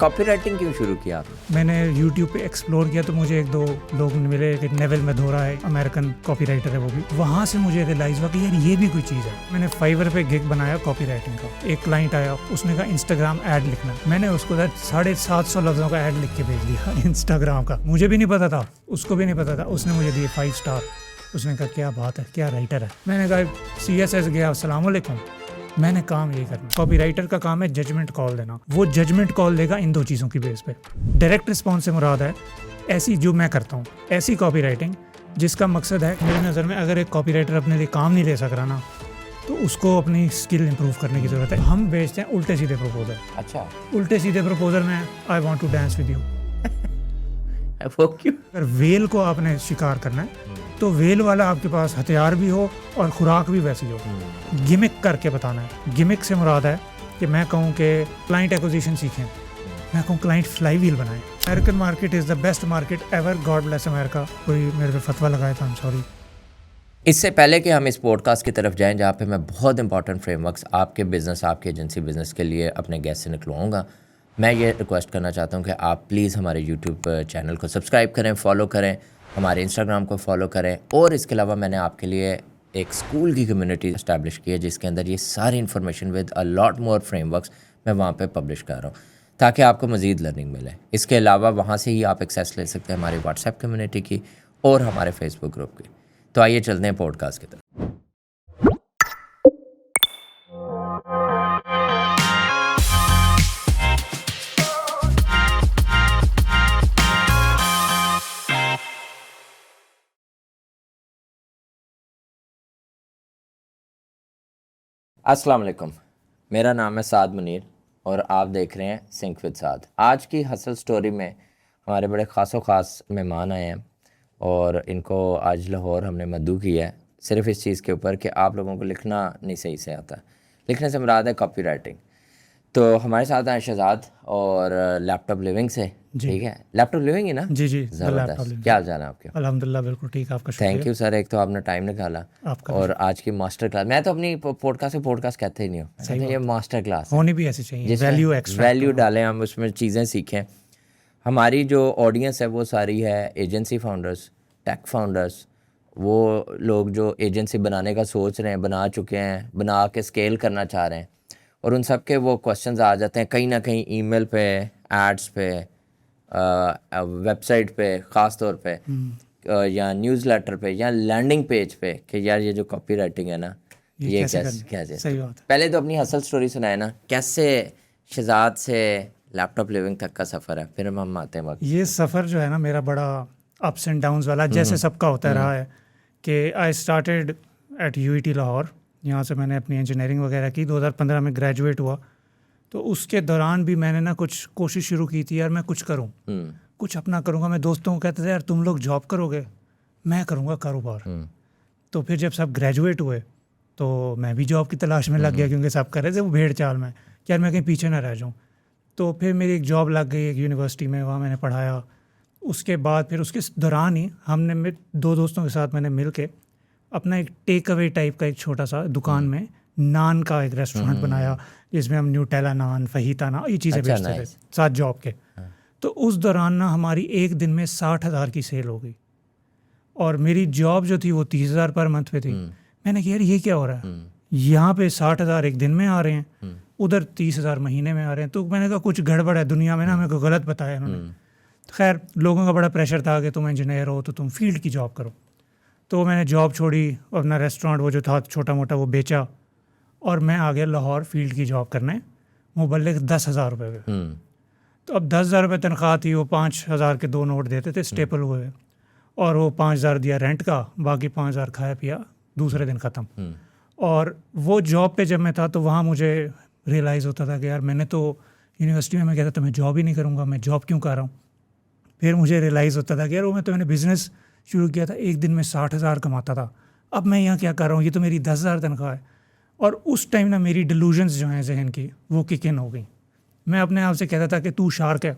Copy writing क्यों शुरू किया आपने? मैंने यूट्यूब पे एक्सप्लोर किया तो मुझे एक दो लोग मिले, एक नेवल मेधोरा है, अमेरिकन कॉपी राइटर है वो भी। वहाँ से मुझे रियलाइज़ हुआ कि यार ये भी कोई चीज़ है। मैंने फाइवर पे गिग बनाया कॉपी राइटिंग का। एक क्लाइंट आया, उसने कहा इंस्टाग्राम ऐड लिखना। मैंने उसको 750 लफ्ज़ों का ऐड लिख के भेज दिया इंस्टाग्राम का। मुझे भी नहीं पता था, उसको भी नहीं पता था। उसने मुझे दिए 5 स्टार। उसने कहा क्या बात है, क्या राइटर है। मैंने कहा CSS गया, अस्सलाम वालेकुम। मैंने काम यही करना। कॉपी राइटर का काम है जजमेंट कॉल देना। वो जजमेंट कॉल देगा इन 2 चीज़ों की बेस पे। डायरेक्ट रिस्पॉन्स से मुराद है ऐसी जो मैं करता हूँ, ऐसी कॉपी राइटिंग जिसका मकसद है, मेरी नज़र में अगर एक कॉपी राइटर अपने लिए काम नहीं ले सक रहा ना, तो उसको अपनी स्किल इंप्रूव करने की ज़रूरत है। हम भेजते हैं उल्टे सीधे प्रपोजल। अच्छा, उल्टे सीधे प्रपोजल में I want to dance with you. वो क्यों? अगर वेल को आपने शिकार करना है तो वेल वाला आपके पास हथियार भी हो और खुराक भी वैसी हो। गिमिक करके बताना है। गिमिक से मुराद है कि मैं कहूँ कि क्लाइंट एक्विजिशन सीखें, मैं कहूँ क्लाइंट फ्लाई व्हील बनाएं। American market is the best market ever, God bless America. कोई मेरे पे फतवा लगाया था, आई एम सॉरी। इससे पहले कि हम इस पॉडकास्ट की तरफ जाएं जहाँ पे मैं बहुत इंपॉर्टेंट फ्रेमवर्क्स आपके बिज़नेस, आपके एजेंसी बिज़नेस के लिए अपने गेस्ट से निकलवाऊँगा, मैं ये रिक्वेस्ट करना चाहता हूँ कि आप प्लीज़ हमारे यूट्यूब चैनल को सब्सक्राइब करें, फॉलो करें, हमारे इंस्टाग्राम को फॉलो करें। और इसके अलावा मैंने आपके लिए एक स्कूल की कम्युनिटी इस्टेब्लिश की है जिसके अंदर ये सारी information with a lot more frameworks मैं वहाँ पे पब्लिश कर रहा हूँ ताकि आपको मज़ीद लर्निंग मिले। इसके अलावा वहाँ से ही आप एक्सेस ले सकते हैं हमारी व्हाट्सएप कम्युनिटी की और हमारे फेसबुक ग्रुप की। तो आइए चलते हैं पॉडकास्ट की तरफ। अस्सलाम वालेकुम, मेरा नाम है साद मुनीर और आप देख रहे हैं सिंक विद साद। आज की हसल स्टोरी में हमारे बड़े ख़ास मेहमान आए हैं और इनको आज लाहौर हमने मद्दू किया है सिर्फ इस चीज़ के ऊपर कि आप लोगों को लिखना नहीं सही से आता। लिखने से मुराद है कॉपी राइटिंग। तो हमारे साथ हैं शहजाद और लैपटॉप लिविंग से। ठीक है, लैपटॉप लिविंग है ना? जी जी, ज़बरदस्त। क्या हाल चाल है आपके? अल्हम्दुलिल्लाह बिल्कुल ठीक, आपका शुक्रिया। थैंक यू सर, एक तो आपने टाइम निकाला आपका और आज की मास्टर क्लास। मैं तो अपनी पॉडकास्ट कहते ही नहीं हूँ, ये मास्टर क्लास होनी भी ऐसी चाहिए, वैल्यू डालें, हम उसमें चीज़ें सीखें। हमारी जो ऑडियंस है वो सारी है एजेंसी फाउंडर्स, टेक फाउंडर्स, वो लोग जो एजेंसी बनाने का सोच रहे हैं, बना चुके हैं, बना के स्केल करना चाह रहे हैं, और उन सब के वो क्वेश्चंस आ जाते हैं कहीं ना कहीं ईमेल पे, एड्स पे, वेबसाइट पे ख़ास तौर पे, या न्यूज़लेटर पे या लैंडिंग पेज पे कि यार ये जो कॉपी राइटिंग है ना, ये कैसे। सही बात है। पहले तो अपनी हसल स्टोरी सुनाए ना, कैसे शहजाद से लैपटॉप लिविंग तक का सफ़र है, फिर हम आते हैं वक्त। ये सफ़र जो है ना मेरा बड़ा अप्स एंड डाउन्स वाला, जैसे सबका होता रहा है कि I started at UET Lahore. यहाँ से मैंने अपनी इंजीनियरिंग वगैरह की, 2015 में ग्रेजुएट हुआ। तो उसके दौरान भी मैंने ना कुछ कोशिश शुरू की थी, यार मैं कुछ करूँ, कुछ अपना करूँगा। मैं दोस्तों को कहता था यार तुम लोग जॉब करोगे, मैं करूँगा कारोबार। तो फिर जब सब ग्रेजुएट हुए तो मैं भी जॉब की तलाश में लग गया, क्योंकि सब कर रहे थे वो भेड़ चाल में कि यार मैं कहीं पीछे ना रह जाऊँ। तो फिर मेरी एक जॉब लग गई एक यूनिवर्सिटी में, वहाँ मैंने पढ़ाया। उसके बाद फिर उसके दौरान ही हमने 2 दोस्तों के साथ मैंने मिल के अपना एक टेक अवे टाइप का एक छोटा सा दुकान में नान का एक रेस्टोरेंट बनाया, जिसमें हम न्यूटेला नान, फहीता नान, ये चीज़ें बेचते थे साथ जॉब के। तो उस दौरान ना हमारी एक दिन में 60,000 की सेल हो गई और मेरी जॉब जो थी वो 30,000 पर मंथ पे थी। मैंने कहा यार ये क्या हो रहा है, यहाँ पे 60,000 एक दिन में आ रहे हैं, उधर 30,000 महीने में आ रहे हैं। तो मैंने कहा कुछ गड़बड़ है दुनिया में ना, मेरे को गलत बताया इन्होंने। खैर लोगों का बड़ा प्रेशर था कि तुम इंजीनियर हो तो तुम फील्ड की जॉब करो। तो मैंने जॉब छोड़ी, अपना रेस्टोरेंट वो जो था छोटा मोटा वो बेचा और मैं आ गया लाहौर फील्ड की जॉब करने, मुबल्लिग 10,000 रुपये पे। तो अब 10,000 रुपये तनख्वाह थी, वो 5,000 के 2 नोट देते थे स्टेपल हुए, और वो 5,000 दिया रेंट का, बाकी 5,000 खाया पिया, दूसरे दिन ख़त्म। और वो जॉब पे जब मैं था तो वहाँ मुझे रियलाइज़ होता था कि यार मैंने तो यूनिवर्सिटी में मैं कहता था मैं जॉब ही नहीं करूँगा, मैं जॉब क्यों कर रहा हूँ। फिर मुझे रियलाइज़ होता था कि यार वो मैंने बिज़नेस शुरू किया था, एक दिन में 60,000 कमाता था, अब मैं यहाँ क्या कर रहा हूँ, ये तो मेरी 10,000 तनख्वाह है। और उस टाइम ना मेरी डिलूजन्स जो हैं जहन की वो किक इन हो गई। मैं अपने आप से कहता था कि तू शार्क है,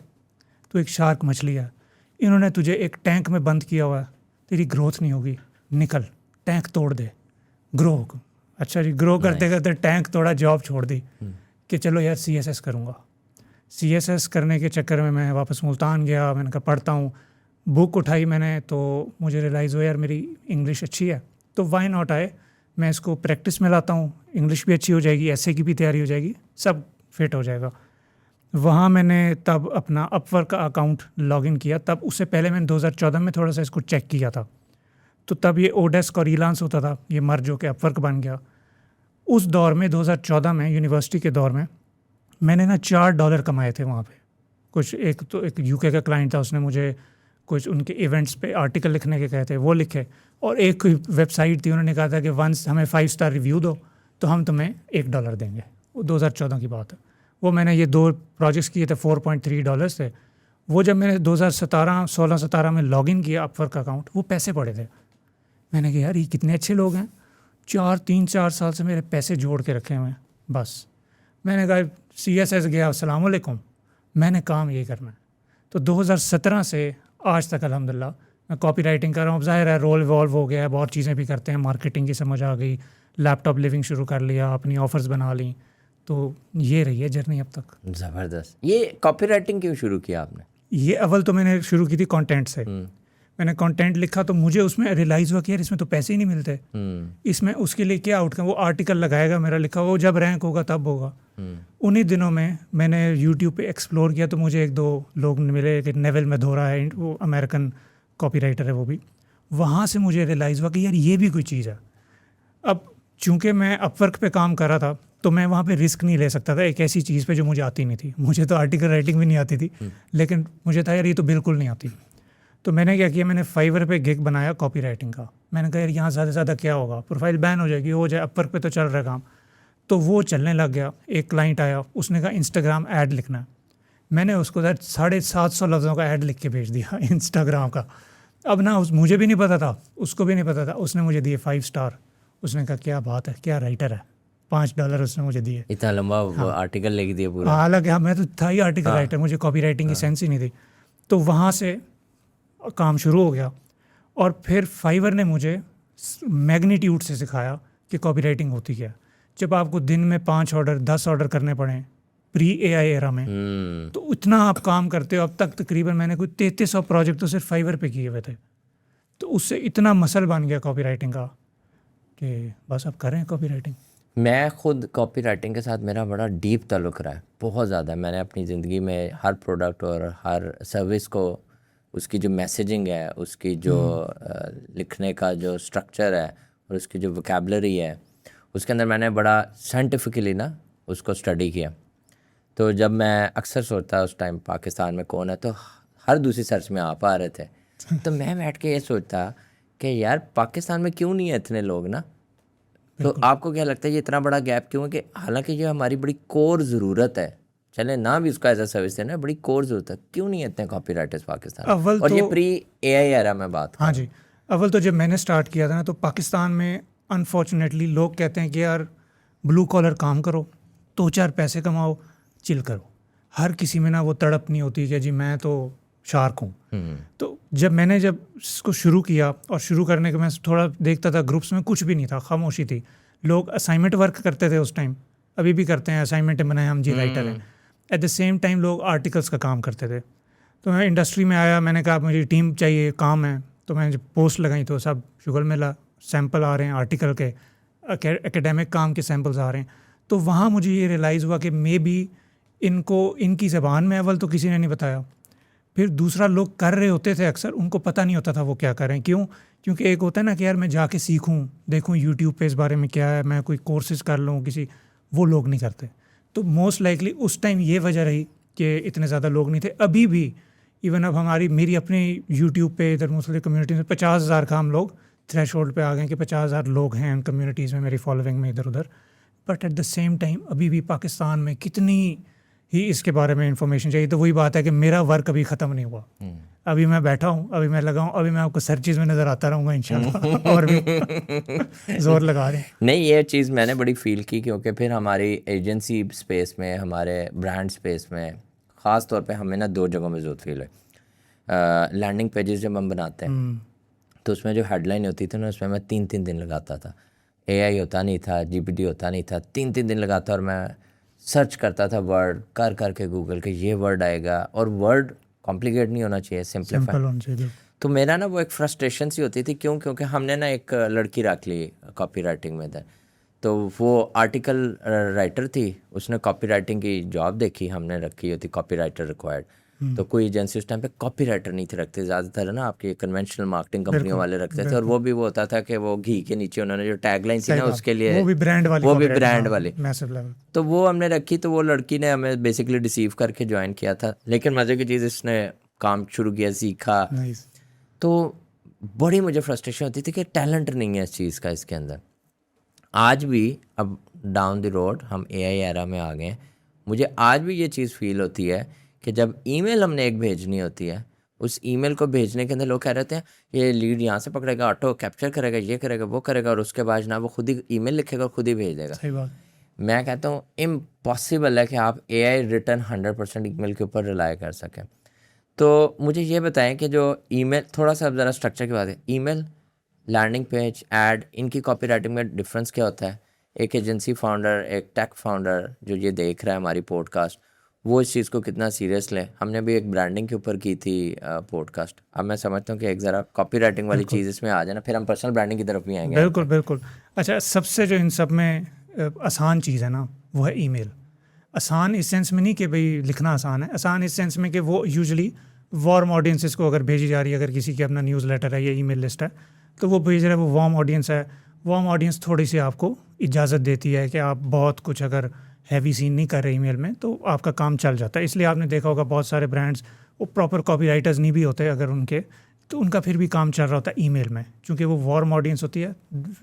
तू एक शार्क मछली है, इन्होंने तुझे एक टैंक में बंद किया हुआ है, तेरी ग्रोथ नहीं होगी, निकल टैंक तोड़ दे, ग्रो। अच्छा जी, ग्रो करते करते टैंक तोड़ा, जॉब छोड़ दी कि चलो यार CSS करूँगा। CSS करने के चक्कर में मैं वापस मुल्तान गया, मैंने कहा पढ़ता हूँ, बुक उठाई मैंने, तो मुझे रियलाइज़ हुआ यार मेरी इंग्लिश अच्छी है, तो वाई नॉट आए, मैं इसको प्रैक्टिस में लाता हूँ, इंग्लिश भी अच्छी हो जाएगी, ऐसे की भी तैयारी हो जाएगी, सब फिट हो जाएगा। वहाँ मैंने तब अपना अपवर्क का अकाउंट लॉगिन किया। तब उससे पहले मैंने 2014 में थोड़ा सा इसको चेक किया था, तो तब ये ओडेस्क और रीलांस होता था, ये मर्ज होकर अपवर्क बन गया। उस दौर में 2014 में यूनिवर्सिटी के दौर में मैंने ना $4 कमाए थे वहाँ पे। कुछ एक यूके का क्लाइंट था, उसने मुझे कुछ उनके इवेंट्स पे आर्टिकल लिखने के कहे थे, वो लिखे। और एक वेबसाइट थी, उन्होंने कहा था कि वंस हमें 5 स्टार रिव्यू दो तो हम तुम्हें $1 देंगे। वो 2014 की बात है। वो मैंने ये 2 प्रोजेक्ट्स किए थे, $4.3 थे। वो जब मैंने 2016-17 में लॉगिन किया अपवर्क अकाउंट, वो पैसे पड़े थे। मैंने कहा यार ये कितने अच्छे लोग हैं, 3-4 साल से मेरे पैसे जोड़ के रखे हुए हैं। बस मैंने कहा CSS गया, अस्सलाम वालेकुम, मैंने काम ये करना है। तो 2017 से आज तक अल्हम्दुलिल्लाह मैं कॉपी राइटिंग कर रहा हूँ। अब ज़ाहिर है रोल इवॉल्व हो गया है, बहुत चीज़ें भी करते हैं, मार्केटिंग की समझ आ गई, लैपटॉप लिविंग शुरू कर लिया, अपनी ऑफ़र्स बना ली, तो ये रही है जर्नी अब तक। ज़बरदस्त। ये कॉपी राइटिंग क्यों शुरू किया आपने? ये अव्वल तो मैंने शुरू की थी कंटेंट से। मैंने कंटेंट लिखा तो मुझे उसमें रियलाइज़ हुआ कि यार इसमें तो पैसे ही नहीं मिलते, इसमें उसके लिए क्या आउटकम, वो आर्टिकल लगाएगा मेरा लिखा हुआ, वो जब रैंक होगा तब होगा। उन्हीं दिनों में मैंने यूट्यूब पे एक्सप्लोर किया, तो मुझे 1-2 लोग मिले कि नेवल मेधोरा है, वो अमेरिकन कॉपी राइटर है वो भी। वहाँ से मुझे रियलाइज़ हुआ कि यार ये भी कोई चीज़ है। अब चूँकि मैं अपवर्क पे काम कर रहा था, तो मैं वहाँ पे रिस्क नहीं ले सकता था एक ऐसी चीज़ पे जो मुझे आती नहीं थी। मुझे तो आर्टिकल राइटिंग भी नहीं आती थी, लेकिन मुझे था यार ये तो बिल्कुल नहीं आती। तो मैंने क्या किया, मैंने फाइवर पे गिग बनाया कॉपी राइटिंग का। मैंने कहा यार यहाँ ज़्यादा से ज़्यादा क्या होगा, प्रोफाइल बैन हो जाएगी, हो जाए, अपवर्क पे तो चल रहा है काम। तो वो चलने लग गया। एक क्लाइंट आया, उसने कहा इंस्टाग्राम ऐड लिखना है। मैंने उसको 750 लफ्ज़ों का ऐड लिख के भेज दिया इंस्टाग्राम का। अब ना मुझे भी नहीं पता था, उसको भी नहीं पता था। उसने मुझे दिए 5 स्टार। उसने कहा क्या बात है, क्या राइटर है, $5 उसने मुझे दिए। इतना लंबा आर्टिकल लिख दिया पूरा। हालांकि मैं तो था ही आर्टिकल राइटर, मुझे कॉपी राइटिंग की सेंस ही नहीं थी। तो वहाँ से काम शुरू हो गया। और फिर फाइवर ने मुझे मैग्नीट्यूड से सिखाया कि कॉपी राइटिंग होती क्या है। जब आपको दिन में 5 ऑर्डर 10 ऑर्डर करने पड़े प्री AI एरा में, तो इतना आप काम करते हो। अब तक तकरीबन मैंने कोई 3300 प्रोजेक्ट तो सिर्फ फाइवर पे किए हुए थे। तो उससे इतना मसल बन गया कॉपी राइटिंग का कि बस अब करें कॉपी राइटिंग। मैं खुद कॉपी राइटिंग के साथ मेरा बड़ा डीप ताल्लुक़ रहा है, बहुत ज़्यादा। मैंने अपनी ज़िंदगी में हर प्रोडक्ट और हर सर्विस को, उसकी जो मैसेजिंग है, उसकी जो लिखने का जो स्ट्रक्चर है और उसकी जो वोकैबुलरी है, उसके अंदर मैंने बड़ा साइंटिफिकली ना उसको स्टडी किया। तो जब मैं अक्सर सोचता उस टाइम पाकिस्तान में कौन है, तो हर दूसरी सर्च में आप आ रहे थे। तो मैं बैठ के ये सोचता कि यार पाकिस्तान में क्यों नहीं है इतने लोग ना। तो आपको क्या लगता है ये इतना बड़ा गैप क्यों है? कि हालांकि ये हमारी बड़ी कोर ज़रूरत है, चले ना भी उसका एज अ सर्विस देना, बड़ी कोर ज़रूरत है, क्यों नहीं है इतने कॉपी राइटर्स पाकिस्तान में? और तो, ये प्री AI एरा में बात। हाँ जी, अव्वल तो जब मैंने स्टार्ट किया था ना, तो पाकिस्तान में अनफॉर्चुनेटली लोग कहते हैं कि यार ब्लू कॉलर काम करो, 2-4 पैसे कमाओ, चिल करो। हर किसी में ना वो तड़प नहीं होती कि जी मैं तो शार्क हूँ। तो जब इसको शुरू किया, और शुरू करने के मैं थोड़ा देखता था ग्रुप्स में कुछ भी नहीं था, खामोशी थी। लोग असाइनमेंट वर्क करते थे उस टाइम, अभी भी करते हैं, असाइनमेंट बनाए हम जी राइटर हैं। एट द सेम टाइम लोग आर्टिकल्स का काम करते थे। तो मैं इंडस्ट्री में आया, मैंने कहा मुझे टीम चाहिए, काम है। तो मैंने जब पोस्ट लगाई तो सब शुगर मिला, सैम्पल आ रहे हैं आर्टिकल के, एकेडमिक काम के सैम्पल्स आ रहे हैं। तो वहाँ मुझे ये रियलाइज़ हुआ कि मे बी इनकी ज़बान में अव्वल तो किसी ने नहीं बताया, फिर दूसरा लोग कर रहे होते थे अक्सर, उनको पता नहीं होता था वो क्या कर रहे हैं। क्यों? क्योंकि एक होता है ना कि यार मैं जाके सीखूं, देखूं यूट्यूब पे इस बारे में क्या है, मैं कोई कोर्सेज कर लूँ किसी, वो लोग नहीं करते। तो मोस्ट लाइकली उस टाइम ये वजह रही कि इतने ज़्यादा लोग नहीं थे। अभी भी इवन अब मेरी अपनी यूट्यूब पे इधर मुस्लिम कम्युनिटी में 50,000 का हम लोग थ्रेशोल्ड पे आ गए कि 50,000 लोग हैं उन कम्युनिटीज़ में, मेरी फॉलोइंग में इधर उधर। But at the same time अभी भी पाकिस्तान में कितनी ही इसके बारे में इंफॉर्मेशन चाहिए। तो वही बात है कि मेरा वर्क अभी ख़त्म नहीं हुआ। अभी मैं बैठा हूँ, अभी मैं लगा हूँ, अभी मैं आपको सर्चेज़ में नज़र आता रहूँगा इंशाल्लाह। और भी जोर लगा रहे हैं। नहीं, ये चीज़ मैंने बड़ी फील की, क्योंकि फिर हमारी एजेंसी स्पेस में, हमारे ब्रांड स्पेस में ख़ास तौर पे हमें ना 2 जगहों में ज़रूरत फील है। लैंडिंग पेजेस जब हम बनाते हैं तो उसमें जो हेडलाइन होती थी ना, उसमें मैं 3-3 दिन लगाता था। AI होता नहीं था, GPT होता नहीं था, 3-3 दिन लगाता, और मैं सर्च करता था वर्ड कर करके गूगल के ये वर्ड आएगा, और वर्ड कॉम्प्लिकेट नहीं होना चाहिए, सिंपलीफाई। सिंपल होना चाहिए। तो मेरा ना वो एक फ्रस्ट्रेशन सी होती थी, क्योंकि हमने ना एक लड़की रख ली कॉपी राइटिंग में था, तो वो आर्टिकल राइटर थी, उसने कॉपी राइटिंग की जॉब देखी, हमने रखी होती कॉपी राइटर रिक्वायर्ड। तो कोई एजेंसी उस टाइम पे कॉपी राइटर नहीं थे रखते, ज़्यादातर है ना आपके कन्वेंशनल मार्केटिंग कंपनियों वाले रखते थे, और वो भी वो होता था कि वो घी के नीचे उन्होंने जो टैगलाइन थी ना उसके लिए, वो भी ब्रांड वाली मैसिव लेवल। तो वो हमने रखी। तो वो लड़की ने हमें बेसिकली डिसीव करके ज्वाइन किया था, लेकिन मज़े की चीज़ इसने काम शुरू किया, सीखा, तो बड़ी मुझे फ्रस्ट्रेशन होती थी कि टैलेंट नहीं है इस चीज़ का इसके अंदर। आज भी अब डाउन द रोड हम एआई एरा में आ गए, मुझे आज भी ये चीज़ फील होती है कि जब ईमेल हमने एक भेजनी होती है, उस ईमेल को भेजने के अंदर लोग कह रहे हैं ये लीड यहाँ से पकड़ेगा, ऑटो कैप्चर करेगा, ये करेगा, वो करेगा, और उसके बाद ना वो खुद ही ईमेल लिखेगा और खुद ही भेज देगा। सही बात। मैं कहता हूँ इम्पॉसिबल है कि आप एआई रिटर्न 100% ईमेल के ऊपर रिलाई कर सकें। तो मुझे ये बताएं कि जो ईमेल, थोड़ा सा ज़रा स्ट्रक्चर की बात है, ईमेल, लैंडिंग पेज, ऐड, इनकी कॉपी राइटिंग में डिफरेंस क्या होता है? एक एजेंसी फाउंडर, एक टेक फाउंडर जो ये देख रहा है हमारी पॉडकास्ट, वो इस चीज़ को कितना सीरियस लें। हमने भी एक ब्रांडिंग के ऊपर की थी पॉडकास्ट। अब मैं समझता हूँ कि एक ज़रा कॉपी राइटिंग वाली चीज़ इसमें आ जाए ना, फिर हम पर्सनल ब्रांडिंग की तरफ भी आएंगे। बिल्कुल बिल्कुल। अच्छा, सबसे जो इन सब में आसान चीज़ है ना, वो है ईमेल। आसान इस सेंस में नहीं कि भाई लिखना आसान है, आसान इस सेंस में कि वो यूजुअली वार्म ऑडियंसेस को अगर भेजी जा रही है, अगर किसी की अपना न्यूज़लेटर है या ईमेल लिस्ट है, तो वो भेज रहा है, वो वार्म ऑडियंस है। वार्म ऑडियंस थोड़ी सी आपको इजाज़त देती है कि आप बहुत कुछ अगर हैवी सीन नहीं कर रहे ईमेल में, तो आपका काम चल जाता है। इसलिए आपने देखा होगा बहुत सारे ब्रांड्स वो प्रॉपर कॉपी राइटर्स नहीं भी होते अगर उनके, तो उनका फिर भी काम चल रहा होता है ईमेल में, क्योंकि वो वार्म ऑडियंस होती है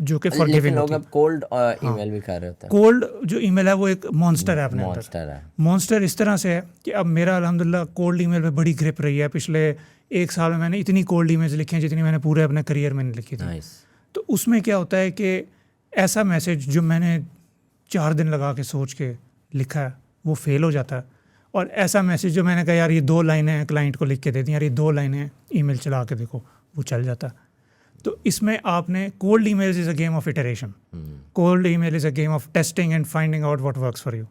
जो कि फॉरगिविंग होती है। लोग कोल्ड ईमेल भी कर रहे होते हैं। कोल्ड जो ईमेल है वो एक मॉन्स्टर है अपने अंदर। मॉन्स्टर इस तरह से है कि अब मेरा अल्हम्दुलिल्लाह कोल्ड ईमेल पे बड़ी ग्रिप रही है। पिछले 1 साल में मैंने इतनी कोल्ड ईमेल्स लिखी हैं जितनी मैंने पूरे अपने करियर में नहीं लिखी थी। तो उसमें क्या होता है कि ऐसा मैसेज जो मैंने 4 दिन लगा के सोच के लिखा है वो फेल हो जाता है, और ऐसा मैसेज जो मैंने कहा यार ये 2 लाइनें क्लाइंट को लिख के दे दी, यार ये 2 लाइनें ईमेल चला के देखो, वो चल जाता है। तो इसमें आपने cold emails is a game of iteration, cold email is a game of testing and finding out what works for you.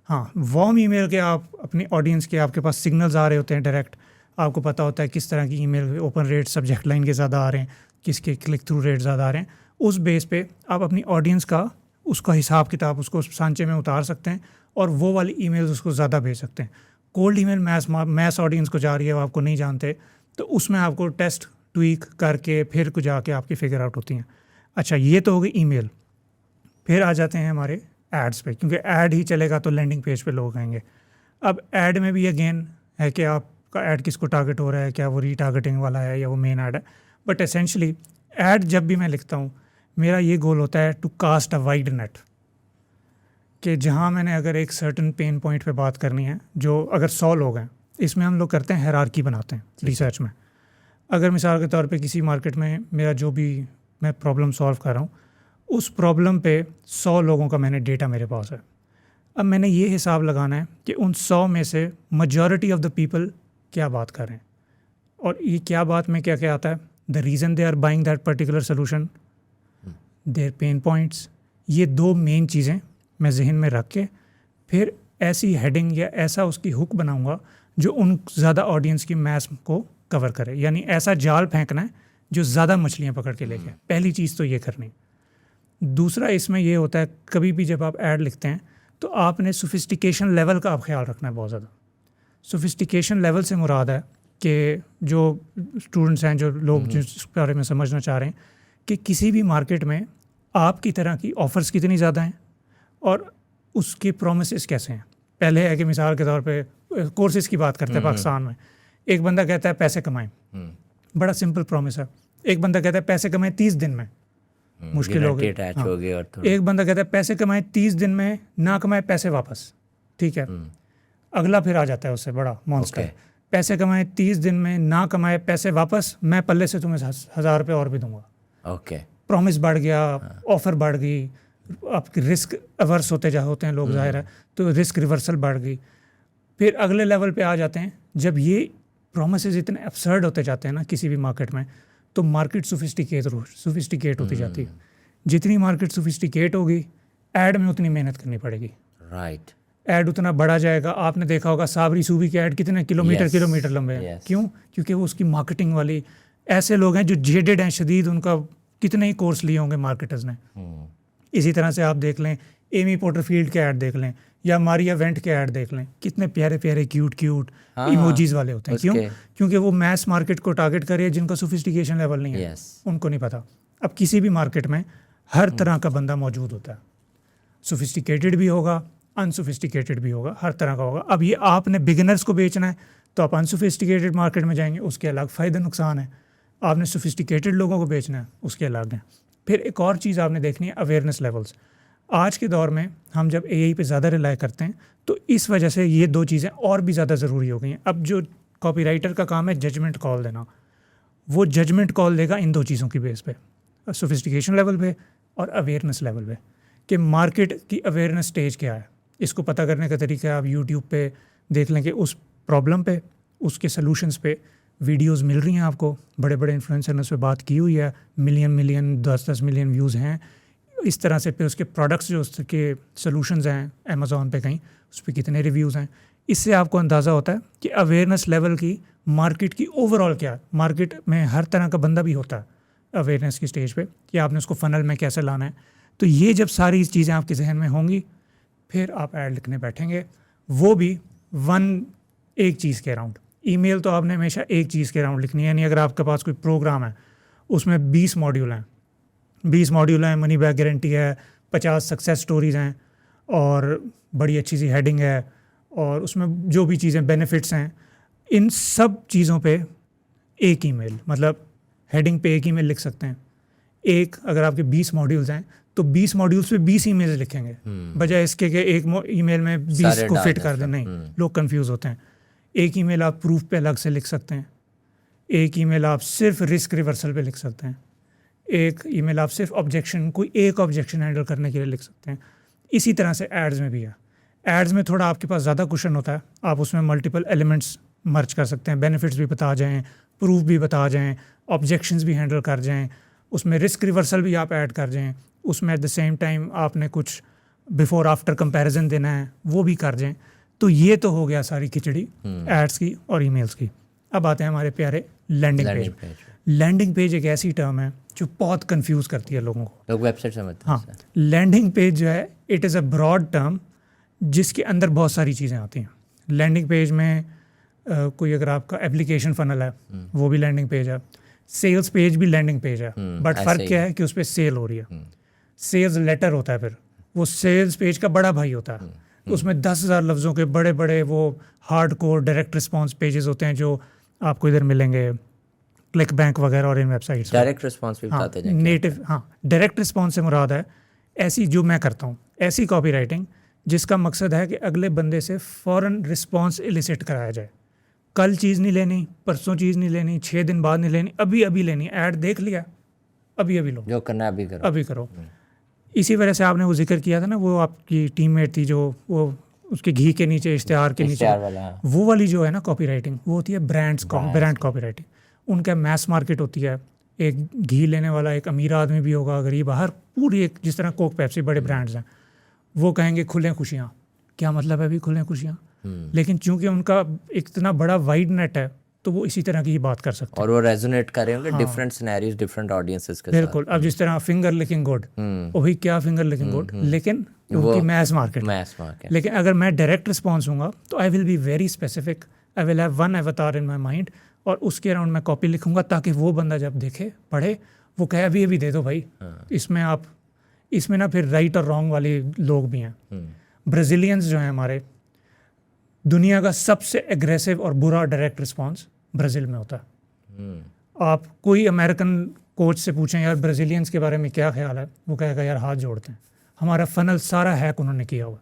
हाँ, वार्म ईमेल के आप अपनी ऑडियंस के आपके पास सिग्नल्स आ रहे होते हैं डायरेक्ट, आपको पता होता है किस तरह की email open rate subject line के ज़्यादा आ रहे हैं, किसके क्लिक थ्रू रेट ज़्यादा आ रहे हैं। उस बेस पे आप अपनी ऑडियंस का उसका हिसाब किताब उसको सांचे में उतार सकते हैं और वो वाली ईमेल्स उसको ज़्यादा भेज सकते हैं। कोल्ड ईमेल मैस ऑडियंस को जा रही है, वो आपको नहीं जानते, तो उसमें आपको टेस्ट ट्वीक करके फिर को जाके आपकी फिगर आउट होती हैं। अच्छा, ये तो हो गई ईमेल। फिर आ जाते हैं हमारे एड्स पे, क्योंकि ऐड ही चलेगा तो लैंडिंग पेज पे लोग आएंगे। अब ऐड में भी अगेन है कि आपका ऐड किसको टारगेट हो रहा है, क्या वो रीटारगेटिंग वाला है या वो मेन ऐड है। बट एसेंशली ऐड जब भी मैं लिखता हूँ, मेरा ये गोल होता है to cast a wide net, कि जहाँ मैंने अगर एक सर्टन पेन पॉइंट पे बात करनी है, जो अगर 100 लोग हैं, इसमें हम लोग करते हैं हायरार्की बनाते हैं रिसर्च में। अगर मिसाल के तौर पे किसी मार्केट में मेरा जो भी मैं प्रॉब्लम सॉल्व कर रहा हूँ, उस प्रॉब्लम पे 100 लोगों का मैंने डेटा मेरे पास है। अब मैंने ये हिसाब लगाना है कि उन 100 में से मेजॉरिटी ऑफ द पीपल क्या बात कर रहे हैं, और ये क्या बात में क्या क्या आता है, the reason they are buying that particular solution, their pain points. ये 2 मेन चीज़ें मैं जहन में रख के फिर ऐसी हेडिंग या ऐसा उसकी हुक बनाऊंगा जो उन ज़्यादा ऑडियंस की मैस को कवर करे। यानी ऐसा जाल फेंकना है जो ज़्यादा मछलियाँ पकड़ के लेके। पहली चीज़ तो ये करनी। दूसरा इसमें ये होता है, कभी भी जब आप ऐड लिखते हैं तो आपने सोफिस्टिकेशन लेवल का आप ख्याल रखना है बहुत ज़्यादा। सोफिस्टिकेशन लेवल से मुराद है कि जो स्टूडेंट्स हैं, जो लोग जिस बारे में समझना चाह रहे हैं कि किसी भी मार्केट में आपकी तरह की ऑफ़र्स कितनी ज़्यादा हैं और उसके प्रोमिसेस कैसे हैं। पहले है कि मिसाल के तौर पे कोर्सेज़ की बात करते हैं पाकिस्तान में। एक बंदा कहता है पैसे कमाएं, बड़ा सिंपल प्रॉमिस है। एक बंदा कहता है पैसे कमाएं 30 दिन में, मुश्किल हो गई। एक बंदा कहता है पैसे कमाएं 30 दिन में, ना कमाए पैसे वापस, ठीक है। अगला फिर आ जाता है उससे बड़ा मॉन्स्टर, पैसे कमाएं 30 दिन में, ना कमाए पैसे वापस, मैं पल्ले से तुम्हें 1000 रुपये और भी दूंगा। प्रॉमिस बढ़ गया, ऑफर बढ़ गई, आपकी रिस्क अवर्स होते हैं लोग, जाहिर है, तो रिस्क रिवर्सल बढ़ गई। फिर अगले लेवल पे आ जाते हैं, जब ये प्रोमिसेस इतने एब्सर्ड होते जाते हैं ना किसी भी मार्केट में, तो मार्केट सोफिस्टिकेट होती जाती है। जितनी मार्केट सोफिस्टिकेट होगी, ऐड में उतनी मेहनत करनी पड़ेगी। राइट। ऐड उतना बढ़ा जाएगा। आपने देखा होगा साबरी सूबी के ऐड कितने किलोमीटर लंबे हैं। Yes. क्यों? क्योंकि वो उसकी मार्केटिंग वाली ऐसे लोग हैं जो जेडेड हैं शदीद, उनका कितने ही कोर्स लिए होंगे मार्केटर्स ने। इसी तरह से आप देख लें एमी पोर्टरफील्ड के ऐड देख लें या मारिया वेंट के ऐड देख लें, कितने प्यारे प्यारे क्यूट इमोजीज वाले होते हैं। क्यों? क्योंकि वो मैस मार्केट को टारगेट करे जिनका सोफिस्टिकेशन लेवल नहीं है। उनको नहीं पता। अब किसी भी मार्केट में हर तरह का बंदा मौजूद होता है, सोफिस्टिकेटेड भी होगा, अनसोफिस्टिकेटेड भी होगा, हर तरह का होगा। अब ये आपने बिगिनर्स को बेचना है तो आप अनसोफिस्टिकेटेड मार्केट में जाएंगे, उसके अलग फ़ायदे नुकसान है। आपने सोफिस्टिकेटेड लोगों को बेचना है, उसके अलग हैं। फिर एक और चीज़ आपने देखनी है, अवेयरनेस लेवल्स। आज के दौर में हम जब एआई पे ज़्यादा रिलाई करते हैं तो इस वजह से ये दो चीज़ें और भी ज़्यादा ज़रूरी हो गई हैं। अब जो कॉपीराइटर का काम है जजमेंट कॉल देना, वो जजमेंट कॉल देगा इन दो चीज़ों की बेस पे, सोफिस्टिकेशन लेवल पे और अवेयरनेस लेवल पे, कि मार्केट की अवेयरनेस स्टेज क्या है। इसको पता करने का तरीका आप यूट्यूब पे देख लें कि उस प्रॉब्लम पे, उसके सलूशंस पे वीडियोस मिल रही हैं आपको। बड़े बड़े इन्फ्लुएंसर ने उस पर बात की हुई है, मिलियन 10 मिलियन व्यूज़ हैं। इस तरह से फिर उसके प्रोडक्ट्स जो उसके सलूशंस हैं अमेज़ॉन पे कहीं, उस पर कितने रिव्यूज़ हैं। इससे आपको अंदाज़ा होता है कि अवेयरनेस लेवल की मार्केट की ओवरऑल क्या है। मार्केट में हर तरह का बंदा भी होता है अवेयरनेस की स्टेज पे, कि आपने उसको फ़नल में कैसे लाना है। तो ये जब सारी चीज़ें आपके जहन में होंगी, फिर आप ऐड लिखने बैठेंगे, वो भी एक चीज़ के अराउंड। ईमेल तो आपने हमेशा एक चीज़ के अराउंड लिखनी है। यानी अगर आपके पास कोई प्रोग्राम है, उसमें 20 मॉड्यूल हैं, मनी बैक गारंटी है, 50 सक्सेस स्टोरीज़ हैं और बड़ी अच्छी सी हेडिंग है, और उसमें जो भी चीज़ें बेनिफिट्स हैं, इन सब चीज़ों पे एक ईमेल, मतलब हेडिंग पे एक ईमेल लिख सकते हैं। एक अगर आपके 20 मॉड्यूल्स हैं तो 20 मॉड्यूल्स पे 20 ईमेल्स लिखेंगे, बजाय इसके कि एक ईमेल में 20 को फिट कर दें। नहीं, लोग कंफ्यूज होते हैं। एक ईमेल आप प्रूफ पे अलग से लिख सकते हैं, एक ईमेल आप सिर्फ रिस्क रिवर्सल पे लिख सकते हैं, एक ईमेल आप सिर्फ कोई एक ऑब्जेक्शन हैंडल करने के लिए लिख सकते हैं। इसी तरह से एड्स में भी है। एड्स में थोड़ा आपके पास ज़्यादा कुशन होता है, आप उसमें मल्टीपल एलिमेंट्स मर्ज कर सकते हैं, बेनिफिट्स भी बता जाएँ, प्रूफ भी बता जाएँ, ऑब्जेक्शंस भी हैंडल कर जाएँ, उसमें रिस्क रिवर्सल भी आप ऐड कर जाएँ, उसमें एट द सेम टाइम आपने कुछ बिफोर आफ्टर कंपैरिजन देना है वो भी कर जाएँ। तो ये तो हो गया सारी खिचड़ी एड्स की और ईमेल्स की। अब आते हैं हमारे प्यारे लैंडिंग पेज। लैंडिंग पेज एक ऐसी टर्म है जो बहुत कंफ्यूज करती है लोगों को। लोग वेबसाइट समझते हैं। हाँ, लैंडिंग पेज जो है it is a broad term जिसके अंदर बहुत सारी चीज़ें आती हैं। लैंडिंग पेज में कोई अगर आपका एप्लीकेशन फनल है वो भी लैंडिंग पेज है, सेल्स पेज भी लैंडिंग पेज है, बट फ़र्क क्या है कि उस पर सेल हो रही है। सेल्स लेटर होता है, फिर वो सेल्स पेज का बड़ा भाई होता है। तो उसमें 10,000 लफ्ज़ों के बड़े बड़े वो hard core direct response pages होते हैं जो आपको इधर मिलेंगे, क्लिक बैंक वगैरह और इन वेबसाइट्स। डायरेक्ट रिस्पॉन्स भी बताते हैं नेटिव। हाँ, डायरेक्ट रिस्पॉन्स से मुराद है ऐसी जो मैं करता हूँ, ऐसी कॉपी राइटिंग जिसका मकसद है कि अगले बंदे से फ़ौरन रिस्पॉन्स इलिसिट कराया जाए। कल चीज़ नहीं लेनी, परसों चीज़ नहीं लेनी, 6 दिन बाद नहीं लेनी, अभी लेनी। ऐड देख लिया, अभी लो, जो करना है अभी करो। इसी वजह से आपने वो जिक्र किया था ना, वो आपकी टीममेट थी जो वो उसके घी के नीचे इश्तिहार के नीचे वो वाली जो है ना कॉपी राइटिंग, वो होती है ब्रांड कॉपी राइटिंग। उनका मैस मार्केट होती है। एक घी लेने वाला एक अमीर आदमी भी होगा, गरीब, हर पूरी एक, जिस तरह कोक पेप्सी बड़े ब्रांड्स हैं, वो कहेंगे खुलें खुशियाँ। क्या मतलब है अभी खुलें खुशियाँ? लेकिन चूंकि उनका इतना बड़ा वाइड नेट है तो वो इसी तरह की ही बात कर सकते हैं और वो रेजोनेट कर रहे होंगे डिफरेंट सिनेरियोज, डिफरेंट ऑडियंसेस के साथ। बिल्कुल। अब जिस तरह फिंगर लिकिंग गुड, वो भी क्या फिंगर लिकिंग गुड, लेकिन उनकी मैस मार्केट। लेकिन अगर मैं डायरेक्ट रिस्पॉन्स दूंगा तो I will be very specific, I will have one एवतार in my mind, और उसके अराउंड मैं कॉपी लिखूंगा ताकि वो बंदा जब देखे, पढ़े, वो कहे अभी दे दो भाई। इसमें ना फिर राइट और रॉन्ग वाले लोग भी हैं। ब्राज़ीलियंस जो हैं हमारे, दुनिया का सबसे एग्रेसिव और बुरा डायरेक्ट रिस्पॉन्स ब्राज़ील में होता है। आप कोई अमेरिकन कोच से पूछें यार ब्राज़ीलियंस के बारे में क्या ख्याल है, वो कहेगा यार हाथ जोड़ते हैं, हमारा फनल सारा हैक उन्होंने किया हुआ,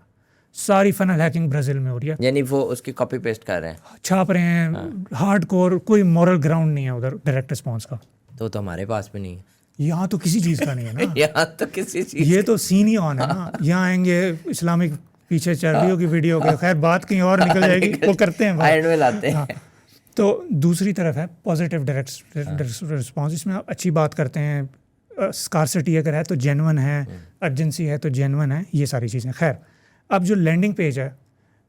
सारी फनल हैकिंग ब्राज़ील में हो रही है। यानी वो उसकी कॉपी पेस्ट कर रहे हैं, छाप रहे हैं, हार्ड कोर, कोई मॉरल ग्राउंड नहीं है उधर डायरेक्ट रिस्पॉन्स का। तो हमारे पास भी नहीं है। यहाँ तो किसी चीज़ का नहीं है ना यहाँ तो किसी चीज़, ये तो सीन ही ऑन है ना। यहाँ आएंगे इस्लामिक पीछे चल रही होगी वीडियो के, खैर बात कहीं और निकल जाएगी, वो करते हैं एंड में लाते हैं। तो दूसरी तरफ है पॉजिटिव डायरेक्ट रिस्पॉन्स। इसमें आप अच्छी बात करते हैं, स्कार्सिटी अगर है तो जेन्युइन है, अर्जेंसी है तो जेन्युइन है, ये सारी चीज़ें। खैर, अब जो लैंडिंग पेज है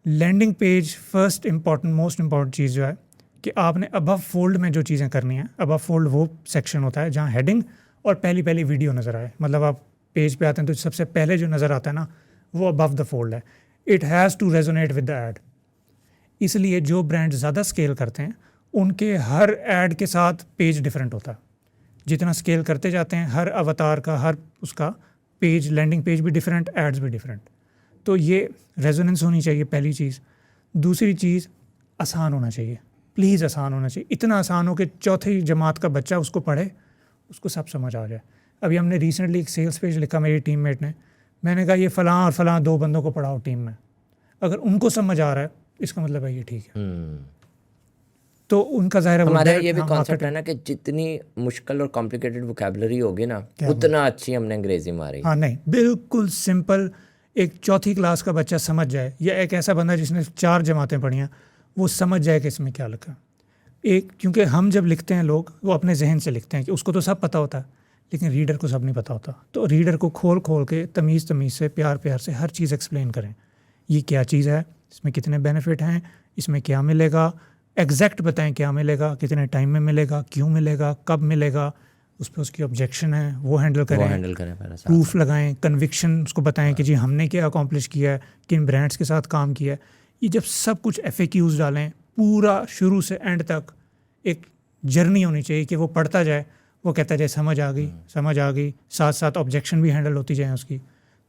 landing page first most important चीज़ जो है कि आपने अबव फोल्ड में जो चीज़ें करनी है, अबव फोल्ड वो सेक्शन होता है जहाँ हेडिंग और पहली पहली वीडियो नज़र आए। मतलब आप पेज पे आते हैं तो सबसे पहले जो नज़र आता है ना वो अबव द फोल्ड है। It has to resonate with the ad. इसलिए जो ब्रांड ज़्यादा स्केल करते हैं उनके हर ऐड के साथ पेज डिफरेंट होता है। जितना स्केल करते जाते हैं हर अवतार का, हर उसका पेज, लैंडिंग पेज भी डिफरेंट, एड्स भी डिफरेंट। तो ये रेजोनेंस होनी चाहिए पहली चीज़। दूसरी चीज़ आसान होना चाहिए, प्लीज़ आसान होना चाहिए। इतना आसान हो कि चौथी जमात का बच्चा उसको पढ़े, उसको सब समझ आ जाए। अभी हमने रिसेंटली एक सेल्स पेज लिखा मेरी टीममेट ने, मैंने कहा ये फ़लाँ और फ़लाँ 2 बंदों को पढ़ाओ टीम में, अगर उनको समझ आ रहा है इसका मतलब है ये ठीक है। तो उनका ज़ाहिर है हमारा ये भी कॉन्सेप्ट है ना कि जितनी मुश्किल और कॉम्प्लिकेटेड वोकैबुलरी होगी ना उतना अच्छी हमने अंग्रेजी मारी। हाँ नहीं, बिल्कुल सिंपल एक चौथी क्लास का बच्चा समझ जाए, या एक ऐसा बंदा जिसने 4 जमातें पढ़ी हैं वो समझ जाए कि इसमें क्या लिखा। एक क्योंकि हम जब लिखते हैं लोग वो अपने जहन से लिखते हैं कि उसको तो सब पता होता है, लेकिन रीडर को सब नहीं पता होता। तो रीडर को खोल खोल के तमीज़ से प्यार से हर चीज़ एक्सप्लेन करें। ये क्या चीज़ है, इसमें कितने बेनिफिट हैं, इसमें क्या मिलेगा, एग्जैक्ट बताएं क्या मिलेगा, कितने टाइम में मिलेगा, क्यों मिलेगा, कब मिलेगा, उस पर उसकी ऑब्जेक्शन है वो हैंडल करें, प्रूफ लगाएं, कन्विक्शन उसको बताएं कि जी हमने क्या अकॉम्प्लिश किया है, किन ब्रांड्स के साथ काम किया है। ये जब सब कुछ FAQs डालें, पूरा शुरू से एंड तक एक जर्नी होनी चाहिए कि वो पढ़ता जाए, वो कहता जाए समझ आ गई, साथ साथ ऑब्जेक्शन भी हैंडल होती जाए उसकी।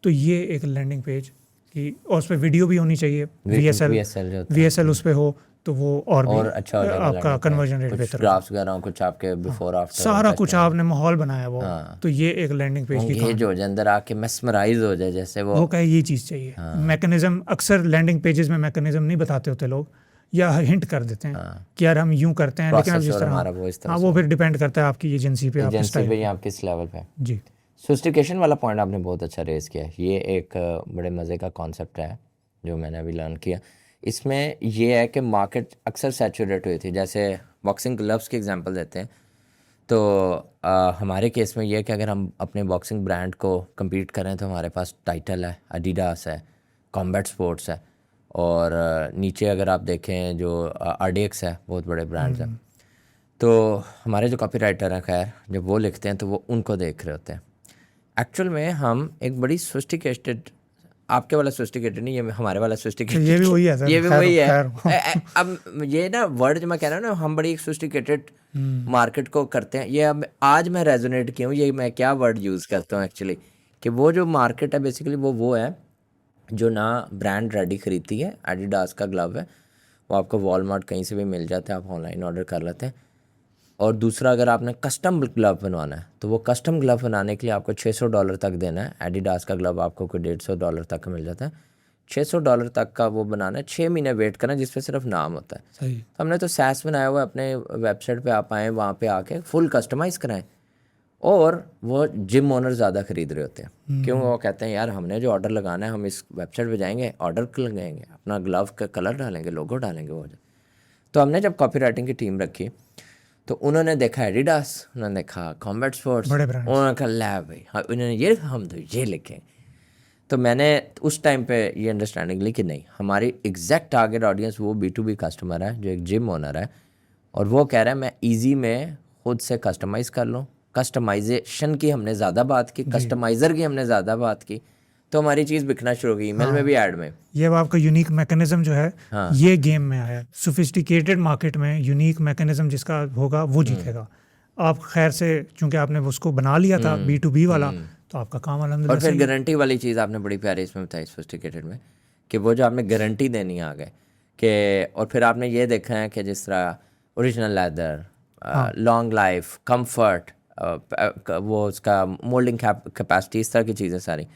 तो ये एक लैंडिंग पेज की, और उस पर वीडियो भी होनी चाहिए, VSL उस पर हो तो वो और भी अच्छा हो जाएगा, आपका कन्वर्जन रेट बेहतर, ग्राफ्स वगैरह कुछ आपके बिफोर आफ्टर सारा कुछ आपने माहौल बनाया वो। तो ये एक लैंडिंग पेज की एंगेज हो जाए, अंदर आके मेस्मराइज हो जाए, जैसे वो कहे ये चीज़ चाहिए। मैकेनिज्म अक्सर लैंडिंग पेजेस में मैकेनिज्म नहीं बताते होते लोग, या हिंट कर देते हैं कि यार हम यूं करते हैं, लेकिन अब जिस तरह वो फिर डिपेंड करता है आपकी एजेंसी पे, आप किस लेवल पे। जी, सोफिस्टिकेशन वाला पॉइंट आपने बहुत अच्छा रेज किया। ये एक बड़े मज़े का कॉन्सेप्ट है जो मैंने अभी लर्न किया। इसमें ये है कि मार्केट अक्सर सैचुरेट हुई थी। जैसे बॉक्सिंग ग्लव्स की एग्जांपल देते हैं तो हमारे केस में ये है कि अगर हम अपने बॉक्सिंग ब्रांड को compete करें तो हमारे पास टाइटल है, एडिडास है, कॉम्बैट स्पोर्ट्स है, और नीचे अगर आप देखें जो RDX है, बहुत बड़े ब्रांड्स हैं। तो हमारे जो कॉपीराइटर हैं, खैर जब वो लिखते हैं तो वो उनको देख रहे होते हैं। एक्चुअल में हम एक बड़ी सोफिस्टिकेटेड, आपके वाला सोफिस्टिकेटेड नहीं, ये हमारे वाला सोफिस्टिकेटेड, ये भी वही है सर, ये भी वही है। अब ये ना वर्ड जो मैं कह रहा हूँ ना, हम बड़ी एक सोफिस्टिकेटेड मार्केट को करते हैं। ये अब आज मैं रेजोनेट किया हूँ, ये मैं क्या वर्ड यूज़ करता हूँ एक्चुअली, कि वो जो मार्केट है बेसिकली वो है जो ना ब्रांड रेडी खरीदती है। एडिडास का ग्लव है, वो आपको वॉलमार्ट कहीं से भी मिल जाता है, आप ऑनलाइन ऑर्डर कर लेते हैं। और दूसरा, अगर आपने कस्टम ग्लव बनवाना है तो वो कस्टम ग्लव बनाने के लिए आपको $600 तक देना है। एडिडास का ग्लव आपको कोई $150 तक मिल जाता है। $600 तक का वो बनाना है, 6 महीने वेट करना, जिस पे सिर्फ नाम होता है। सही। तो हमने तो SaaS बनाया हुआ है, अपने वेबसाइट पे आप आएँ, वहाँ पे आके फुल कस्टमाइज़ कराएं। और वो जिम ओनर ज़्यादा खरीद रहे होते हैं, क्यों? वो कहते हैं यार हमने जो ऑर्डर लगाना है, हम इस वेबसाइट पे जाएंगे, ऑर्डर लगाएंगे, अपना ग्लव का कलर डालेंगे, लोगो डालेंगे, वो। तो हमने जब कॉपी राइटिंग की टीम रखी तो उन्होंने देखा एडिडास, उन्होंने देखा कॉम्बैट स्पोर्ट्स, उन्होंने कहा लै भाई हाँ, उन्होंने ये हम तो ये लिखें। तो मैंने उस टाइम पे ये अंडरस्टैंडिंग ली कि नहीं, हमारी एग्जैक्ट टारगेट ऑडियंस वो B2B कस्टमर है जो एक जिम ओनर है, और वो कह रहा है मैं ईजी में खुद से कस्टमाइज़ कर लूँ। कस्टमाइजेशन की हमने ज़्यादा बात की, कस्टमाइज़र की हमने ज़्यादा बात की, तो हमारी चीज़ बिकना शुरू हो गई, ईमेल में भी, ऐड में। ये आपका यूनिक मैकेनिज्म जो है ये गेम में आया। सोफिस्टिकेटेड मार्केट में यूनिक मैकेनिज्म जिसका होगा वो जीतेगा। आप खैर से चूंकि आपने उसको बना लिया था B2B वाला, तो आपका काम अल्हम्दुलिल्लाह। और फिर गारंटी वाली चीज़ आपने बड़ी प्यारी इसमें बताई सोफिस्टिकेटेड में, कि वो जो आपने गारंटी देनी आ गए कि, और फिर आपने ये देखा है कि जिस तरह original leather, long life, comfort, वो उसका मोल्डिंग कैपेसिटी, इस तरह की चीज़ें सारी।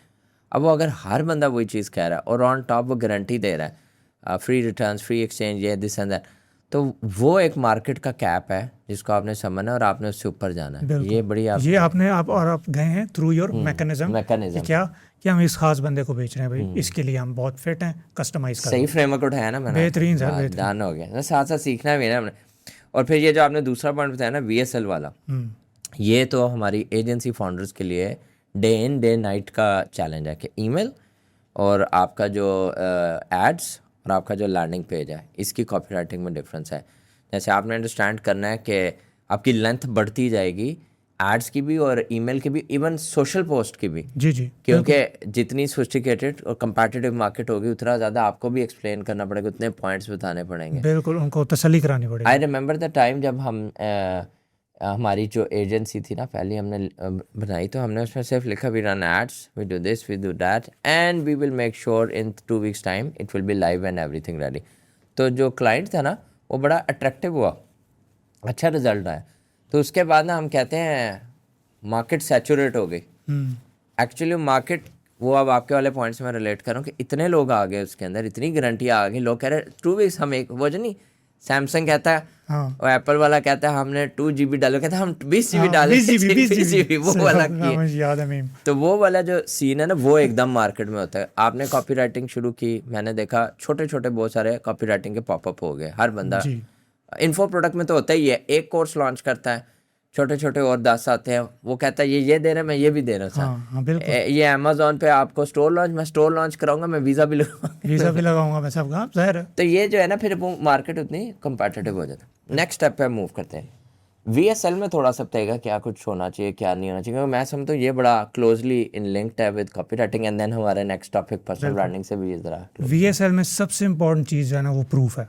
अब वो अगर हर बंदा वही चीज़ कह रहा है और ऑन टॉप वो गारंटी दे रहा है, फ्री रिटर्न्स, फ्री एक्सचेंज, ये दिस एंड दैट, तो वो एक मार्केट का कैप है जिसको आपने समझना है और आपने उससे ऊपर जाना है। ये बड़ी ये आपने आप गए हैं थ्रू योर मैकेनिज्म, क्या हम इस खास बंदे को बेच रहे हैं भाई, इसके लिए हम बहुत फिट हैं, कस्टमाइज कर सही फ्रेमवर्क उठाया ना मैंने, बेहतरीन सर, डन हो गया। साथ साथ सीखना भी है ना हमने। और फिर ये जो आपने दूसरा पॉइंट बताया ना VSL वाला, ये तो हमारी एजेंसी फाउंडर्स के लिए डे इन डे नाइट का चैलेंज है कि ईमेल और आपका जो एड्स और आपका जो लैंडिंग पेज है, इसकी कॉपी राइटिंग में डिफरेंस है। जैसे आपने अंडरस्टैंड करना है कि आपकी लेंथ बढ़ती जाएगी एड्स की भी और ईमेल की भी, इवन सोशल पोस्ट की भी। जी जी, क्योंकि जितनी सोफिस्टिकेटेड और कंपेटिटिव मार्केट होगी उतना ज़्यादा आपको भी एक्सप्लेन करना पड़ेगा, उतने पॉइंट्स बताने पड़ेंगे। बिल्कुल, उनको तसल्ली करानी पड़ेगी। आई रिमेंबर द टाइम जब हम हमारी जो एजेंसी थी ना, पहले हमने बनाई, तो हमने उसमें सिर्फ लिखा we run ads, we do this, we do that, and we will make sure in 2 weeks time it will be live and everything ready. तो जो क्लाइंट था ना वो बड़ा अट्रैक्टिव हुआ, अच्छा रिजल्ट आया। तो उसके बाद ना हम कहते हैं मार्केट सैचुरेट हो गई। एक्चुअली मार्केट, वो अब आपके वाले पॉइंट से मैं रिलेट कर रहा हूँ कि इतने लोग आ गए उसके अंदर, इतनी गारंटियाँ आ गई, लोग कह रहे 2 weeks हम एक, वो जो नहीं सैमसंग कहता है और एप्पल वाला कहता है हमने 2 GB डालो, कहता है हम 20 GB डाले, 20 GB वो वाला किए। तो वो वाला जो सीन है ना वो एकदम मार्केट में होता है। आपने कॉपी राइटिंग शुरू की, मैंने देखा छोटे छोटे बहुत सारे कॉपी राइटिंग के पॉपअप हो गए, हर बंदा। इन्फो प्रोडक्ट में तो होता ही है, एक कोर्स लॉन्च करता है, छोटे छोटे और 10 आते हैं, वो कहता है ये दे रहे हैं, मैं ये भी दे रहा हूँ। ये अमेजोन पे आपको स्टोर लॉन्च, मैं स्टोर लॉन्च कराऊंगा, मैं वीज़ा भी लगाऊंगा मैं सब काम ज़ाहिर है। तो ये जो है ना फिर वो मार्केट उतनी कंपेटिटिव हो जाता है। नेक्स्ट स्टेप पे मूव करते हैं। VSL में थोड़ा सा बताएगा क्या कुछ होना चाहिए क्या नहीं होना चाहिए, क्योंकि मैं समझता हूँ ये बड़ा क्लोजली इन लिंक्ड है with copy writing. And then हमारे नेक्स्ट टॉपिक पर्सनल ब्रांडिंग से भी जरा। VSL में सबसे इम्पोर्टेंट चीज़ जो है ना वो प्रूफ है।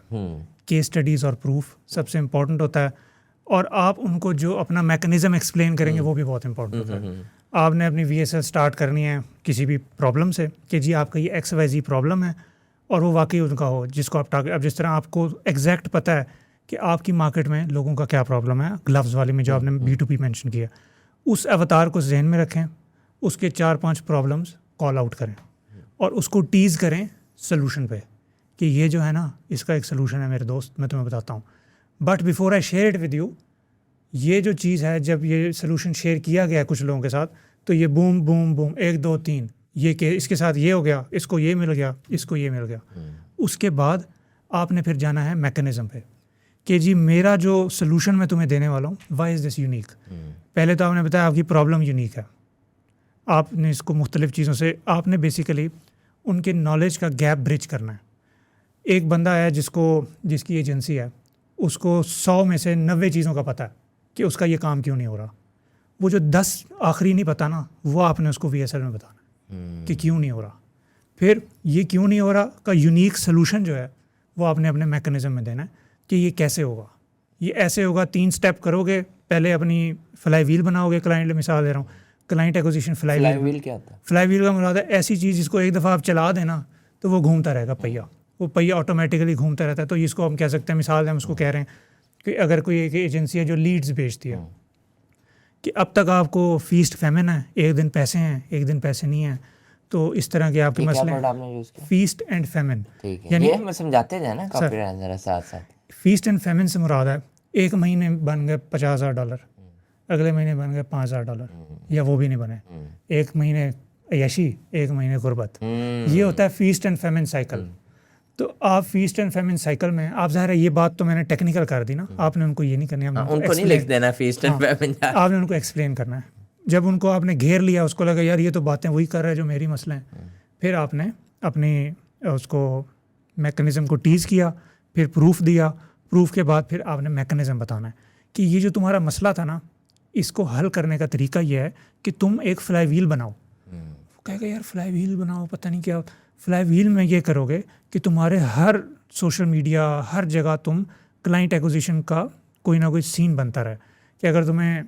केस स्टडीज़ और प्रूफ सबसे इम्पोर्टेंट होता है, और आप उनको जो अपना मैकेनिज्म एक्सप्लेन करेंगे वो भी बहुत इंपॉर्टेंट होता है। आपने अपनी VSL स्टार्ट करनी है किसी भी प्रॉब्लम से कि जी आपका ये XYZ प्रॉब्लम है, और वो वाकई उनका हो जिसको आप टारगेट। अब जिस तरह आपको एग्जैक्ट पता है कि आपकी मार्केट में लोगों का क्या प्रॉब्लम है, ग्लव्स वाले में जो आपने B2B मेंशन किया, उस अवतार को जहन में रखें, उसके 4-5 प्रॉब्लम्स कॉल आउट करें और उसको टीज़ करें सोल्यूशन पे कि ये जो है ना इसका एक सोल्यूशन है मेरे दोस्त, मैं तुम्हें बताता हूँ। But before I share it with you, ये जो चीज़ है जब ये सोल्यूशन शेयर किया गया है कुछ लोगों के साथ, तो ये बूम बूम बूम 1 2 3 ये के इसके साथ ये हो गया, इसको ये मिल गया, इसको ये मिल गया। उसके बाद आपने फिर जाना है मैकेनिज़्म पे कि जी मेरा जो सोल्यूशन मैं तुम्हें देने वाला हूँ, वाई इज़ दिस यूनिक। पहले तो आपने बताया आपकी प्रॉब्लम यूनिक है, आपने इसको मुख्तलिफ़ चीज़ों से, आपने बेसिकली उनके नॉलेज का गैप ब्रिज करना है। एक बंदा है जिसकी एजेंसी है, उसको 100 में से 90 चीज़ों का पता है कि उसका ये काम क्यों नहीं हो रहा। वो जो 10 आखिरी नहीं पता ना, वो आपने उसको VSL में बताना है कि क्यों नहीं हो रहा। फिर ये क्यों नहीं हो रहा का यूनिक सोल्यूशन जो है वो आपने अपने मैकेनिज़्म में देना है कि ये कैसे होगा। ये ऐसे होगा, 3 स्टेप करोगे। पहले अपनी फ्लाई व्हील बनाओगे, क्लाइंट मिसाल दे रहा हूँ, क्लाइंट एक्विजिशन फ्लाई व्हील क्या होता है? फ्लाई व्हील का मतलब है ऐसी चीज़ जिसको एक दफ़ा आप चला देना तो वो घूमता रहेगा पहिया, वो पहिया ऑटोमेटिकली घूमता रहता है। तो इसको हम कह सकते हैं, मिसाल हम उसको कह रहे हैं कि अगर कोई एक एजेंसी है जो लीड्स बेचती है कि अब तक आपको फीस्ट फेमिन है, एक दिन पैसे हैं एक दिन पैसे नहीं हैं, तो इस तरह के आपके मसले हैं। फीस्ट एंड फेमिन, यानी हम समझाते हैं ना कॉपीराइट जरा साथ-साथ। फीस्ट एंड फेमिन से मुराद है एक महीने बन गए $50,000, अगले महीने बन गए $5,000, या वो भी नहीं बने, एक महीने यशी एक महीने गुर्बत। ये होता है फीस्ट एंड फेमिन साइकिल। तो आप फीस्ट एंड फेमिन साइकिल में, आप ज़ाहिर है ये बात तो मैंने टेक्निकल कर दी ना, आपने उनको ये नहीं करनी, उनको नहीं लिख देना फीस्ट एंड फेमिन, आपने उनको एक्सप्लेन करना है। जब उनको आपने घेर लिया, उसको लगा यार ये तो बातें वही कर रहा है जो मेरी मसले हैं, फिर आपने अपनी उसको मैकेनिज़्म को टीज़ किया, फिर प्रूफ दिया, प्रूफ के बाद फिर आपने मैकेनिज़्म बताना है कि ये जो तुम्हारा मसला था ना, इसको हल करने का तरीका ये है कि तुम एक फ्लाई व्हील बनाओ। वो कहेगा यार फ्लाई व्हील बनाओ, पता नहीं क्या। फ्लाई व्हील में ये करोगे कि तुम्हारे हर सोशल मीडिया, हर जगह तुम क्लाइंट एक्विजिशन का कोई ना कोई सीन बनता रहे कि अगर तुम्हें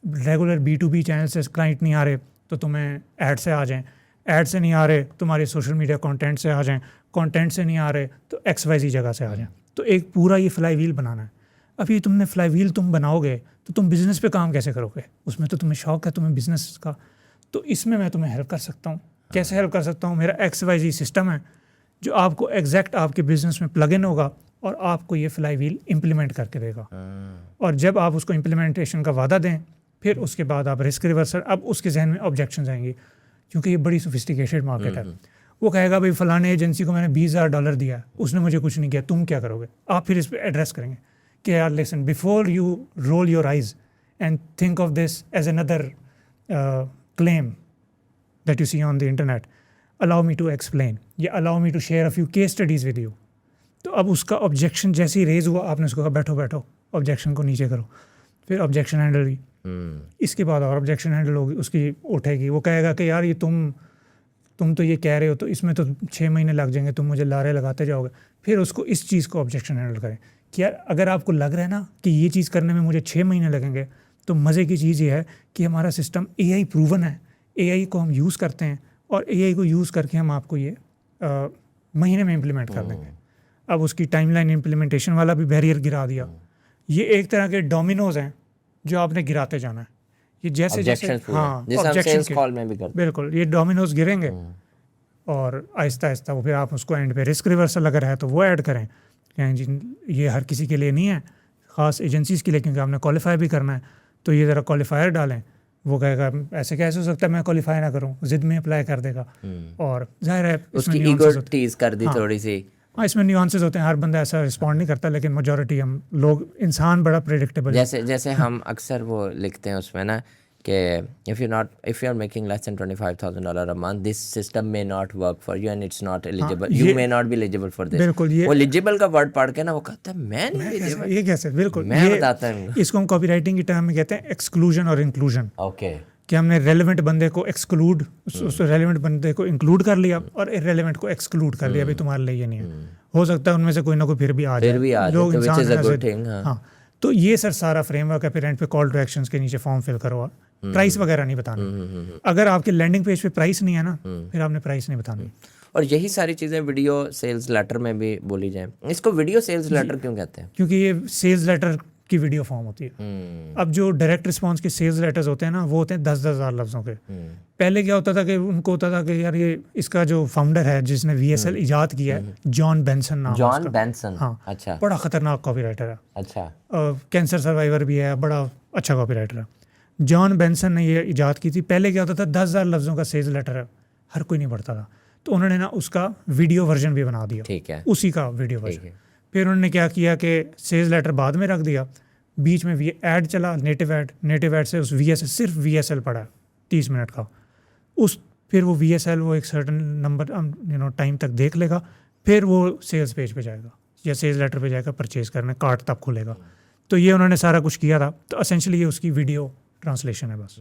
रेगुलर B2B चैनल से क्लाइंट नहीं आ रहे तो तुम्हें ऐड से आ जाएं, ऐड से नहीं आ रहे तुम्हारे सोशल मीडिया कंटेंट से आ जाएं, कंटेंट से नहीं आ रहे तो XYZ जगह से आ जाएं। तो एक पूरा ये फ्लाई व्हील बनाना है। अब ये तुमने फ्लाई व्हील तुम बनाओगे तो तुम बिज़नेस पे काम कैसे करोगे? उसमें तो तुम्हें शौक़ है तुम्हें बिज़नेस का, तो इसमें मैं तुम्हें हेल्प कर सकता हूँ। कैसे हेल्प कर सकता हूँ? मेरा XYZ सिस्टम है जो आपको एग्जैक्ट आपके बिजनेस में प्लग इन होगा और आपको ये फ्लाई व्हील इम्प्लीमेंट करके देगा। और जब आप उसको इम्प्लीमेंटेशन का वादा दें, फिर उसके बाद आप रिस्क रिवर्सल, अब उसके जहन में ऑब्जेक्शन आएंगी क्योंकि ये बड़ी सोफिस्टिकेटेड मार्केट है। वो कहेगा भाई फलाने एजेंसी को मैंने $20,000 दिया, उसने मुझे कुछ नहीं किया, तुम क्या करोगे? आप फिर इस पर एड्रेस करेंगे कि यार listen, before you roll your eyes and think of this as another claim that you see on the internet, allow me to explain, allow me to share a few case studies with you तो अब उसका objection जैसे ही raise हुआ, आपने उसको कहा बैठो बैठो, ऑब्जेक्शन को नीचे करो, फिर ऑब्जेक्शन हैंडल हुई, इसके बाद और ऑब्जेक्शन हैंडल होगी, उसकी उठेगी, वो कहेगा कि यार ये तुम तो ये कह रहे हो तो इसमें तो 6 महीने लग जाएंगे, तुम मुझे लारे लगाते जाओगे। फिर उसको इस चीज़ को ऑब्जेक्शन हैंडल करें कि यार अगर आपको लग रहा है ना कि ये चीज़ करने में मुझे 6 महीने लगेंगे, तो मज़े की चीज़ ये है कि हमारा सिस्टम AI प्रूवन है, AI को हम यूज़ करते हैं और AI को यूज़ करके हम आपको ये महीने में इम्प्लीमेंट कर देंगे। अब उसकी टाइमलाइन इम्प्लीमेंटेशन वाला भी बैरियर गिरा दिया। ये एक तरह के डोमिनोज हैं जो आपने गिराते जाना है। ये जैसे जैसे हाँ सेल्स कॉल में भी करते हैं, बिल्कुल ये डोमिनोज गिरेंगे और आहिस्ता आहिस्ता वो फिर आप उसको एंड पे रिस्क रिवर्सल अगर है तो वो ऐड करें। कहें जी ये हर किसी के लिए नहीं है, ख़ास एजेंसीज़ के लिए, क्योंकि आपने क्वालिफाई भी करना है, तो ये ज़रा क्वालिफायर डालें। वो कहेगा ऐसे कैसे हो सकता है मैं क्वालिफाई ना करूं, जिद में अप्लाई कर देगा। और जाहिर है उसकी ईगो टीज कर दी थोड़ी सी। हाँ इसमें न्यूआंसेस होते हैं, हर बंदा ऐसा रिस्पॉन्ड नहीं करता, लेकिन मेजॉरिटी हम लोग, इंसान बड़ा प्रेडिक्टेबल है। जैसे हम अक्सर वो लिखते हैं उसमें ना कि if you are making less than $25,000 a month, this system may not work for you and it's not eligible, you may not be eligible for this। बिल्कुल, ये वो eligible का वर्ड पढ़ के ना वो कहता है मैं नहीं eligible, ये कैसे, बिल्कुल मैं बताता हूँ इसको हम कॉपीराइटिंग की टर्म में कहते हैं एक्सक्लूजन और इंक्लूजन। ओके, कि हमने रेलेवेंट बंदे को एक्सक्लूड, उस रेलेवेंट बंदे को इंक्लूड कर लिया और इररेलेवेंट को एक्सक्लूड कर लिया, भाई तुम्हारे लिए ये नहीं है। हो सकता है उनमें से कोई ना कोई फिर भी आ जाए, लोग इंसान। हाँ तो ये सर सारा फ्रेमवर्क है। फिर एंड पे कॉल टू एक्शंस के नीचे फॉर्म फिल करो और प्राइस वगैरह नहीं बतानी। अगर आपके लैंडिंग पेज पे प्राइस नहीं है ना, फिर आपने प्राइस नहीं बतानी। और यही सारी चीज़ें वीडियो सेल्स लेटर में भी बोली जाए। इसको वीडियो सेल्स लेटर क्यों कहते हैं? क्योंकि ये सेल्स लेटर की वीडियो फॉर्म होती है। अब जो डायरेक्ट रिस्पांस के सेल्स लेटर्स होते हैं ना, वो होते हैं 10-10 हज़ार लफ्ज़ों के। पहले क्या होता था कि उनको होता था कि यार ये इसका जो फाउंडर है जिसने VSL इजाद किया है, जॉन बेंसन नाम है उसका। जॉन बेंसन, हाँ अच्छा, बड़ा ख़तरनाक कॉपीराइटर है। अच्छा, कैंसर सर्वाइवर भी है, बड़ा अच्छा कॉपीराइटर है। जॉन बेंसन ने ये इजाद की थी। पहले क्या होता था 10,000 लफ्ज़ों का सेल्स लेटर है, हर कोई नहीं पढ़ता था, तो उन्होंने ना उसका वीडियो वर्जन भी बना दिया। ठीक है, उसी का वीडियो वर्जन। फिर उन्होंने क्या किया कि सेल्स लेटर बाद में रख दिया, बीच में ऐड चला, नेटिव ऐड से उस VSL सिर्फ VSL पड़ा 30 मिनट का। फिर वो VSL वो एक सर्टन नंबर टाइम तक देख लेगा, फिर वो सेल्स पेज पे जाएगा या सेल्स लेटर पे जाएगा परचेज करने, कार्ट तब खुलेगा। तो ये उन्होंने सारा कुछ किया था। तो एसेंशियली ये उसकी वीडियो ट्रांसलेशन है बस।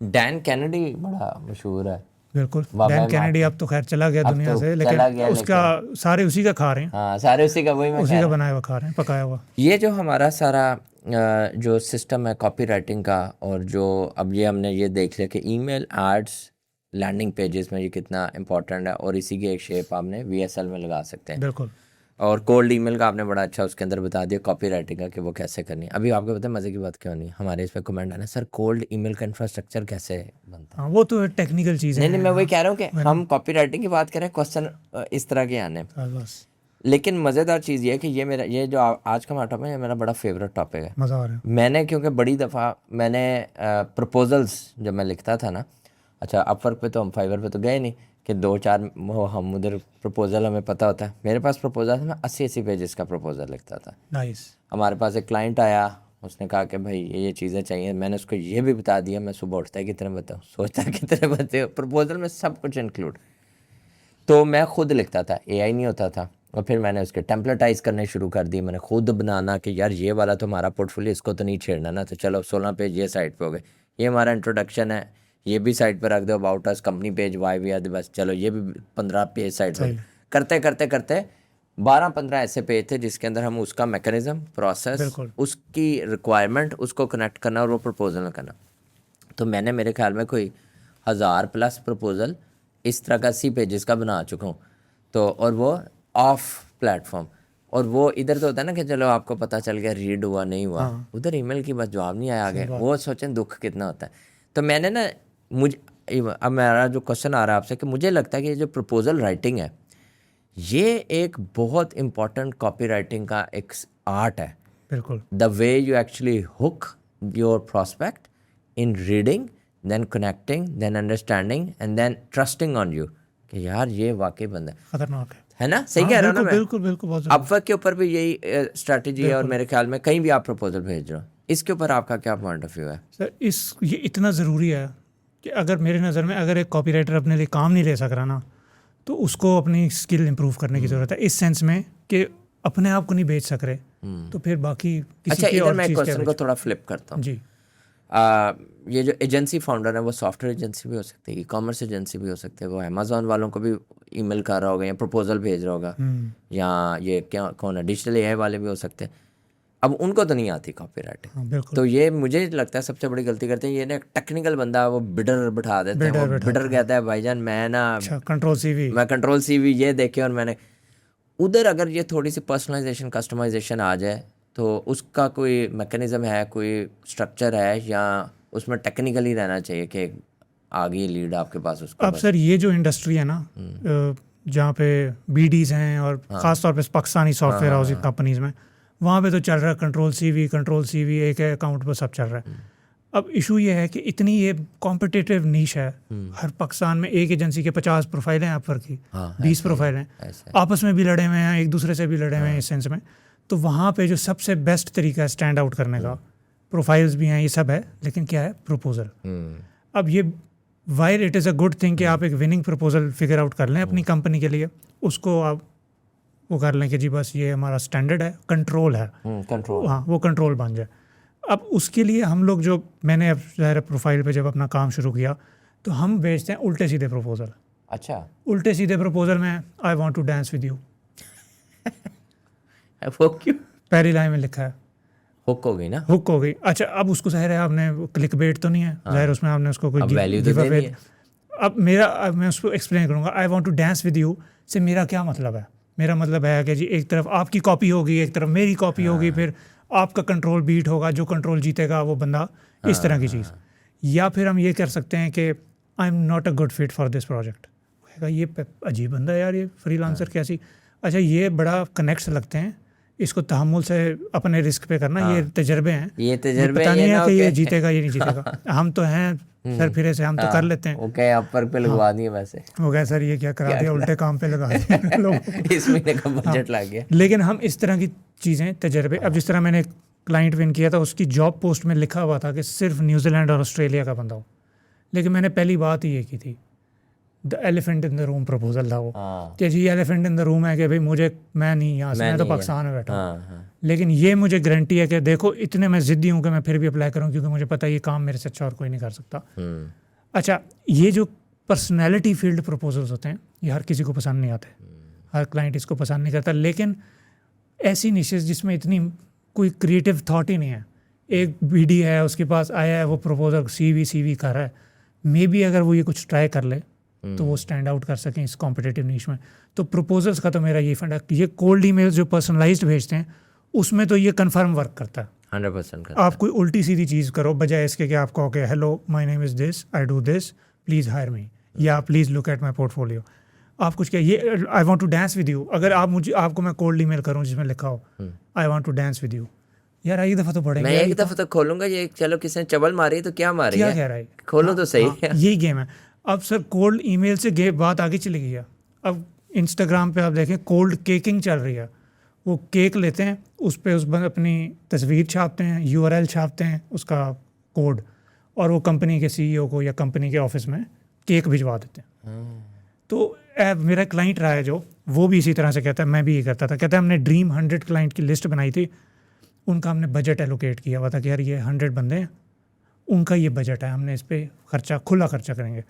डैन कैनेडी बड़ा मशहूर है। बिल्कुल, डैन कैनेडी अब तो खैर चला गया दुनिया से, लेकिन उसका सारे उसी का खा रहे हैं। हाँ, सारे उसी का, वही उसी का बनाया हुआ खा रहे हैं, पकाया हुआ। ये जो हमारा सारा जो सिस्टम है कॉपी राइटिंग का, और जो अब ये हमने ये देख लिया कि ईमेल एड्स लैंडिंग पेजेस में ये कितना इंपॉर्टेंट है, और इसी की एक शेप आपने VSL में लगा सकते हैं। बिल्कुल। और कोल्ड ईमेल का आपने बड़ा अच्छा उसके अंदर बता दिया कॉपी राइटिंग का कि वो कैसे करनी है। अभी आपको पता है मज़े की बात क्यों नहीं, हमारे इस पर कमेंट आना, सर कोल्ड ईमेल का इंफ्रास्ट्रक्चर कैसे बनता है? हाँ वो तो टेक्निकल चीज़ है। नहीं, मैं वही कह रहा हूँ कि हम कॉपी राइटिंग की बात करें, क्वेश्चन इस तरह के आने। लेकिन मज़ेदार चीज़ ये है कि ये जो आज का हमारा टॉपिक है, ये मेरा बड़ा फेवरेट टॉपिक है। मज़ा आ रहा है। मैंने क्योंकि बड़ी दफ़ा मैंने प्रपोजल्स जब मैं लिखता था ना, अच्छा अपवर्क पे तो हम फाइवर पे तो गए नहीं कि 2-4 हम उधर प्रपोजल हमें पता होता है। मेरे पास प्रपोजल था, मैं 80 पेजेस का प्रपोजल लिखता था। नाइस। हमारे पास एक क्लाइंट आया, उसने कहा कि भाई ये चीज़ें चाहिए, मैंने उसको ये भी बता दिया, मैं सुबह उठता है कितने बताऊँ, सोचता है कितने बताऊँ, प्रपोजल में सब कुछ इंक्लूड। तो मैं खुद लिखता था, AI नहीं होता था। और फिर मैंने उसके टेम्पलेटाइज करने शुरू कर दिए, मैंने खुद बनाना कि यार ये वाला तो हमारा पोर्टफोलियो, इसको तो नहीं छेड़ना ना, तो चलो 16 पेज ये साइड पे हो गए, ये हमारा इंट्रोडक्शन है, ये भी साइड पे रख दो, about us, company page, why we are the best, चलो ये भी 15 पेज साइड पे। करते करते करते 12-15 ऐसे पेज थे जिसके अंदर हम उसका मैकेनिज्म, प्रोसेस, उसकी रिक्वायरमेंट, उसको कनेक्ट करना और वो प्रपोजल में करना। तो मैंने मेरे ख्याल में कोई 1000+ प्रपोजल इस तरह का 80 पेजेस का बना चुका हूँ। तो और वो ऑफ प्लेटफॉर्म, और वो इधर तो होता है ना कि चलो आपको पता चल गया, रीड हुआ नहीं हुआ, उधर ईमेल की बस जवाब नहीं आया आगे, वो सोचें दुख कितना होता है। तो मैंने ना अब मेरा जो क्वेश्चन आ रहा है आपसे कि मुझे लगता है कि ये जो प्रपोजल राइटिंग है, ये एक बहुत इम्पॉर्टेंट कॉपी राइटिंग का एक आर्ट है। बिल्कुल। The way you actually hook your prospect in reading, then connecting, then understanding and then trusting on you कि यार ये वाकई बंदा खतरनाक है ना। सही कह रहा हूँ ना मैं? बिल्कुल बिल्कुल। अपवर्क के ऊपर भी यही स्ट्रैटेजी है, और मेरे ख्याल में कहीं भी आप प्रपोजल भेज रहे हो, इसके ऊपर आपका क्या पॉइंट ऑफ व्यू है? सर ये इतना ज़रूरी है कि अगर मेरे नज़र में अगर एक कॉपीराइटर अपने लिए काम नहीं ले सक रहा ना, तो उसको अपनी स्किल इंप्रूव करने की ज़रूरत है, इस सेंस में कि अपने आप को नहीं बेच सक रहे तो फिर बाकी किसी अच्छा, के इधर और मैं चीज़ क्वेश्चन को थोड़ा फ्लिप करता हूँ। जी। ये जो एजेंसी फाउंडर है वो सॉफ्टवेयर एजेंसी भी हो सकती है, ई कॉमर्स एजेंसी भी हो सकती है, वो अमेजोन वालों को भी ईमेल कर रहा होगा या प्रपोजल भेज रहा होगा, या ये क्या कौन है डिजिटल एआई वाले भी हो सकते हैं। अब उनको तो नहीं आती कॉपीराइटिंग, हाँ, बिल्कुल। तो ये मुझे लगता है सबसे बड़ी गलती करते हैं ये ना, टेक्निकल बंदा वो बिडर बिठा देते हैं, वो बिडर कहता है भाईजान मैं ना अच्छा कंट्रोल CV ये देखे और मैंने उधर, अगर ये थोड़ी सी पर्सनलाइजेशन कस्टमाइजेशन आ जाए तो उसका कोई मैकेनिज्म है, कोई स्ट्रक्चर है, या उसमें टेक्निकली रहना चाहिए कि आगे लीड आपके पास उसको? अब सर ये जो इंडस्ट्री है ना जहाँ पे BDs हैं और ख़ास तौर पे पाकिस्तानी सॉफ्टवेयर हाउसिंग कंपनीज में, वहाँ पे तो चल रहा है कंट्रोल CV एक अकाउंट पर सब चल रहा है। अब इशू ये है कि इतनी ये कॉम्पिटिटिव नीश है, हर पाकिस्तान में एक एजेंसी के 50 प्रोफाइल हैं अपवर्क की, 20 प्रोफाइल हैं, आपस में भी लड़े हुए हैं, एक दूसरे से भी लड़े हुए हैं इस सेंस में। तो वहाँ पे जो सबसे बेस्ट तरीका है स्टैंड आउट करने का, प्रोफाइल्स भी हैं, ये सब है, लेकिन क्या है प्रपोजल। अब ये while it is a good thing कि आप एक विनिंग प्रपोजल फिगर आउट कर लें अपनी कंपनी के लिए, उसको आप वो कर लें कि जी बस ये हमारा स्टैंडर्ड है, कंट्रोल है, कंट्रोल, हाँ वो कंट्रोल बन जाए। अब उसके लिए हम लोग जो मैंने अब ज़ाहिर प्रोफाइल पे जब अपना काम शुरू किया तो हम भेजते हैं उल्टे सीधे प्रपोजल। अच्छा, उल्टे सीधे प्रपोजल में I want to dance with you, वो क्यों? पहली लाइन में लिखा है, हुक हो गई ना, हुक हो गई। अच्छा अब उसको ज़ाहिर है आपने क्लिक बेट तो नहीं है, ज़ाहिर उसमें आपने उसको कोई वैल्यू तो देनी है। अब मैं उसको एक्सप्लेन करूँगा, I want to dance with you से मेरा क्या मतलब है। मेरा मतलब है कि जी एक तरफ आपकी कॉपी होगी, एक तरफ मेरी कॉपी होगी, फिर आपका कंट्रोल बीट होगा, जो कंट्रोल जीतेगा वो बंदा, इस तरह की चीज़। या फिर हम ये कर सकते हैं कि I am not a good fit for this project, ये अजीब बंदा है यार, ये फ्रीलांसर कैसी। अच्छा ये बड़ा कनेक्ट्स लगते हैं, इसको तहम्मुल से अपने रिस्क पे करना, ये तजर्बे हैं, ये तजर्बे पता नहीं है कि ये जीतेगा ये नहीं जीतेगा। हम तो हैं सर फिरे से, हम तो कर लेते हैं। ओके, अपर पे लगवा दिए वैसे हो गया सर, ये क्या करा दिया, उल्टे काम पे लगा दिया लोगों को। इस महीने का बजट लग गया। लेकिन हम इस तरह की चीज़ें तजर्बे, अब जिस तरह मैंने क्लाइंट विन किया था, उसकी जॉब पोस्ट में लिखा हुआ था कि सिर्फ न्यूजीलैंड और ऑस्ट्रेलिया का बंदा हो, लेकिन मैंने पहली बात ही ये की थी, the elephant in the room proposal था वो, कि जी एलिफेंट इन द रूम है कि भाई मैं नहीं यहाँ से, मैं तो पाकिस्तान में बैठा हूँ, लेकिन ये मुझे गारंटी है कि देखो इतने मैं ज़िद्दी हूँ कि मैं फिर भी अप्लाई करूँ, क्योंकि मुझे पता है ये काम मेरे से अच्छा और कोई नहीं कर सकता। अच्छा ये जो पर्सनैलिटी फील्ड प्रपोजल्स होते हैं ये हर किसी को पसंद नहीं आते, हर क्लाइंट इसको पसंद नहीं करता, लेकिन ऐसी निशेस जिसमें इतनी कोई क्रिएटिव थॉट ही नहीं है, एक BD है उसके पास आया है वो प्रपोजल CV कर रहा है, मे बी अगर वो ये कुछ ट्राई कर ले तो वो स्टैंड आउट कर सकें इस कॉम्पिटिटिव नीश में। तो प्रपोजल्स का तो मेरा ये फंडा, ये कोल्ड ईमेल्स जो पर्सनलाइज्ड भेजते हैं उसमें तो ये कंफर्म वर्क करता है, 100% करता है। आप कोई उल्टी सीधी चीज़ करो बजाय इसके कि आप कहो कि hello my name is this, I do this, please hire me, या please look at my portfolio. आप कुछ क्या, ये I want to dance with you, अगर आपको मैं कोल्ड ईमेल करूं जिसमें लिखा हो I want to dance with you, यार एक दफ़ा तो पढ़ेंगे, मैं एक दफ़ा तो खोलूंगा, ये चलो किसी ने चबल मारी तो क्या मारी क्या है, कह रहा है, खोलो तो सही है। यही गेम है। अब सर कोल्ड ईमेल से बात आगे चली गई है, अब इंस्टाग्राम पे आप देखें कोल्ड केकिंग चल रही है, वो केक लेते हैं उस पर अपनी तस्वीर छापते हैं, URL छापते हैं उसका कोड, और वो कंपनी के CEO को या कंपनी के ऑफिस में केक भिजवा देते हैं। तो मेरा क्लाइंट रहा है जो, वो भी इसी तरह से कहता है, मैं भी ये करता था, कहता है हमने ड्रीम 100 क्लाइंट की लिस्ट बनाई थी, उनका हमने बजट एलोकेट किया हुआ था कि यार ये 100 बंदे हैं, उनका ये बजट है, हमने इस पर खर्चा खुला खर्चा करेंगे।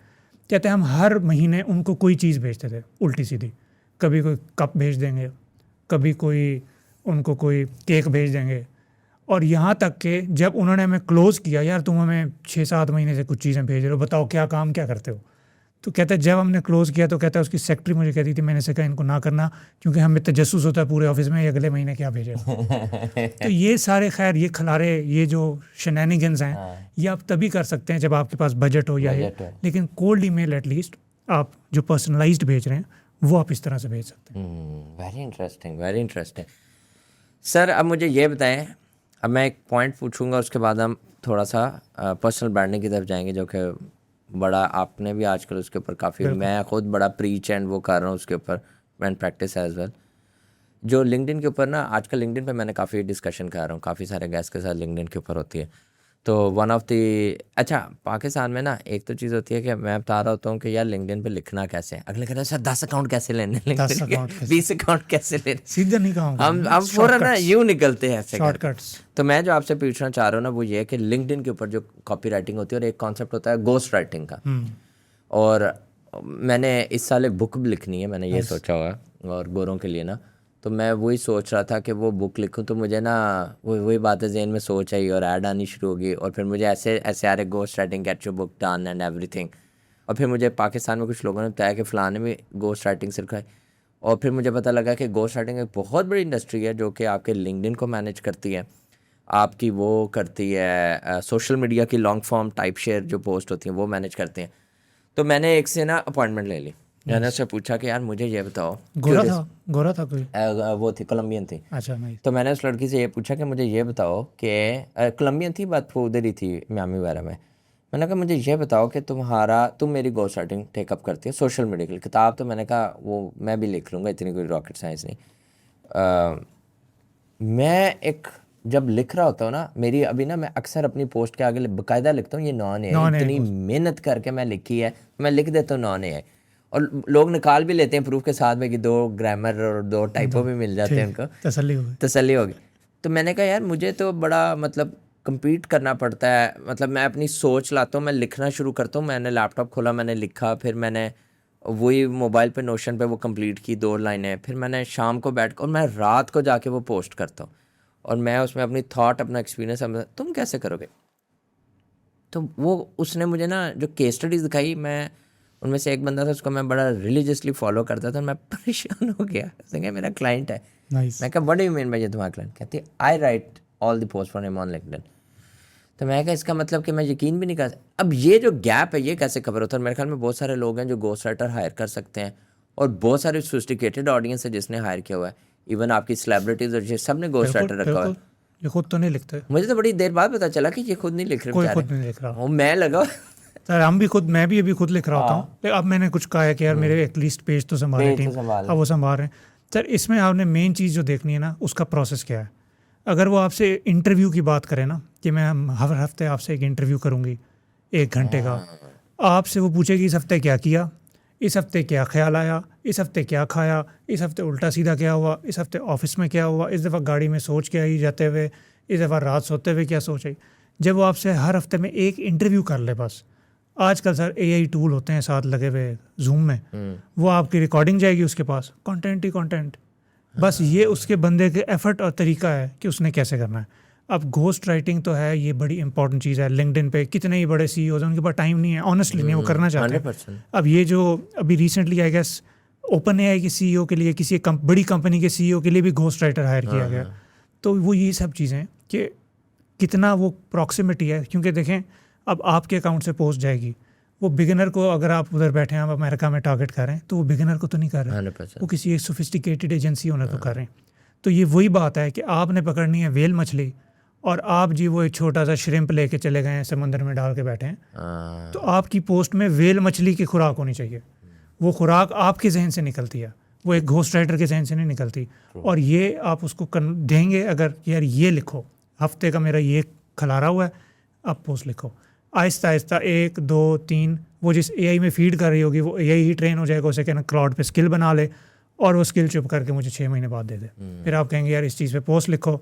कहते हैं हम हर महीने उनको कोई चीज़ भेजते थे उल्टी सीधी, कभी कोई कप भेज देंगे, कभी कोई उनको कोई केक भेज देंगे, और यहाँ तक कि जब उन्होंने हमें क्लोज़ किया, यार तुम हमें 6-7 महीने से कुछ चीज़ें भेज रहे हो, बताओ क्या काम क्या करते हो। तो कहता है जब हमने क्लोज़ किया तो कहता है उसकी सेक्रेटरी मुझे कहती थी, मैंने से कहा इनको ना करना क्योंकि हमें तजस्सुस होता है पूरे ऑफिस में, ये अगले महीने क्या भेजे। तो ये सारे खैर ये खिलारे, ये जो शेनैनिगन्स हैं ये आप तभी कर सकते हैं जब आपके पास बजट हो, या लेकिन कोल्ड ईमेल एटलीस्ट आप जो पर्सनलाइज्ड भेज रहे हैं वो आप इस तरह से भेज सकते हैं। Very interesting, very interesting. Sir अब मुझे ये बताएं, अब मैं एक पॉइंट पूछूंगा उसके बाद हम थोड़ा सा पर्सनल ब्रांडिंग की तरफ जाएंगे, जो कि बड़ा आपने भी आजकल उसके ऊपर काफ़ी, मैं खुद बड़ा प्रीच एंड वो कर रहा हूँ उसके ऊपर, एंड प्रैक्टिस एज वेल। जो लिंक्डइन के ऊपर ना आजकल लिंक्डइन पे मैंने काफ़ी डिस्कशन कर रहा हूँ, काफ़ी सारे गेस्ट के साथ लिंक्डइन के ऊपर होती है, तो वन ऑफ द अच्छा पाकिस्तान में ना एक तो चीज़ होती है कि मैं बता रहा होता हूँ कि यार लिंक्डइन पे लिखना कैसे है, अगले कहते हैं सर 10 अकाउंट कैसे लेने 10 अकाउंट कैसे 20 अकाउंट कैसे लेने, सीधा नहीं काम हम फौरन ना यूँ निकलते हैं ऐसे शॉर्टकट्स। तो मैं जो आपसे पूछना चाह रहा हूँ ना वो ये है कि लिंक्डइन के ऊपर जो कॉपी राइटिंग होती है और एक कॉन्सेप्ट होता है गोस्ट राइटिंग का, और मैंने इस साल एक बुक भी लिखनी है, मैंने ये सोचा हुआ है और गोरों के लिए ना, तो मैं वही सोच रहा था कि वो बुक लिखूं, तो मुझे ना वही बातें ज़हन में सोच आई और ऐड आनी शुरू होगी और फिर मुझे ऐसे ऐसे आ रहे ghost writing get your book done and everything, और फिर मुझे पाकिस्तान में कुछ लोगों ने बताया कि फ़लाँ ने भी गोस्ट राइटिंग सिखाई, और फिर मुझे पता लगा कि गोस्ट राइटिंग एक बहुत बड़ी इंडस्ट्री है जो कि आपके लिंक्डइन को मैनेज करती है, आपकी वो करती है सोशल मीडिया की लॉन्ग फॉर्म टाइप शेयर जो पोस्ट होती हैं वो मैनेज करते हैं। तो मैंने एक से ना अपॉइंटमेंट ले ली, मैंने उससे पूछा कि यार मुझे ये बताओ, गोरा था कोई? वो थी कोलंबियन थी। अच्छा नहीं। तो मैंने उस लड़की से ये पूछा कि मुझे ये बताओ कि कोलंबियन थी, बात वो उधर ही थी मियामी वगैरह में, मैंने कहा मुझे ये बताओ कि तुम मेरी गोस्ट राइटिंग टेकअप करती है सोशल मीडिया के लिए, किताब तो मैंने कहा वो मैं भी लिख लूँगा, इतनी कोई रॉकेट साइंस नहीं। मैं एक जब लिख रहा होता हूँ ना, मेरी अभी ना मैं अक्सर अपनी पोस्ट के आगे बाकायदा लिखता हूँ ये नॉन है, इतनी मेहनत करके मैं लिखी है, मैं लिख देता हूँ नॉन है, और लोग निकाल भी लेते हैं प्रूफ के साथ में कि 2 ग्रामर और 2 टाइपो भी मिल जाते हैं उनको, तसल्ली होगी। तो मैंने कहा यार मुझे तो बड़ा मतलब compete करना पड़ता है, मतलब मैं अपनी सोच लाता हूँ, मैं लिखना शुरू करता हूँ, मैंने लैपटॉप खोला, मैंने लिखा, फिर मैंने वही मोबाइल पे नोशन पे वो कंप्लीट की 2 लाइनें, फिर मैंने शाम को बैठ कर और मैं रात को जाके वो पोस्ट करता हूँ और मैं उसमें अपनी थॉट अपना एक्सपीरियंस, तुम कैसे करोगे? तो वो उसने मुझे ना जो केस स्टडीज़ दिखाई, मैं उनमें से एक बंदा था उसको मैं बड़ा रिलीजियसली फॉलो करता था, मैं परेशान हो गया, उसने कहा मेरा क्लाइंट है। मैं कहा what do you mean by ये तुम्हारा क्लाइंट? कहती है I write all the post for him on LinkedIn. तो मैं कहा इसका मतलब कि मैं यकीन भी नहीं कर सकता। अब ये जो गैप है ये कैसे कवर होता है? मेरे ख्याल में बहुत सारे लोग हैं जो गोस्ट राइटर हायर कर सकते हैं और बहुत सारे सोफिस्टिकेटेड ऑडियंस है जिसने हायर किया हुआ है, इवन आपकी सेलिब्रिटीज और ये सब ने गोस्ट राइटर रखा हुआ है। ये खुद तो नहीं लिखते। मुझे तो बड़ी देर बाद पता चला कि ये खुद नहीं लिख रहे, कोई खुद नहीं लिख रहा। मैं लगा सर मैं भी अभी खुद लिख रहा होता हूँ, अब मैंने कुछ कहा है कि यार मेरे एटलीस्ट पेज तो संभाले टीम, अब वो संभाल रहे हैं। सर इसमें आपने मेन चीज़ जो देखनी है ना उसका प्रोसेस क्या है। अगर वो आपसे इंटरव्यू की बात करें ना कि मैं हर हफ्ते आपसे एक इंटरव्यू करूँगी 1 घंटे का, आपसे वो पूछेगी इस हफ्ते क्या किया, इस हफ्ते क्या ख्याल आया, इस हफ्ते क्या खाया, इस हफ्ते उल्टा सीधा क्या हुआ, इस हफ्ते ऑफिस में क्या हुआ, इस दफ़ा गाड़ी में सोच के आई जाते हुए, इस दफ़ा रात सोते हुए क्या सोच आई। जब वो आपसे हर हफ्ते में एक इंटरव्यू कर ले, बस आजकल सर AI टूल होते हैं साथ लगे हुए जूम में, वो आपकी रिकॉर्डिंग जाएगी उसके पास, कंटेंट ही कंटेंट। बस ये उसके बंदे के एफर्ट और तरीका है कि उसने कैसे करना है। अब घोस्ट राइटिंग तो है, ये बड़ी इंपॉर्टेंट चीज़ है। लिंक्डइन पे कितने ही बड़े CEOs हैं, उनके पास टाइम नहीं है, ऑनेस्टली नहीं, वो करना चाहते हैं। अब ये जो अभी रिसेंटली आई गेस OpenAI के CEO के लिए, किसी बड़ी कंपनी के CEO के लिए भी घोस्ट राइटर हायर किया गया। तो वो ये सब चीज़ें कि कितना वो प्रॉक्सिमिटी है, क्योंकि देखें अब आपके अकाउंट से पोस्ट जाएगी, वो बिगिनर को, अगर आप उधर बैठे हैं, आप अमेरिका में टारगेट कर रहे हैं, तो वो बिगिनर को तो नहीं कर रहे हैं, वो किसी एक सोफिस्टिकेटेड एजेंसी ओनर को कर रहे हैं। तो ये वही बात है कि आपने पकड़नी है वेल मछली और आप जी वो एक छोटा सा श्रिम्प लेके चले गए हैं, समंदर में डाल के बैठे हैं, तो आपकी पोस्ट में वेल मछली की खुराक होनी चाहिए। वो खुराक आपके जहन से निकलती है, वो एक घोस्ट राइटर के जहन से नहीं निकलती। और ये आप उसको देंगे अगर यार ये लिखो, हफ्ते का मेरा ये खिलारा हुआ है, आप पोस्ट लिखो। आहिस्ता आहिस्ता 1 2 3 वो जिस AI में फीड कर रही होगी वो AI ही ट्रेन हो जाएगा, उसे कहना क्लाउड पे स्किल बना ले और वो स्किल चुप करके मुझे 6 महीने बाद दे दे। फिर आप कहेंगे यार इस चीज़ पे पोस्ट लिखो,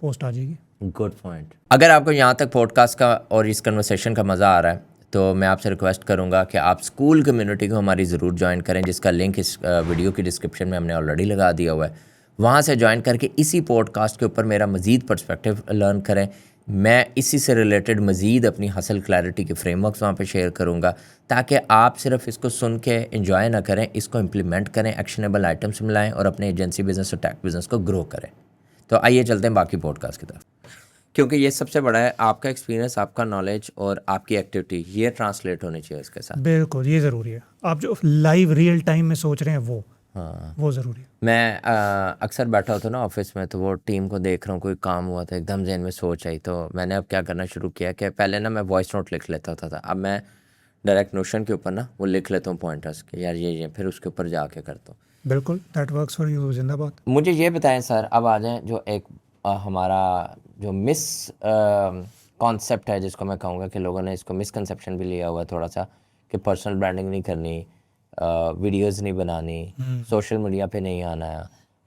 पोस्ट आ जाएगी। Good point. अगर आपको यहाँ तक पॉडकास्ट का और इस कन्वर्सेशन का मज़ा आ रहा है तो मैं आपसे रिक्वेस्ट करूँगा कि आप स्कूल कम्युनिटी को हमारी ज़रूर ज्वाइन करें, जिसका लिंक इस वीडियो की डिस्क्रिप्शन में हमने ऑलरेडी लगा दिया हुआ है। वहाँ से ज्वाइन करके इसी पॉडकास्ट के ऊपर मेरा मज़ीद पर्सपेक्टिव लर्न करें। मैं इसी से रिलेटेड मज़ीद अपनी हसल क्लैरिटी के फ्रेमवर्क्स वहाँ पे शेयर करूँगा, ताकि आप सिर्फ इसको सुन के एंजॉय ना करें, इसको इम्प्लीमेंट करें, एक्शनेबल आइटम्स मिलाएं और अपने एजेंसी बिज़नेस और टेक बिज़नेस को ग्रो करें। तो आइए चलते हैं बाकी पॉडकास्ट की तरफ, क्योंकि ये सबसे बड़ा है, आपका एक्सपीरियंस, आपका नॉलेज और आपकी एक्टिविटी ये ट्रांसलेट होनी चाहिए इसके साथ। बिल्कुल, ये ज़रूरी है। आप जो लाइव रियल टाइम में सोच रहे हैं वो, हाँ, वो ज़रूरी है। मैं अक्सर बैठा होता ना ऑफिस में, तो वो टीम को देख रहा हूँ, कोई काम हुआ था, एकदम जहन में सोच आई, तो मैंने अब क्या करना शुरू किया कि पहले ना मैं वॉइस नोट लिख लेता था, अब मैं डायरेक्ट नोशन के ऊपर ना वो लिख लेता हूँ पॉइंटर्स कि यार ये फिर उसके ऊपर जाके करता हूँ। बिल्कुल, दैट वर्क्स फॉर यू, जिंदाबाद। मुझे ये बताएं सर, अब आ जाएं जो एक हमारा जो मिस कॉन्सेप्ट है जिसको मैं कहूँगा कि लोगों ने इसको मिसकंसेप्शन भी लिया हुआ थोड़ा सा कि पर्सनल ब्रांडिंग नहीं करनी, वीडियोस नहीं बनानी, सोशल मीडिया पे नहीं आना है,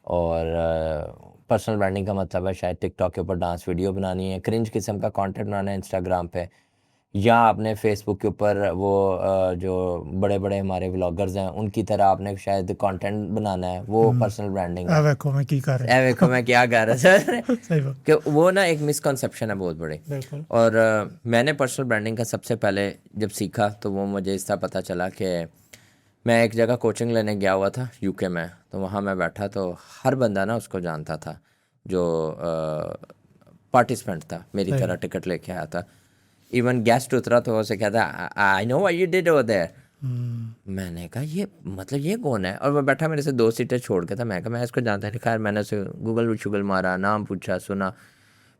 और पर्सनल ब्रांडिंग का मतलब है शायद टिकटॉक के ऊपर डांस वीडियो बनानी है, क्रिंज किस्म का कंटेंट बनाना है इंस्टाग्राम पे, या आपने फेसबुक के ऊपर वो जो बड़े बड़े हमारे व्लॉगर्स हैं उनकी तरह आपने शायद कंटेंट बनाना है, वो पर्सनल ब्रांडिंग है। देखो मैं की कर रहा देखो मैं क्या कर रहा सर सही बात। कि वो ना एक मिसकंसेप्शन है बहुत बड़ी। बिल्कुल। और मैंने पर्सनल ब्रांडिंग का सबसे पहले जब सीखा तो वो मुझे इस तरह पता चला कि मैं एक जगह कोचिंग लेने गया हुआ था यूके में, तो वहाँ मैं बैठा तो हर बंदा ना उसको जानता था जो पार्टिसिपेंट था, मेरी तरह टिकट लेके आया था। इवन गेस्ट उतरा तो उसे कहता I know what you did over there. मैंने कहा ये मतलब ये कौन है, और वो बैठा मेरे से 2 सीटें छोड़ के था। मैं कहा मैं इसको जानता नहीं। खैर मैंने उसे गूगल शुगल मारा, नाम पूछा, सुना,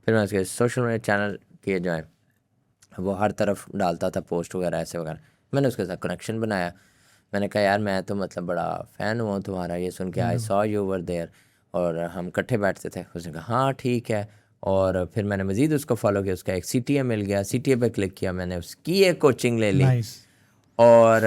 फिर मैं उसके सोशल मीडिया चैनल किए जो है वो हर तरफ डालता था पोस्ट वगैरह ऐसे वगैरह। मैंने उसके साथ कनेक्शन बनाया। मैंने कहा यार मैं तो मतलब बड़ा फ़ैन हुआ तुम्हारा, ये सुन के I saw you over there, और हम इकट्ठे बैठते थे। उसने कहा हाँ ठीक है, और फिर मैंने मज़ीद उसको फॉलो किया। उसका एक CTA मिल गया, CTA पे क्लिक किया, मैंने उसकी एक कोचिंग ले ली। और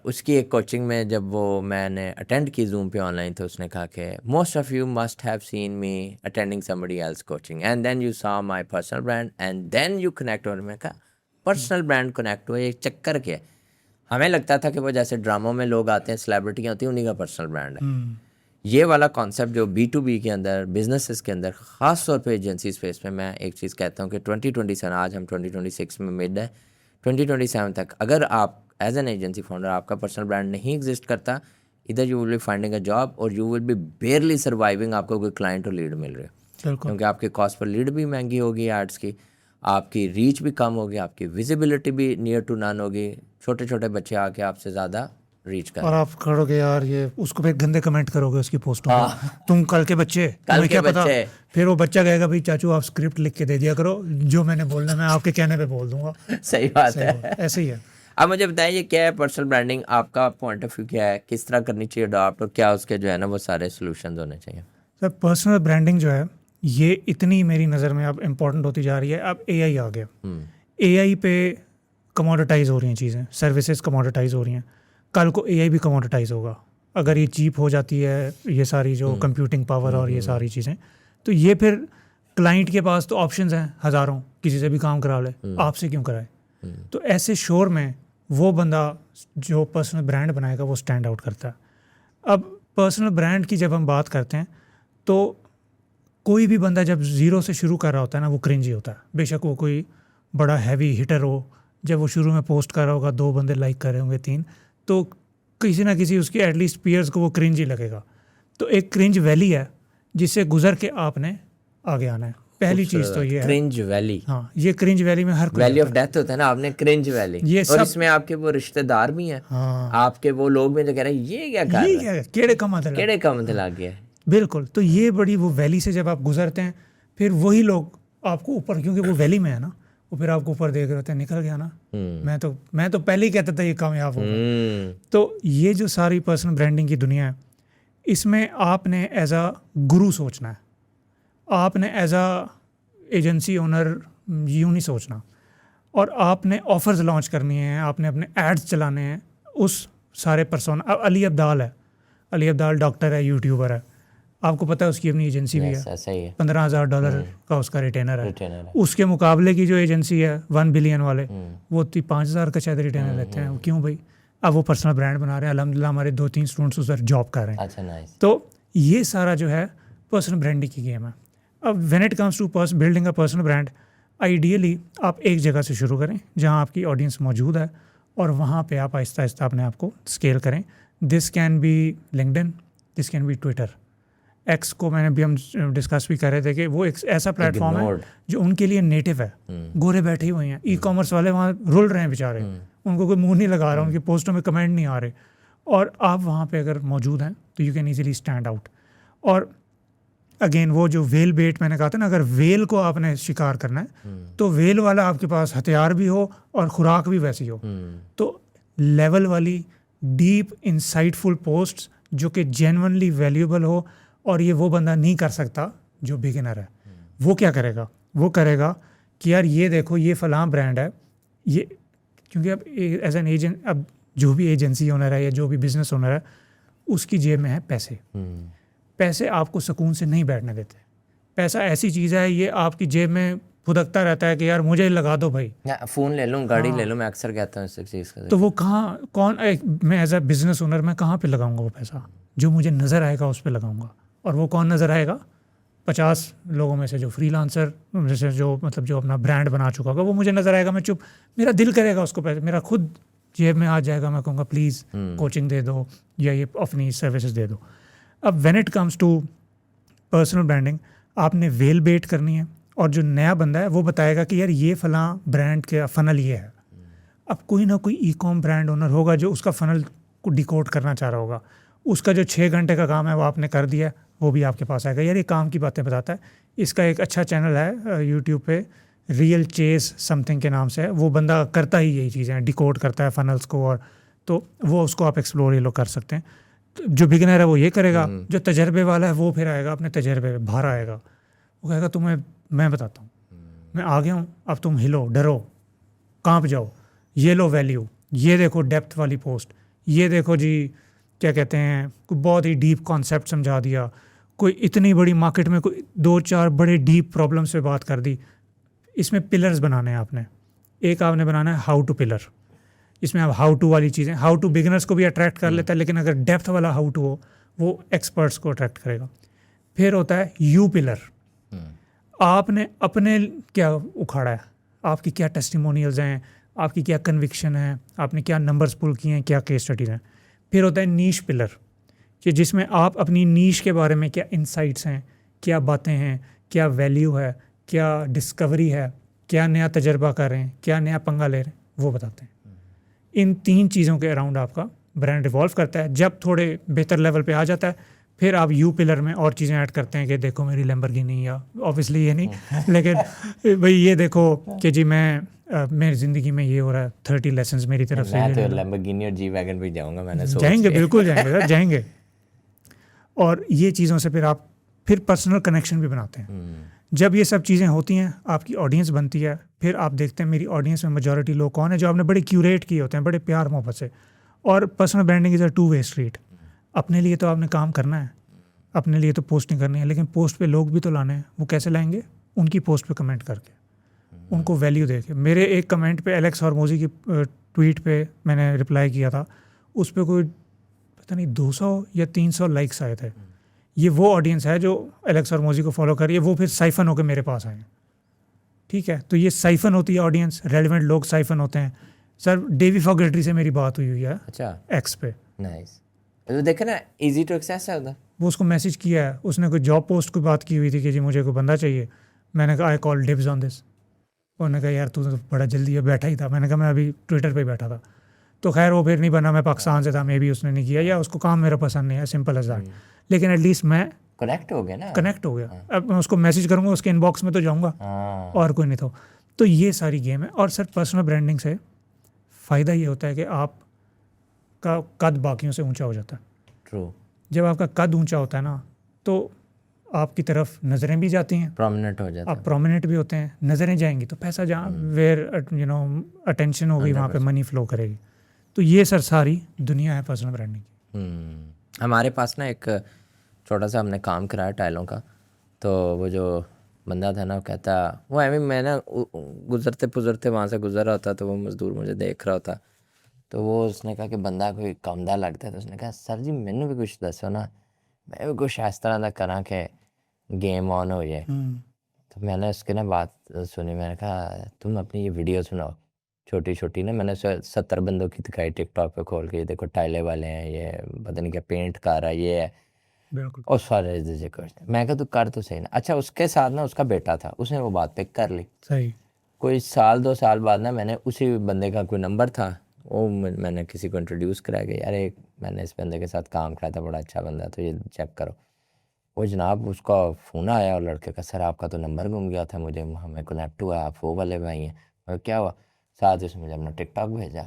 उसकी एक कोचिंग में जब वो मैंने अटेंड की जूम पे ऑनलाइन, तो उसने कहा कि most of you must have seen me attending somebody else coaching and then you saw my personal brand and then you connect. और मैं कहा पर्सनल ब्रांड कनेक्ट हुआ, ये चक्कर क्या है? हमें लगता था कि वो जैसे ड्रामों में लोग आते हैं, सेलिब्रिटियाँ होती हैं, उन्हीं का पर्सनल ब्रांड है। ये वाला कॉन्सेप्ट जो B2B के अंदर, बिजनेसेस के अंदर, ख़ास तौर पे एजेंसी स्पेस में, मैं एक चीज़ कहता हूँ कि 2027, आज हम 2026 में मिड है, 2027 तक अगर आप एज एन एजेंसी फाउंडर आपका पर्सनल ब्रांड नहीं एग्जिस्ट करता, इधर you will be finding a job और you will be barely surviving. आपको कोई क्लाइंट और लीड मिल रहे हो, क्योंकि आपके कॉस्ट पर लीड भी महंगी होगी एड्स की, आपकी रीच भी कम होगी, आपकी विजिबिलिटी भी नियर टू नन होगी। छोटे छोटे बच्चे आके आपसे ज़्यादा रीच करें, और आप करोगे यार ये उसको फिर गंदे कमेंट करोगे उसकी पोस्टों पे, तुम कल के बच्चे, तुम्हें क्या पता। फिर वो बच्चा कहेगा भाई चाचू आप स्क्रिप्ट लिख के दे दिया करो, जो मैंने बोलना मैं आपके कहने पे बोल दूंगा। सही बात है, ऐसे ही है। अब मुझे बताइए क्या है पर्सनल ब्रांडिंग, आपका पॉइंट ऑफ व्यू क्या है, किस तरह करनी चाहिए अडॉप्ट, और क्या उसके जो है ना वो सारे सोल्यूशन होने चाहिए? सर पर्सनल ब्रांडिंग जो है ये इतनी मेरी नज़र में अब इम्पोर्टेंट होती जा रही है। अब AI आ गया, AI पे कमोडिटाइज हो रही हैं चीज़ें, सर्विसेज कमोडिटाइज हो रही हैं, कल को AI भी कमोडिटाइज होगा। अगर ये चीप हो जाती है ये सारी जो कंप्यूटिंग पावर और ये सारी चीज़ें, तो ये फिर क्लाइंट के पास तो ऑप्शंस हैं हज़ारों, किसी से भी काम करा ले, आपसे क्यों कराए। तो ऐसे शोर में वो बंदा जो पर्सनल ब्रांड बनाएगा वो स्टैंड आउट करता है। अब पर्सनल ब्रांड की जब हम बात करते हैं तो कोई भी बंदा जब ज़ीरो से शुरू कर रहा होता है ना, वो क्रिंज ही होता है। बेशक वो कोई बड़ा हैवी हिटर हो, जब वो शुरू में पोस्ट कर रहा होगा 2 बंदे लाइक कर रहे होंगे 3, तो किसी ना किसी उसकी एटलीस्ट पीयर्स को वो क्रिंज ही लगेगा। तो एक क्रिंज वैली है जिससे गुजर के आपने आगे आना है। पहली चीज़ तो ये है क्रिंज वैली। हाँ, ये क्रिंज वैली में हर कोई वैली ऑफ डेथ होता है ना, आपने क्रिंज वैली, ये और इसमें आपके वो रिश्तेदार भी हैं, आपके वो लोग भी जो कह रहे हैं ये क्या कर रहे हैं, केड़े का मतलब लग गया। बिल्कुल। तो ये बड़ी वो वैली से जब आप गुजरते हैं, फिर वही लोग आपको ऊपर, क्योंकि वो वैली में है ना, वो फिर आपको ऊपर देख रहे होते हैं, निकल गया ना, मैं तो पहले ही कहता था ये कामयाब होगा। तो ये जो सारी पर्सनल ब्रांडिंग की दुनिया है, इसमें आपने एज अ गुरु सोचना है, आपने एज अ एजेंसी ओनर यूँ नहीं सोचना, और आपने ऑफर्स लॉन्च करनी है, आपने अपने एड्स चलाने हैं उस सारे पर्सोना। अली अब्दाल है, अली अब्दाल डॉक्टर है, यूट्यूबर है, आपको पता है उसकी अपनी एजेंसी भी है, $15,000 का उसका रिटेनर है। उसके मुकाबले की जो एजेंसी है 1 बिलियन वाले, वो 5,000 का शायद रिटेनर लेते हैं। क्यों भाई? अब वो पर्सनल ब्रांड बना रहे हैं, अल्हम्दुलिल्लाह हमारे 2-3 स्टूडेंट्स उधर जॉब कर रहे हैं। अच्छा, नाइस। तो ये सारा जो है पर्सनल ब्रांडिंग की गेम है। अब when it comes to building a personal brand, ideally आप एक जगह से शुरू करें जहाँ आपकी ऑडियंस मौजूद है, और वहाँ पे आप आहिस्ता आहिस्ता अपने आप को स्केल करें। This can be LinkedIn, this can be Twitter. X को मैंने भी हम डिस्कस भी कर रहे थे कि वो एक ऐसा प्लेटफॉर्म है जो उनके लिए नेटिव है। गोरे बैठे हुए हैं, ई-कॉमर्स वाले वहाँ रुल रहे हैं बेचारे, उनको कोई मुंह नहीं लगा रहा, उनकी पोस्टों में कमेंट नहीं आ रहे, और आप वहाँ पे अगर मौजूद हैं तो you can easily stand out. और अगेन वो जो वेल बेट मैंने कहा था ना, अगर वेल को आपने शिकार करना है तो वेल वाला आपके पास हथियार भी हो और खुराक भी वैसी हो। तो लेवल वाली डीप इंसाइटफुल पोस्ट्स जो कि जेन्युइनली वैल्यूएबल हो, और ये वो बंदा नहीं कर सकता जो बिगिनर है। वो क्या करेगा? वो करेगा कि यार ये देखो ये फ़लाँ ब्रांड है, ये क्योंकि अब एज एन एजेंट, अब जो भी एजेंसी ओनर है या जो भी बिजनेस ओनर है उसकी जेब में है पैसे। पैसे आपको सुकून से नहीं बैठने देते। पैसा ऐसी चीज़ है, ये आपकी जेब में फुदकता रहता है कि यार मुझे लगा दो भाई, फ़ोन ले लूँ, गाड़ी ले लूँ, मैं अक्सर कहता हूँ इस चीज़ का। तो वो मैं एज अ बिजनेस ओनर मैं कहाँ पे लगाऊंगा वो पैसा? जो मुझे नज़र आएगा उस पर लगाऊंगा। और वो कौन नज़र आएगा? 50 लोगों में से जो फ्रीलांसर में से जो मतलब जो अपना ब्रांड बना चुका होगा वो मुझे नज़र आएगा, मैं चुप, मेरा दिल करेगा उसको पैसे, मेरा खुद जेब में आ जाएगा, मैं कहूँगा प्लीज़ कोचिंग दे दो या ये अपनी सर्विसेज दे दो। अब when it comes to personal branding, आपने वेल बेट करनी है और जो नया बंदा है वो बताएगा कि यार ये फ़लाँ ब्रांड का फ़नल ये है। अब कोई ना कोई ई-कॉम ब्रांड ओनर होगा जो उसका फ़नल को डिकोड करना चाह रहा होगा, उसका जो 6 घंटे का काम है वो आपने कर दिया, वो भी आपके पास आएगा, यार ये काम की बातें बताता है। इसका एक अच्छा चैनल है यूट्यूब पे, रियल चेस समथिंग के नाम से है, वो बंदा करता ही यही चीज़ें, डिकोड करता है फ़नल्स को, और तो वो उसको आप एक्सप्लोर ये लोग कर सकते हैं। तो जो बिगिनर है वो ये करेगा, जो तजर्बे वाला है वो फिर आएगा अपने तजर्बे पे बाहर आएगा, वो कहेगा तुम्हें मैं बताता हूँ, मैं आ गया हूँ, अब तुम हिलो, डरो, कांप जाओ, ये लो वैल्यू, ये देखो डेप्थ वाली पोस्ट, ये देखो जी क्या कहते हैं, कोई बहुत ही डीप कॉन्सेप्ट समझा दिया, कोई इतनी बड़ी मार्केट में कोई 2-4 बड़े डीप प्रॉब्लम्स पे बात कर दी। इसमें पिलर्स बनाने हैं आपने। एक आपने बनाना है हाउ टू पिलर, इसमें आप हाउ टू वाली चीज़ें, हाउ टू बिगिनर्स को भी अट्रैक्ट कर लेता है, लेकिन अगर डेप्थ वाला हाउ टू हो वो एक्सपर्ट्स को अट्रैक्ट करेगा। फिर होता है यू पिलर, आपने अपने क्या उखाड़ा है, आपकी क्या टेस्टिमोनियल्स हैं, आपकी क्या कन्विक्शन है, आपने क्या नंबर्स पुल किए हैं, क्या केस स्टडीज़ हैं। फिर होता है नीश पिलर, कि जिसमें आप अपनी नीश के बारे में क्या इंसाइट्स हैं, क्या बातें हैं, क्या वैल्यू है, क्या डिस्कवरी है, क्या नया तजर्बा कर रहे हैं, क्या नया पंगा ले रहे हैं, वो बताते हैं। इन 3 चीज़ों के अराउंड आपका ब्रांड रिवॉल्व करता है। जब थोड़े बेहतर लेवल पे आ जाता है फिर आप यू पिलर में और चीज़ें ऐड करते हैं कि देखो मेरी लैम्बोर्गिनी, या ऑब्वियसली ये नहीं लेकिन भाई ये देखो कि जी मेरी ज़िंदगी में ये हो रहा है, 30 लेसन्स मेरी तरफ से। मैं तो लैम्बोर्गिनी और जी वैगन पे जाऊंगा, मैंने सोच जाएंगे, बिल्कुल जाएंगे सर, जाएंगे। और ये चीज़ों से फिर आप फिर पर्सनल कनेक्शन भी बनाते हैं। जब ये सब चीज़ें होती हैं आपकी ऑडियंस बनती है, फिर आप देखते हैं मेरी ऑडियंस में मेजॉरिटी लोग कौन है जो आपने बड़े क्यूरेट किए होते हैं, बड़े प्यार मोहब्बत से। और personal branding is a 2 way street. अपने लिए तो आपने काम करना है, अपने लिए तो पोस्टिंग करनी है, लेकिन पोस्ट पे लोग भी तो लाने हैं। वो कैसे लाएंगे? उनकी पोस्ट पे कमेंट करके, उनको वैल्यू दे के। मेरे एक कमेंट पे एलेक्स हॉर्मोजी की ट्वीट पे मैंने रिप्लाई किया था, उस पर कोई पता नहीं 200 या 300 लाइक्स आए थे। ये वो ऑडियंस है जो एलेक्स हॉर्मोजी को फॉलो कर रही है, वो फिर साइफन होकर मेरे पास आए हैं। ठीक है, तो ये साइफन होती है ऑडियंस, रेलिवेंट लोग साइफन होते हैं। सर डेवी फॉगेटरी से मेरी बात हुई है, अच्छा, एक्स पे। नाइस, तो देखे ना, इजी टू एक्सेस है उधर। वो उसको मैसेज किया है, उसने कोई जॉब पोस्ट की बात की हुई थी कि जी मुझे कोई बंदा चाहिए। मैंने कहा आई कॉल डिब्स ऑन दिस। उन्होंने कहा यार तू तो बड़ा जल्दी है, बैठा ही था। मैंने कहा मैं अभी ट्विटर पे बैठा था। तो खैर वो फिर नहीं बना, मैं पाकिस्तान से था, मे भी उसने नहीं किया, या उसको काम मेरा पसंद नहीं है, सिंपल एज दैट। लेकिन एटलीस्ट मैं कनेक्ट हो गया ना, कनेक्ट हो गया। अब मैं उसको मैसेज करूँगा, उसके इनबॉक्स में तो जाऊँगा, और कोई नहीं। तो ये सारी गेम है। और सर पर्सनल ब्रांडिंग से फ़ायदा ये होता है कि आप का कद बाकियों से ऊंचा हो जाता है। ट्रू। जब आपका कद ऊंचा होता है ना, तो आपकी तरफ नज़रें भी जाती हैं, प्रोमिनेंट हो जाता है, आप प्रोमिनेंट भी होते हैं। नज़रें जाएंगी तो पैसा जहाँ वेयर अटेंशन होगी वहाँ पे मनी फ्लो करेगी। तो ये सर सारी दुनिया है पर्सनल ब्रांडिंग की। हमारे पास ना एक छोटा सा हमने काम कराया टाइलों का, तो वो जो बंदा था ना, वो कहता, वो आई मीन मैं ना गुजरते पुजरते वहाँ से गुजर रहा होता, तो वो मजदूर मुझे देख रहा होता, तो वो उसने कहा कि बंदा कोई कमदा लगता है, तो उसने कहा सर जी मैंने भी कुछ दसो ना, मैं भी कुछ इस तरह का करा के गेम ऑन हो जाए। तो मैंने उसकी ना बात सुनी, मैंने कहा तुम अपनी ये वीडियो सुनाओ छोटी छोटी ना, मैंने 70 बंदों की दिखाई टिकटॉक पे खोल के, ये देखो टाइले वाले हैं, ये पता नहीं क्या पेंट कर रहा है, ये है, बिल्कुल। और सारे जिक्र। मैं कहा तू कर तो सही ना। अच्छा, उसके साथ ना उसका बेटा था, उसने वो बात पिक कर ली। सही। कोई 1-2 साल बाद ना मैंने उसी बंदे का कोई नंबर था, वो मैंने किसी को इंट्रोड्यूस कराया कि यार एक मैंने इस बंदे के साथ काम कराया था, बड़ा अच्छा बंदा, तो ये चेक करो। वो जनाब उसका फ़ोन आया और लड़के का, सर आपका तो नंबर गुम गया था, मुझे हमें कनेक्ट हुआ, आप वो वाले भाई हैं। और क्या हुआ, साथ ही उसने मुझे अपना टिकटॉक भेजा,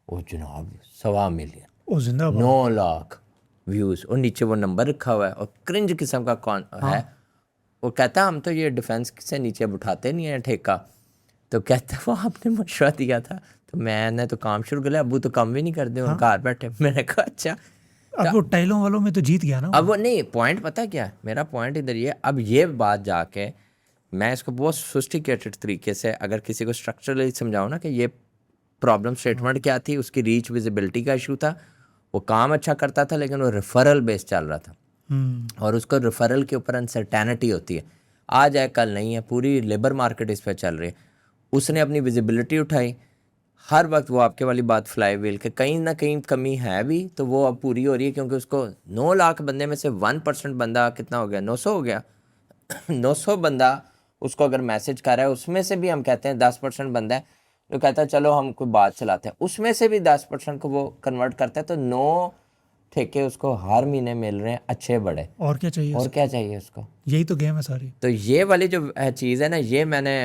वो जनाब 1.25 मिलियन, ओ जिंदाबाद, 9 लाख व्यूज़, और नीचे वो नंबर रखा हुआ है, और क्रिंज किस्म का कौन है। वो कहता हम तो ये डिफेंस से नीचे उठाते नहीं है ठेका, तो कहता वो आपने मशवरा दिया था, तो मैंने तो काम शुरू कर लिया, अबू तो कम भी नहीं करते, उन घर बैठे। मैंने कहा अच्छा। अब वो टाइलों वालों में तो जीत गया ना अब वो नहीं, पॉइंट पता क्या है मेरा, पॉइंट इधर ये, अब ये बात जाके मैं इसको बहुत सोफिस्टिकेटेड तरीके से अगर किसी को स्ट्रक्चरली समझाऊँ ना कि ये प्रॉब्लम स्टेटमेंट क्या थी, उसकी रीच विजिबिलिटी का इशू था, वो काम अच्छा करता था लेकिन वो रेफरल बेस चल रहा था, और उसको रेफरल के ऊपर अनसर्टेनिटी होती है, आज है कल नहीं है, पूरी लेबर मार्केट इस पर चल रही है। उसने अपनी विजिबिलिटी उठाई, हर वक्त वो आपके वाली बात फ्लाई व्हील के कहीं ना कहीं कमी है भी, तो वो अब पूरी हो रही है, क्योंकि उसको 9 लाख बंदे में से 1% बंदा कितना हो गया, 900 हो गया 900 बंदा उसको अगर मैसेज कर रहा है, उसमें से भी हम कहते हैं 10% बंदा है जो कहता है चलो हम कोई बात चलाते हैं, उसमें से भी 10% को वो कन्वर्ट करता है, तो 9 ठेके उसको हर महीने मिल रहे हैं अच्छे बड़े, और क्या चाहिए और क्या चाहिए उसको। यही तो गेम है सारी। तो ये वाली जो चीज़ है ना, ये मैंने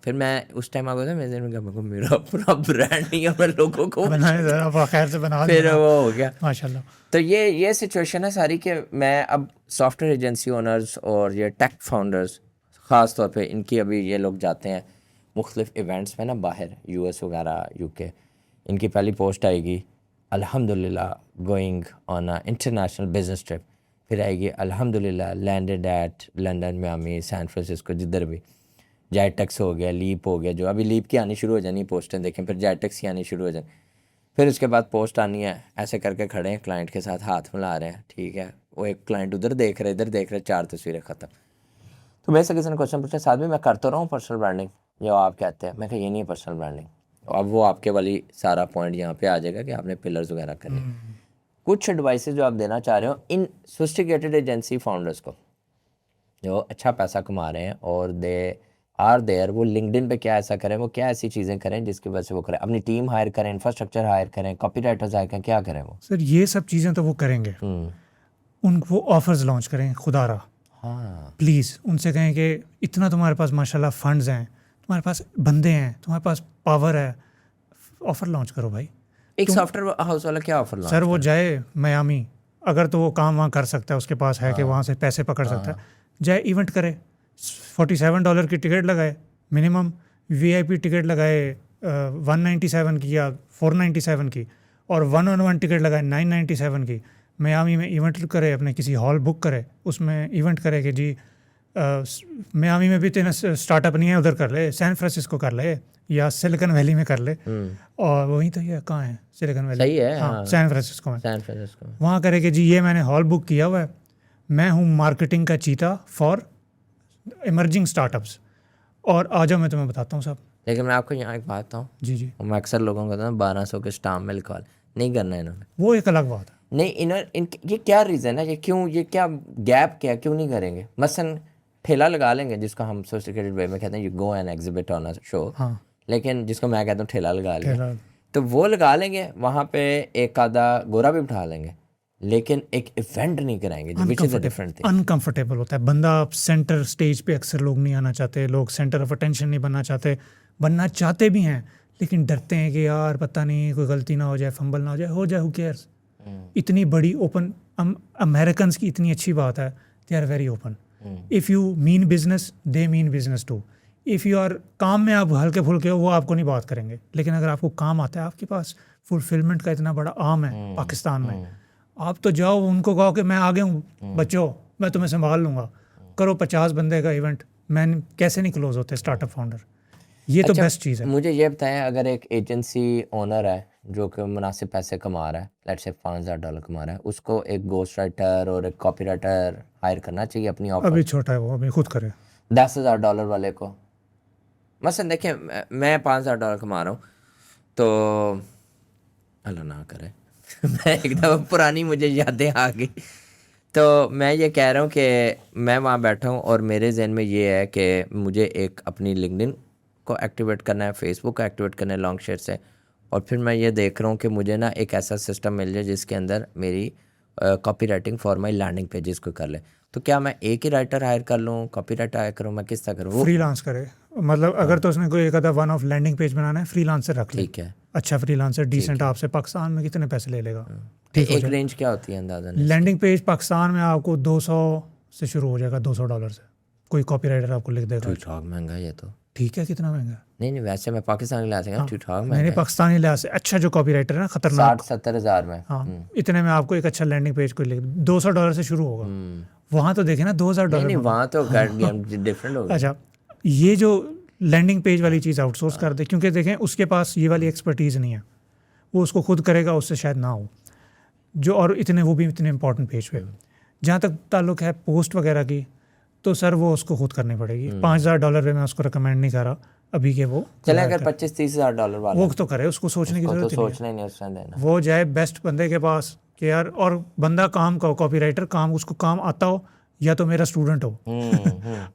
फिर मैं उस टाइम आ गया था, मेरा अपना ब्रांड नहीं है, मैं लोगों को खैर से बना फिर वो हो गया माशाल्लाह। तो ये सिचुएशन है सारी कि मैं अब सॉफ्टवेयर एजेंसी ओनर्स और ये टेक फाउंडर्स ख़ास तौर पे इनकी अभी ये लोग जाते हैं मुख्तलिफ इवेंट्स में ना बाहर, यूएस वगैरह यूके, इनकी पहली पोस्ट आएगी अल्हम्दुलिल्लाह going on a international business trip, फिर आएगी अल्हम्दुलिल्लाह landed at London, Miami, San Francisco भी, जेटेक्स हो गया, लीप हो गया, जो अभी लीप की आनी शुरू हो जानी पोस्टें देखें, फिर जेटेक्स की आनी शुरू हो जानी, फिर उसके बाद पोस्ट आनी है, ऐसे करके खड़े हैं क्लाइंट के साथ हाथ मिला रहे हैं, ठीक है, वो एक क्लाइंट उधर देख रहे इधर देख रहे, 4 तस्वीरें ख़त्म। तो मेरे से किसी ने क्वेश्चन पूछा, साथ में मैं कर तो रहा हूँ पर्सनल ब्रांडिंग जो आप कहते हैं, मैं कहा ये नहीं है पर्सनल ब्रांडिंग। अब वो आपके वाली सारा पॉइंट यहाँ पे आ जाएगा कि आपने पिलर्स वगैरह करने। कुछ एडवाइसेस जो आप देना चाह रहे हो इन सोफिस्टिकेटेड एजेंसी फाउंडर्स को जो अच्छा पैसा कमा रहे हैं और दे आर देयर, वो लिंक्डइन पे क्या ऐसा करें, वो क्या ऐसी चीज़ें करें जिसकी वजह से वो करें, अपनी टीम हायर करें, इंफ्रास्ट्रक्चर हायर करें, कॉपीराइटर्स हायर करें, क्या करें वो? सर ये सब चीज़ें तो वो करेंगे, उनको ऑफर्स लॉन्च करें खुदारा, हाँ प्लीज़ उनसे कहें कि इतना तुम्हारे पास माशाल्लाह फंड्स हैं, तुम्हारे पास बंदे हैं, तुम्हारे पास पावर है, ऑफ़र लॉन्च करो भाई। एक सॉफ्टवेयर हाउस वाला क्या ऑफर लॉन्च? सर वो जाए मियामी, अगर तो वो काम वहाँ कर सकता है, उसके पास है कि वहाँ से पैसे पकड़ सकता है, जाए इवेंट करे, $47 की टिकट लगाए मिनिमम, VIP टिकट लगाए 197 की या 497 की, और 1-on-1 टिकट लगाए 997 की, मियामी में इवेंट करे, अपने किसी हॉल बुक करे, उसमें इवेंट करे कि जी मियामी में भी तेना स्टार्टअप नहीं है, उधर कर ले, सैन फ्रांसिस्को कर ले या सिलिकॉन वैली में कर ले, और वहीं तो ये कहाँ है सिलिकॉन वैली, सही है, हाँ सैन फ्रांसिस्को में, सैन फ्रांसिस्को में। वहाँ करे कि जी ये मैंने हॉल बुक किया हुआ है, मैं हूँ मार्केटिंग का चीता फॉर इमर्जिंग स्टार्टअप्स, और आ जाओ मैं तुम्हें बताता हूँ सब। लेकिन मैं आपको यहाँ एक बात बताऊँ, जी मैं अक्सर लोगों को कहता हूँ 1200 के स्टाम्प में लिखवा नहीं करना इन्होंने, वो एक अलग बात है। नहीं ये क्या रीज़न है, ये क्यों, ये क्या गैप क्या, क्यों नहीं करेंगे? मसलन ठेला लगा लेंगे जिसको हम सोफिस्टिकेटेड वे में कहते हैं you go and exhibit on a show, हाँ लेकिन जिसको मैं कहता हूँ ठेला लगा लेंगे, तो वो लगा लेंगे, वहाँ पे एक आधा गोरा भी बिठा लेंगे, लेकिन एक इवेंट नहीं कराएंगे, which is a different thing. Uncomfortable होता है बंदा, सेंटर स्टेज पे अक्सर लोग नहीं आना चाहते, लोग सेंटर ऑफ अटेंशन नहीं बनना चाहते भी हैं, लेकिन डरते हैं कि यार पता नहीं कोई गलती ना हो जाए, फंबल ना हो जाए, हु केयर्स। इतनी बड़ी ओपन, अमेरिकन्स की इतनी अच्छी बात है, they are very open, if you mean business they mean business too, if you are काम में आप हल्के फुल्के हो वो आपको नहीं बात करेंगे, लेकिन अगर आपको काम आता है, आपके पास फुलफिलमेंट का इतना बड़ा आर्म है पाकिस्तान में, आप तो जाओ उनको कहो कि मैं आगे हूँ बच्चों, मैं तुम्हें संभाल लूँगा, करो 50 बंदे का इवेंट, मैं कैसे नहीं क्लोज होते स्टार्टअप फाउंडर, ये तो बेस्ट चीज़ है। मुझे ये बताएं, अगर एक एजेंसी ओनर है जो कि मुनासिब पैसे कमा रहा है, लेट्स से $5000 कमा रहा है, उसको एक गोस्ट राइटर और एक कॉपी राइटर हायर करना चाहिए अपनी ऑफर? अभी छोटा है वो, अभी खुद करे। $10,000 वाले को, मसलन देखें मैं $5000 कमा रहा हूँ, तो अल्लाह ना करे मैं एकदम पुरानी मुझे यादें आ गई, तो मैं ये कह रहा हूँ कि मैं वहाँ बैठा हूँ और मेरे जहन में ये है कि मुझे एक अपनी लिंक्डइन को एक्टिवेट करना है, फेसबुक को एक्टिवेट करना है लॉन्ग शेयर से, और फिर मैं ये देख रहा हूँ कि मुझे ना एक ऐसा सिस्टम मिल जाए जिसके अंदर मेरी copy writing for my landing pages को कर ले। तो क्या मैं एक ही राइटर हायर कर लूँ, कॉपी राइटर हायर करूँ, मैं किस तरह करूँ? फ्रीलांस करे, मतलब अगर तो उसने कोई एक आधा वन ऑफ लैंडिंग पेज बनाना है, फ्रीलांसर रख ले, ठीक है, अच्छा फ्रीलांसर डिसेंट, आपसे पाकिस्तान में कितने पैसे ले लेगा? एक रेंज क्या होती है अंदाज़ा? लैंडिंग पेज पाकिस्तान में आपको 200 से शुरू हो जाएगा, $200 से कोई कॉपीराइटर आपको लिख देगा। ठीक ठाक महंगा है ये तो। ठीक है कितना महंगा? नहीं वैसे मैं पाकिस्तानी लिहाज से ठीक ठाक मैंने पाकिस्तानी लिहाज से अच्छा जो कॉपीराइटर है ना खतरनाक 60-70 हज़ार में। हाँ इतने में आपको एक अच्छा लैंडिंग पेज को लिख $200 से शुरू होगा। वहाँ तो देखे ना $2000। नहीं वहाँ तो गेम डिफरेंट होगा। अच्छा ये जो लैंडिंग पेज वाली चीज़ आउटसोर्स कर दे, क्योंकि देखें उसके पास ये वाली एक्सपर्टीज़ नहीं है, वो उसको खुद करेगा, उससे शायद ना हो जो, और वो भी इतने इंपॉर्टेंट पेज पे। जहाँ तक ताल्लुक है पोस्ट वगैरह की, तो सर वो उसको खुद करनी पड़ेगी। $5000 पे मैं उसको रिकमेंड नहीं कर रहा अभी के वो चले अगर $25-30 वाला वो तो करे, उसको सोचने की जरूरत नहीं है। वो जाए बेस्ट बंदे के पास कि यार, और बंदा काम का हो, कॉपीराइटर काम उसको काम आता हो, या तो मेरा स्टूडेंट हो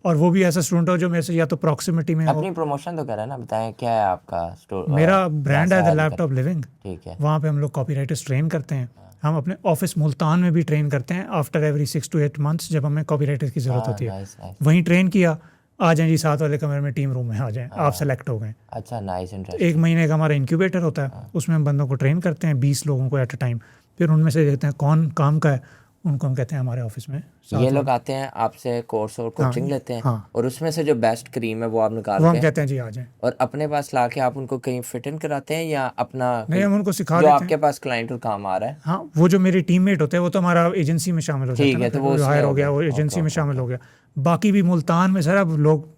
और वो भी ऐसा स्टूडेंट हो जो मेरे से या तो प्रॉक्सिमिटी में हो। अपनी प्रमोशन तो करें ना, बताएं क्या है आपका मेरा ब्रांड है द लैपटॉप लिविंग। ठीक है, वहाँ पे हम लोग कॉपीराइटर्स ट्रेन करते हैं। हम अपने ऑफिस मुल्तान में भी ट्रेन करते हैं आफ्टर एवरी 6 to 8 months जब हमें कॉपीराइटर्स की ज़रूरत होती है। वहीं ट्रेन किया, आ जाएं जी 7 वाले कमरे में, टीम रूम में आ जाएं, आप सेलेक्ट हो गए। अच्छा नाइस, इंटरेस्टिंग। 1 महीने का हमारा इंक्यूबेटर होता है, उसमें हम बंदों को ट्रेन करते हैं, 20 लोगों को एट अ टाइम। फिर उनमें से देखते हैं कौन काम का है, उनको हम कहते हैं हमारे ऑफिस में। ये लोग आते हैं आपसे कोर्स और कोचिंग लेते हैं, और उसमें से जो बेस्ट क्रीम है वो आप निकाल वो हम कहते हैं जी आ जाएं, और अपने पास ला के आप उनको कहीं फिट इन कराते हैं या अपना नहीं, हम उनको सिखा जो देते हैं। आपके पास क्लाइंट और काम आ रहा है। हाँ, वो जो मेरे टीममेट होते हैं वो तो हमारा एजेंसी में शामिल हो जाता है। ठीक है, तो वो हायर हो गया, वो एजेंसी में शामिल हो गया। बाकी भी मुल्तान में सर अब लोग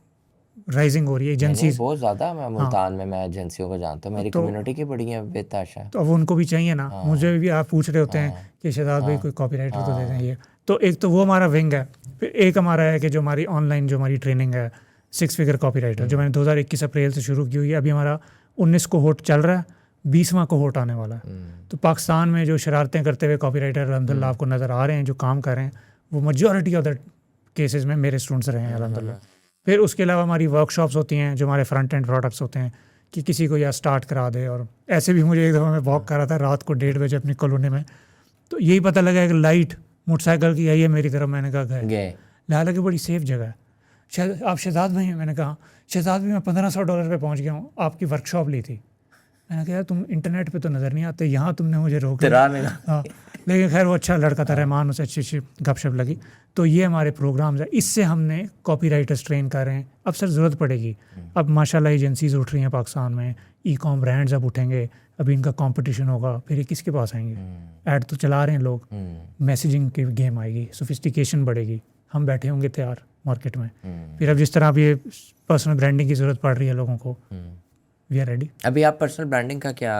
राइजिंग हो रही है एजेंसी बहुत ज़्यादा। मैं मुल्तान में मैं एजेंसियों को जानता हूँ, मेरी कम्युनिटी की बड़ी है बेताशा। तो अब उनको भी चाहिए ना। मुझे भी आप पूछ रहे होते हैं कि शहजाद भाई कोई कॉपीराइटर तो दे दें ये। तो एक तो वो हमारा विंग है, फिर एक हमारा है कि जो हमारी ऑनलाइन जो हमारी ट्रेनिंग है 6 फिगर कॉपीराइटर, जो मैंने 2021 अप्रैल से शुरू की हुई है। अभी हमारा 19 कोहोर्ट चल रहा है, 20वां कोहोर्ट आने वाला है। तो पाकिस्तान में जो शरारतें करते हुए कॉपीराइटर अल्हम्दुलिल्लाह आपको नज़र आ रहे हैं, जो काम कर रहे हैं, वो मेजॉरिटी ऑफ द केसेस में मेरे स्टूडेंट्स रहे हैं अल्हम्दुलिल्लाह। फिर उसके अलावा हमारी वर्कशॉप्स होती हैं जो हमारे फ्रंट एंड प्रोडक्ट्स होते हैं कि किसी को या स्टार्ट करा दे। और ऐसे भी मुझे एक दफ़ा मैं वॉक कर रहा था रात को 1:30 बजे अपनी कॉलोनी में, तो यही पता लगा कि लाइट मोटरसाइकिल की आई है मेरी तरफ। मैंने कहा गए, हालांकि बड़ी सेफ जगह है। आप शहजाद भाई हैं? मैंने कहा शहजाद भाई मैं $1500 पे पहुँच गया हूँ, आपकी वर्कशॉप ली थी। मैंने कहा यार तुम इंटरनेट पे तो नज़र नहीं आते, यहाँ तुमने मुझे रोक लिया। हाँ, लेकिन खैर वो अच्छा लड़का था, रहमान, उसे अच्छी गपशप लगी। तो ये हमारे प्रोग्राम्स हैं, इससे हमने कॉपीराइटर्स ट्रेन कर रहे हैं। अब सर ज़रूरत पड़ेगी, अब माशाल्लाह एजेंसीज उठ रही हैं पाकिस्तान में, ई-कॉम ब्रांड्स अब उठेंगे, अभी इनका कंपटीशन होगा, फिर ये किसके पास आएंगे? ऐड तो चला रहे हैं लोग, मैसेजिंग की गेम आएगी, सोफिस्टिकेशन बढ़ेगी, हम बैठे होंगे तैयार मार्केट में। फिर अब जिस तरह अब ये पर्सनल ब्रांडिंग की ज़रूरत पड़ रही है लोगों को, वी आर रेडी। अभी आप पर्सनल ब्रांडिंग का क्या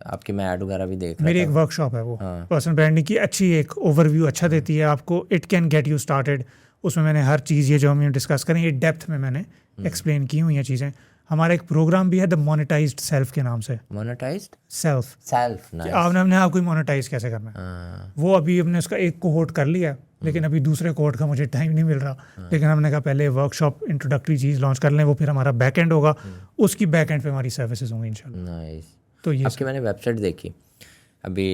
आपकी मैं ऐड वगैरह भी देख रहा मेरी एक वर्कशॉप है वो पर्सनल ब्रांडिंग की, अच्छी एक ओवरव्यू अच्छा देती है आपको। It can get you started. उसमें मैंने हर चीज़ ये जो हम डिस्कस करें ये डेप्थ में मैंने एक्सप्लेन की हुई हैं चीज़ें। हमारा एक प्रोग्राम भी है द मोनेटाइज्ड सेल्फ के नाम से। मोनेटाइज्ड सेल्फ आपने अपने आप को मोनेटाइज कैसे करना है, वो अभी हमने उसका एक कोहोर्ट कर लिया, लेकिन अभी दूसरे कोहोर्ट का मुझे टाइम नहीं मिल रहा। लेकिन हमने कहा पहले वर्कशॉप इंट्रोडक्टरी चीज़ लॉन्च कर लें, वो फिर हमारा बैक एंड होगा, उसकी बैक एंड पे हमारी सर्विसेज होंगी इंशाल्लाह। नाइस। तो ये आपकी मैंने वेबसाइट देखी अभी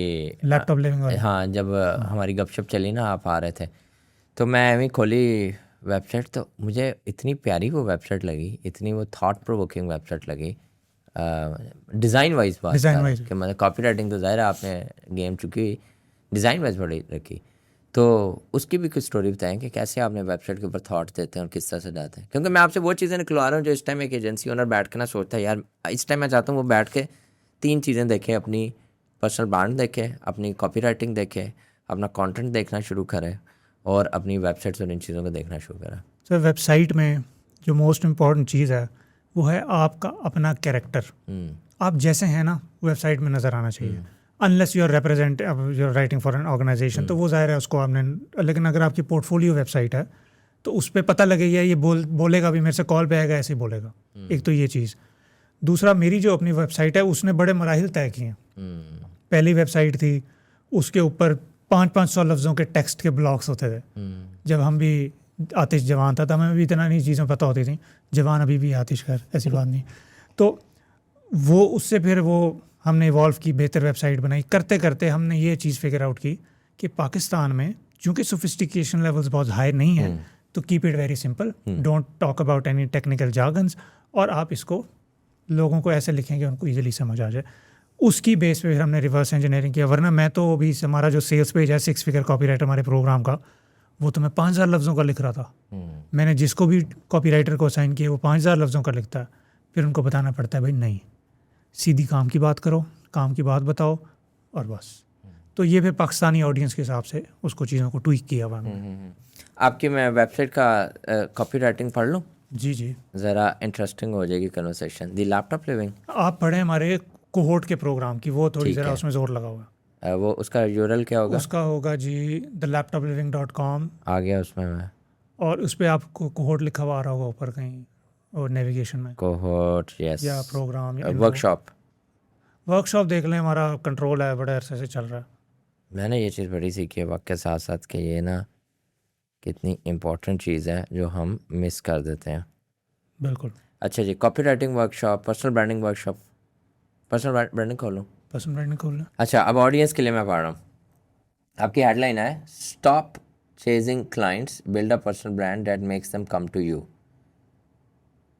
लैपटॉप लिविंग वाली। हाँ, जब हमारी गपशप चली ना, आप आ रहे थे, तो मैं भी खोली वेबसाइट, तो मुझे इतनी प्यारी वो वेबसाइट लगी, इतनी वो थॉट प्रोवोकिंग वेबसाइट लगी। डिज़ाइन वाइज बात कि मतलब कॉपी राइटिंग तो ज़ाहिर है आपने गेम चुकी हुई, डिज़ाइन वाइज बड़ी रखी। तो उसकी भी कुछ स्टोरी बताएं कि कैसे आपने वेबसाइट के ऊपर थॉट देते हैं और किस तरह से जाते हैं। क्योंकि मैं आपसे वो चीज़ें निकलवा रहा हूँ जो इस टाइम एक एजेंसी ओनर बैठ के ना सोचता है, यार इस टाइम मैं चाहता हूँ वो बैठ के 3 चीज़ें देखें, अपनी पर्सनल ब्रांड देखें, अपनी कॉपी राइटिंग देखें, अपना कंटेंट देखना शुरू करें, और अपनी वेबसाइट्स और इन चीज़ों को देखना शुरू करें। सर वेबसाइट में जो मोस्ट इम्पॉर्टेंट चीज़ है वो है आपका अपना कैरेक्टर। आप जैसे हैं ना वेबसाइट में नज़र आना चाहिए। Unless you are represent you are writing for an organization, तो वो ज़ाहिर है उसको आपने, लेकिन अगर आपकी पोर्टफोलियो वेबसाइट है तो उस पर पता लगेगा, ये बोलेगा भी मेरे से कॉल पे आएगा, ऐसे ही बोलेगा। एक तो ये चीज़। दूसरा, मेरी जो अपनी वेबसाइट है उसने बड़े मराहिल तय किए हैं। पहली वेबसाइट थी, उसके ऊपर 500 लफ्ज़ों के टेक्स्ट के ब्लॉक्स होते थे। जब हम भी आतिश जवान था, हमें भी इतना नहीं चीज़ें पता होती थी, जवान अभी भी आतिश कर, ऐसी बात नहीं। तो वो उससे फिर वो हमने इवॉल्व की, बेहतर वेबसाइट बनाई। करते करते हमने ये चीज़ फिगर आउट की कि पाकिस्तान में चूँकि सोफिस्टिकेशन लेवल्स बहुत हाई नहीं है, तो keep it very simple, don't talk about any technical jargons, और आप इसको लोगों को ऐसे लिखें कि उनको ईजिली समझ आ जाए। उसकी बेस पे फिर हमने रिवर्स इंजीनियरिंग किया। वरना मैं तो अभी हमारा जो सेल्स पेज है 6 फिगर कॉपीराइटर हमारे प्रोग्राम का, वो तो मैं 5,000 लफ्ज़ों का लिख रहा था, मैंने जिसको भी कॉपीराइटर को असाइन किया वो 5,000 लफ्ज़ों का लिखता है, फिर उनको बताना पड़ता है भाई नहीं, सीधी काम की बात करो, काम की बात बताओ और बस। तो ये फिर पाकिस्तानी ऑडियंस के हिसाब से उसको चीज़ों को ट्वीक किया हुआ है। आपकी मैं वेबसाइट का कॉपी राइटिंग पढ़ लूँ? जी जी, ज़रा इंटरेस्टिंग हो जाएगी कन्वर्सेशन। दी लैपटॉप लिविंग आप पढ़ें हमारे कोहोर्ट के प्रोग्राम की, वो थोड़ी ठीक ज़रा है। उसमें ज़ोर लगा हुआ है। वो उसका यूरल क्या होगा? उसका होगा जी thelaptopliving.com, आ गया उसमें मैं, और उस पर आपको कोहोर्ट लिखा हुआ आ रहा होगा ऊपर कहीं और नेविगेशन में, कोहोर्ट, यस, या प्रोग्राम या वर्कशॉप देख लें, हमारा कंट्रोल है, बड़े अरसे से चल रहा है। मैंने ये चीज़ बड़ी सीखी है वक्त के साथ साथ कि ये ना कितनी इम्पोर्टेंट चीज़ है जो हम मिस कर देते हैं। बिल्कुल। अच्छा जी, copy writing workshop, personal branding workshop, personal branding खोलूँ? पर्सनल ब्रांडिंग खोल लें। अच्छा, अब ऑडियंस के लिए मैं पढ़ रहा हूँ। आपकी हेडलाइन है stop chasing clients, build a personal brand that makes them come to you.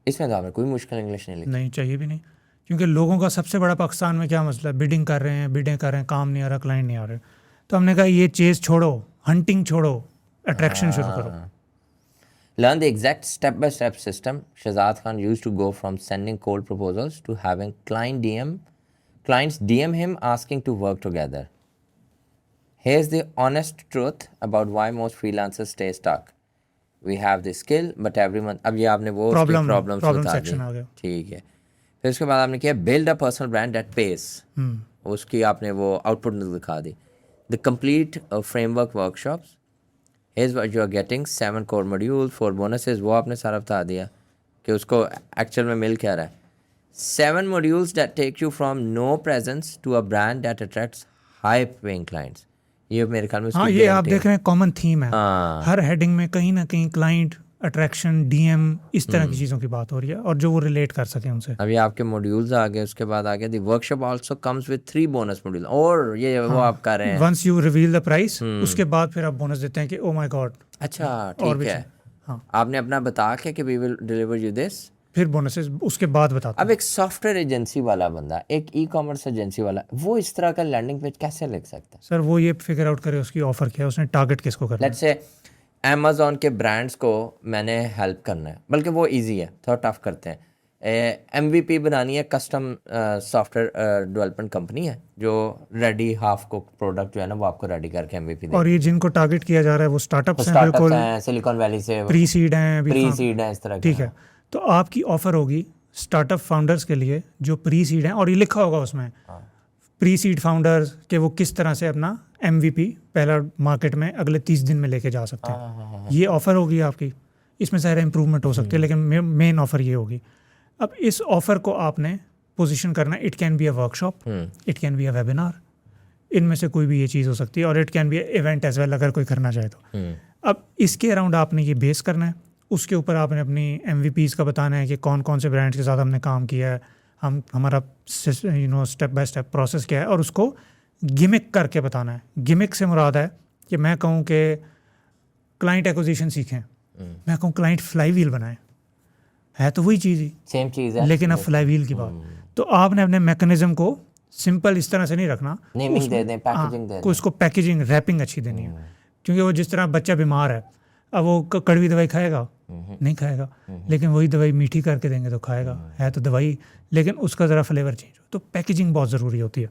इसमें तो आपने कोई मुश्किल इंग्लिश नहीं लिखी। नहीं चाहिए भी नहीं, क्योंकि लोगों का सबसे बड़ा पाकिस्तान में क्या मसला है, बिडिंग कर रहे हैं, बिडें कर रहे हैं, काम नहीं आ रहा, क्लाइंट नहीं आ रहे। तो हमने कहा ये चेज छोड़ो, हंटिंग छोड़ो, अट्रैक्शन शुरू करो। Learn the exact step-by-step system Shahzad Khan used to go from sending cold proposals to having clients DM him asking to work together. Here's the honest truth about why most freelancers stay stuck. We have the skill, but every month. अब ये आपने वो Problem बता section दी। आ गया। ठीक है। फिर उसके बाद आपने किया build a personal brand that pays. उसकी आपने वो आउटपुट दिखा दी। The complete framework workshops. Here's what you are getting, 7 core modules, 4 bonuses, वो आपने सारा बता दिया कि उसको एक्चुअल में मिल क्या रहा है। 7 modules that take you from no presence to a brand that attracts high paying clients. ये मेरे ख्याल में हाँ, उसकी ये आप guarantee देख रहे हैं कॉमन थीम है। हाँ। हर हेडिंग में कहीं ना कहीं क्लाइंट, अट्रैक्शन, डीएम, इस तरह की चीज़ों की बात हो रही है, और जो वो रिलेट कर सके उनसे। अभी आपके मॉड्यूल्स आ गए, उसके बाद आ गया the workshop also comes with 3 bonus module, और ये वो आप कर रहे हैं once you reveal the price, उसके बाद फिर आप बोनस देते हैं कि ओ माय गॉड। अच्छा और ठीक भी है। हाँ, आपने अपना बता के कि we will deliver you this, फिर बोनसेस उसके बाद बताते अब एक सॉफ्टवेयर एजेंसी वाला बंदा, एक ई कॉमर्स एजेंसी वाला, वो इस तरह का लैंडिंग पेज कैसे लिख सकता है? सर वो ये फिगर आउट करे उसकी ऑफर क्या है, उसने टारगेट किसको करना है। लेट्स से अमेज़ॉन के ब्रांड्स को मैंने हेल्प करना है, बल्कि वो इजी है, थोड़ा टफ करते हैं। MVP बनानी है, कस्टम सॉफ्टवेयर डेवलपमेंट कंपनी है जो रेडी हाफ को प्रोडक्ट जो है ना वो आपको रेडी करके MVP दे। और ये जिनको टारगेट किया जा रहा है वो स्टार्टअप्स हैं, स्टार्टअप्स बिल्कुल हैं, सिलिकॉन वैली से प्री सीड हैं, अभी प्री सीड है, इस तरह ठीक है। तो आपकी ऑफर होगी स्टार्टअप फाउंडर्स के लिए जो प्री सीड हैं, और ये लिखा होगा उसमें प्री सीड फाउंडर्स के वो किस तरह से अपना MVP पहला मार्केट में अगले 30 दिन में लेके जा सकते हैं। ये ऑफर होगी आपकी, इसमें सारा इंप्रूवमेंट हो सकती है, लेकिन मेन ऑफर ये होगी। अब इस ऑफर को आपने पोजीशन करना है, it can be a workshop, it can be a webinar, इनमें से कोई भी ये चीज़ हो सकती है, और it can be event as well अगर कोई करना चाहे तो। अब इसके अराउंड आपने ये बेस करना है, उसके ऊपर आपने अपनी MVPs का बताना है कि कौन कौन से ब्रांड्स के साथ हमने काम किया है, हमारा स्टेप बाय स्टेप प्रोसेस क्या है, और उसको गिमिक करके बताना है। गिमिक से मुराद है कि मैं कहूँ कि क्लाइंट एक्विजिशन सीखें, मैं कहूँ क्लाइंट फ्लाई व्हील बनाएं, है तो वही चीज़ ही, सेम चीज़ है, लेकिन अब फ्लाई व्हील की बात। तो आपने अपने मैकेनिज्म को सिंपल इस तरह से नहीं रखना, नेमिंग दे दें, पैकेजिंग दे दें, उसको पैकेजिंग रैपिंग अच्छी देनी है। क्योंकि वो जिस तरह बच्चा बीमार है, अब वो कड़वी दवाई खाएगा नहीं खाएगा, लेकिन वही दवाई मीठी करके देंगे तो खाएगा, है तो दवाई, लेकिन उसका ज़रा फ्लेवर चेंज हो। तो पैकेजिंग बहुत ज़रूरी होती है।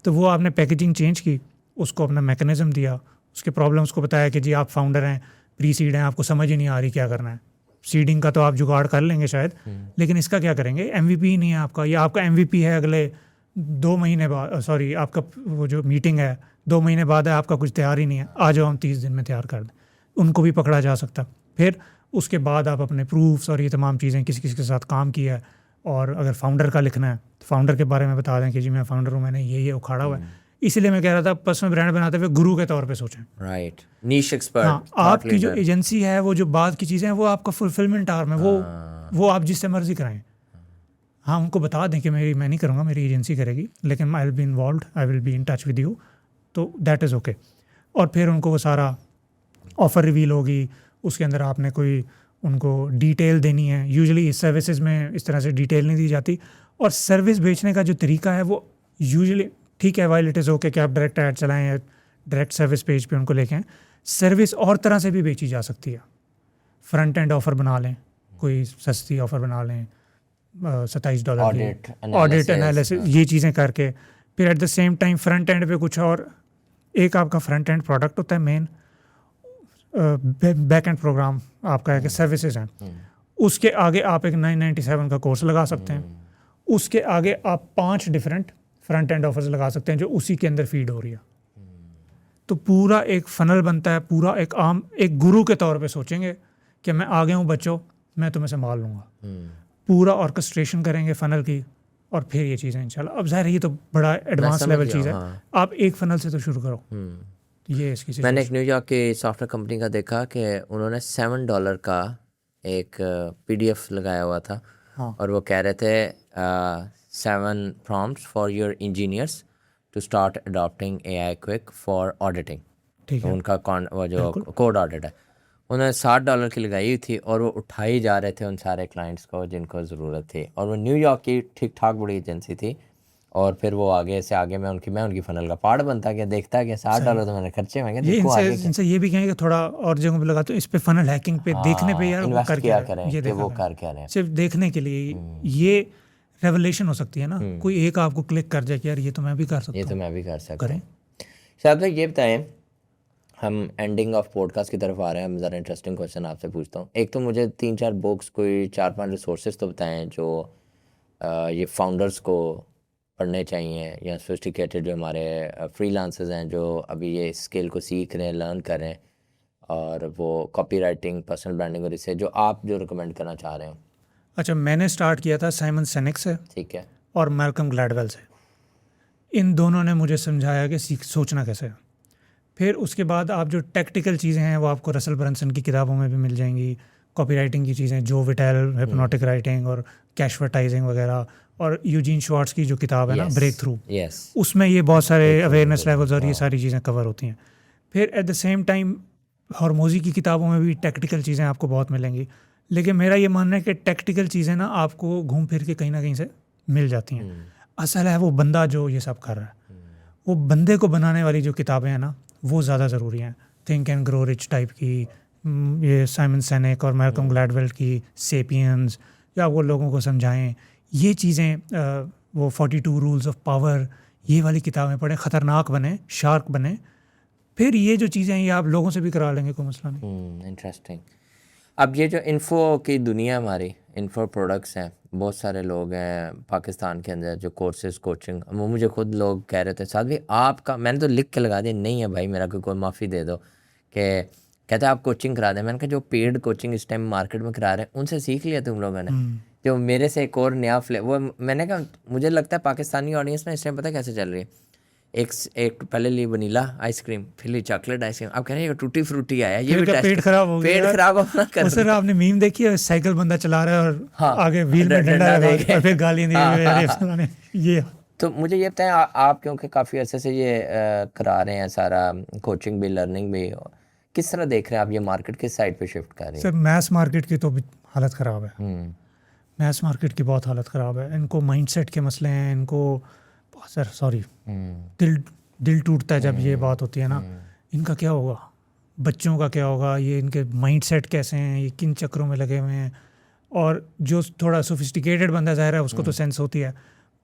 तो वो आपने पैकेजिंग चेंज की, उसको अपना मैकेनिज्म दिया, उसके प्रॉब्लम्स को बताया कि जी आप फाउंडर हैं, प्री सीड हैं, आपको समझ ही नहीं आ रही क्या करना है। सीडिंग का तो आप जुगाड़ कर लेंगे शायद, लेकिन इसका क्या करेंगे? MVP नहीं है आपका, या आपका MVP है अगले 2 महीने बाद, सॉरी आपका वो जो मीटिंग है 2 महीने बाद है, आपका कुछ तैयार ही नहीं है, आ जाओ हम 30 दिन में तैयार कर दें, उनको भी पकड़ा जा सकता। फिर उसके बाद आप अपने प्रूफ्स और ये तमाम चीज़ें किस किस के साथ काम किया है, और अगर फाउंडर का लिखना है तो फाउंडर के बारे में बता दें कि जी मैं फाउंडर हूँ, मैंने ये उखाड़ा हुआ है। इसलिए मैं कह रहा था पर्सनल ब्रांड बनाते हुए गुरु के तौर पे सोचें। राइट, नीश एक्सपर्ट। हाँ, आपकी जो एजेंसी है, वो जो बाद की चीज़ें हैं, वो आपका फुलफिलमेंट आर्म है, वो आप जिससे मर्जी कराएं। हाँ, उनको बता दें कि मैं नहीं करूँगा, मेरी एजेंसी करेगी, लेकिन I will be involve, I will be in touch with you, तो दैट इज़ ओके। और फिर उनको वो सारा ऑफ़र रिवील होगी, उसके अंदर आपने कोई उनको डिटेल देनी है। यूजुअली इस सर्विसेज में इस तरह से डिटेल नहीं दी जाती, और सर्विस बेचने का जो तरीका है वो यूजुअली ठीक है, वाइल इट इज़ ओके कि आप डायरेक्ट ऐड चलाएं या डायरेक्ट सर्विस पेज पे उनको लेके आएँ, सर्विस और तरह से भी बेची जा सकती है। फ्रंट एंड ऑफ़र बना लें, कोई सस्ती ऑफ़र बना लें $27 की, ऑडिट एनालिसिस, ये चीज़ें करके फिर at the same time front end पे कुछ और, एक आपका फ्रंट एंड प्रोडक्ट होता है मेन, बैक एंड प्रोग्राम आपका है कि सर्विसेज हैं, उसके आगे आप एक 997 का कोर्स लगा सकते हैं, उसके आगे आप 5 डिफरेंट फ्रंट एंड ऑफर्स लगा सकते हैं जो उसी के अंदर फीड हो रही है। तो पूरा एक फनल बनता है, पूरा एक गुरु के तौर पे सोचेंगे कि मैं आ गया हूँ बच्चों, मैं तुम्हें संभाल लूँगा, पूरा ऑर्केस्ट्रेशन करेंगे फनल की, और फिर ये चीज़ें इंशाल्लाह। अब ज़ाहिर है ये तो बड़ा एडवांस लेवल चीज़ है, आप एक फनल से तो शुरू करो। ये इसकी मैंने एक न्यूयॉर्क की सॉफ्टवेयर कंपनी का देखा कि उन्होंने $7 का एक PDF लगाया हुआ था, और वो कह रहे थे 7 prompts for your engineers to start adopting AI quick for auditing। ठीक है, उनका वो जो कोड ऑडिट है, उन्होंने $60 की लगाई हुई थी, और वो उठाई जा रहे थे उन सारे क्लाइंट्स को जिनको ज़रूरत थी, और वो न्यूयॉर्क की ठीक ठाक बड़ी एजेंसी थी। और फिर वो आगे से आगे मैं उनकी फनल का पार्ट बनता गया, देखता गया $60 तो मैंने खर्चे में ये इनसे ये भी कहेंगे थोड़ा और जगहों पे लगा, तो इस पे फनल हैकिंग पे देखने पे यार वो कर क्या करें, ये वो कर क्या रहे हैं, सिर्फ देखने के लिए ये रेवलेशन हो सकती है ना, कोई एक आपको क्लिक कर जाए कि यार ये तो मैं भी कर सकता हूँ, ये तो मैं भी कर सकता हूँ। शायद भाई ये बताएं, हम एंडिंग ऑफ पॉडकास्ट की तरफ आ रहे हैं, मैं ज़रा इंटरेस्टिंग क्वेश्चन आपसे पूछता हूँ। एक तो मुझे 3-4 बुक्स, कोई 4-5 रिसोर्सेज तो बताएं जो ये फाउंडर्स को पढ़ने चाहिए, या सोफिस्टिकेटेड जो हमारे फ्रीलांसर्स हैं जो अभी ये स्किल को सीख रहे हैं, लर्न कर रहे हैं, और वो कॉपी राइटिंग, पर्सनल ब्रांडिंग और इससे जो आप जो रिकमेंड करना चाह रहे हो। अच्छा, मैंने स्टार्ट किया था साइमन सेनेक से, ठीक है, और मैल्कम ग्लैडवेल से। इन दोनों ने मुझे समझाया कि सोचना कैसे है। फिर उसके बाद आप जो टेक्निकल चीज़ें हैं वो आपको रसल ब्रंसन की किताबों में भी मिल जाएंगी, कॉपी राइटिंग की चीज़ें, जो विटेल हिप्नोटिक राइटिंग और कैशवर्टाइजिंग वगैरह, और यूजीन श्वार्ट्ज की जो किताब है ना ब्रेक थ्रू, उसमें ये बहुत सारे अवेयरनेस लेवल्स और ये सारी चीज़ें कवर होती हैं। फिर एट द सेम टाइम हॉर्मोजी की किताबों में भी टेक्निकल चीज़ें आपको बहुत मिलेंगी, लेकिन मेरा ये मानना है कि टेक्निकल चीज़ें ना आपको घूम फिर के कहीं ना कहीं से मिल जाती हैं। असल है वो बंदा जो ये सब कर रहा है, वो बंदे को बनाने वाली जो किताबें हैं ना वो ज़्यादा ज़रूरी हैं। Think and grow rich type की, ये साइमन सेनेक और मैल्कम ग्लैडवेल की सेपियंस, या वो लोगों को समझाएं ये चीज़ें, वो 42 रूल्स ऑफ पावर, ये वाली किताबें पढ़ें, ख़तरनाक बने, शार्क बने। फिर ये जो चीज़ें हैं ये आप लोगों से भी करा लेंगे, कोई मसला नहीं। इंटरेस्टिंग। अब ये जो इन्फो की दुनिया, हमारी इन्फो प्रोडक्ट्स हैं, बहुत सारे लोग हैं पाकिस्तान के अंदर जो कोर्सेज, कोचिंग, वो मुझे खुद लोग कह रहे थे साथ भी आपका, मैंने तो लिख के लगा दिया, नहीं है भाई मेरा कोई माफ़ी दे दो, कि कहते हैं आप कोचिंग करा दें। मैंने कहा जो पेड कोचिंग इस टाइम मार्केट में करा रहे हैं उनसे सीख लिया तुम लोगों ने, जो मेरे से एक और नया वो मैंने कहा मुझे लगता है पाकिस्तानी ऑडियंस में इस टाइम पता कैसे चल रही है, एक पहले ली वनीला आइसक्रीम, फिर ली चॉकलेट आइसक्रीम, अब कह रहे हैं टूटी फ्रूटी आया, ये भी पेट खराब हो गया, पेट खराब होना कर। सर आपने मीम देखी है, साइकिल बंदा चला रहा है और आगे व्हील में डंडा लगा और फिर गालियां दे रहे ये। तो मुझे ये बताएं, आप क्योंकि काफ़ी अरसे से ये करा रहे हैं सारा कोचिंग भी, लर्निंग भी, किस तरह देख रहे हैं आप ये मार्केट किस साइड पे शिफ्ट कर रही है? सर मैथ मार्केट की तो हालत ख़राब है, मैथ मार्केट की बहुत हालत ख़राब है। इनको माइंडसेट के मसले हैं, इनको सर सॉरी दिल टूटता है जब ये बात होती है ना। इनका क्या होगा, बच्चों का क्या होगा, ये इनके माइंडसेट कैसे हैं, ये किन चक्रों में लगे हुए हैं। और जो थोड़ा सोफिस्टिकेटेड बंदा ज़ाहिर है उसको तो सेंस होती है,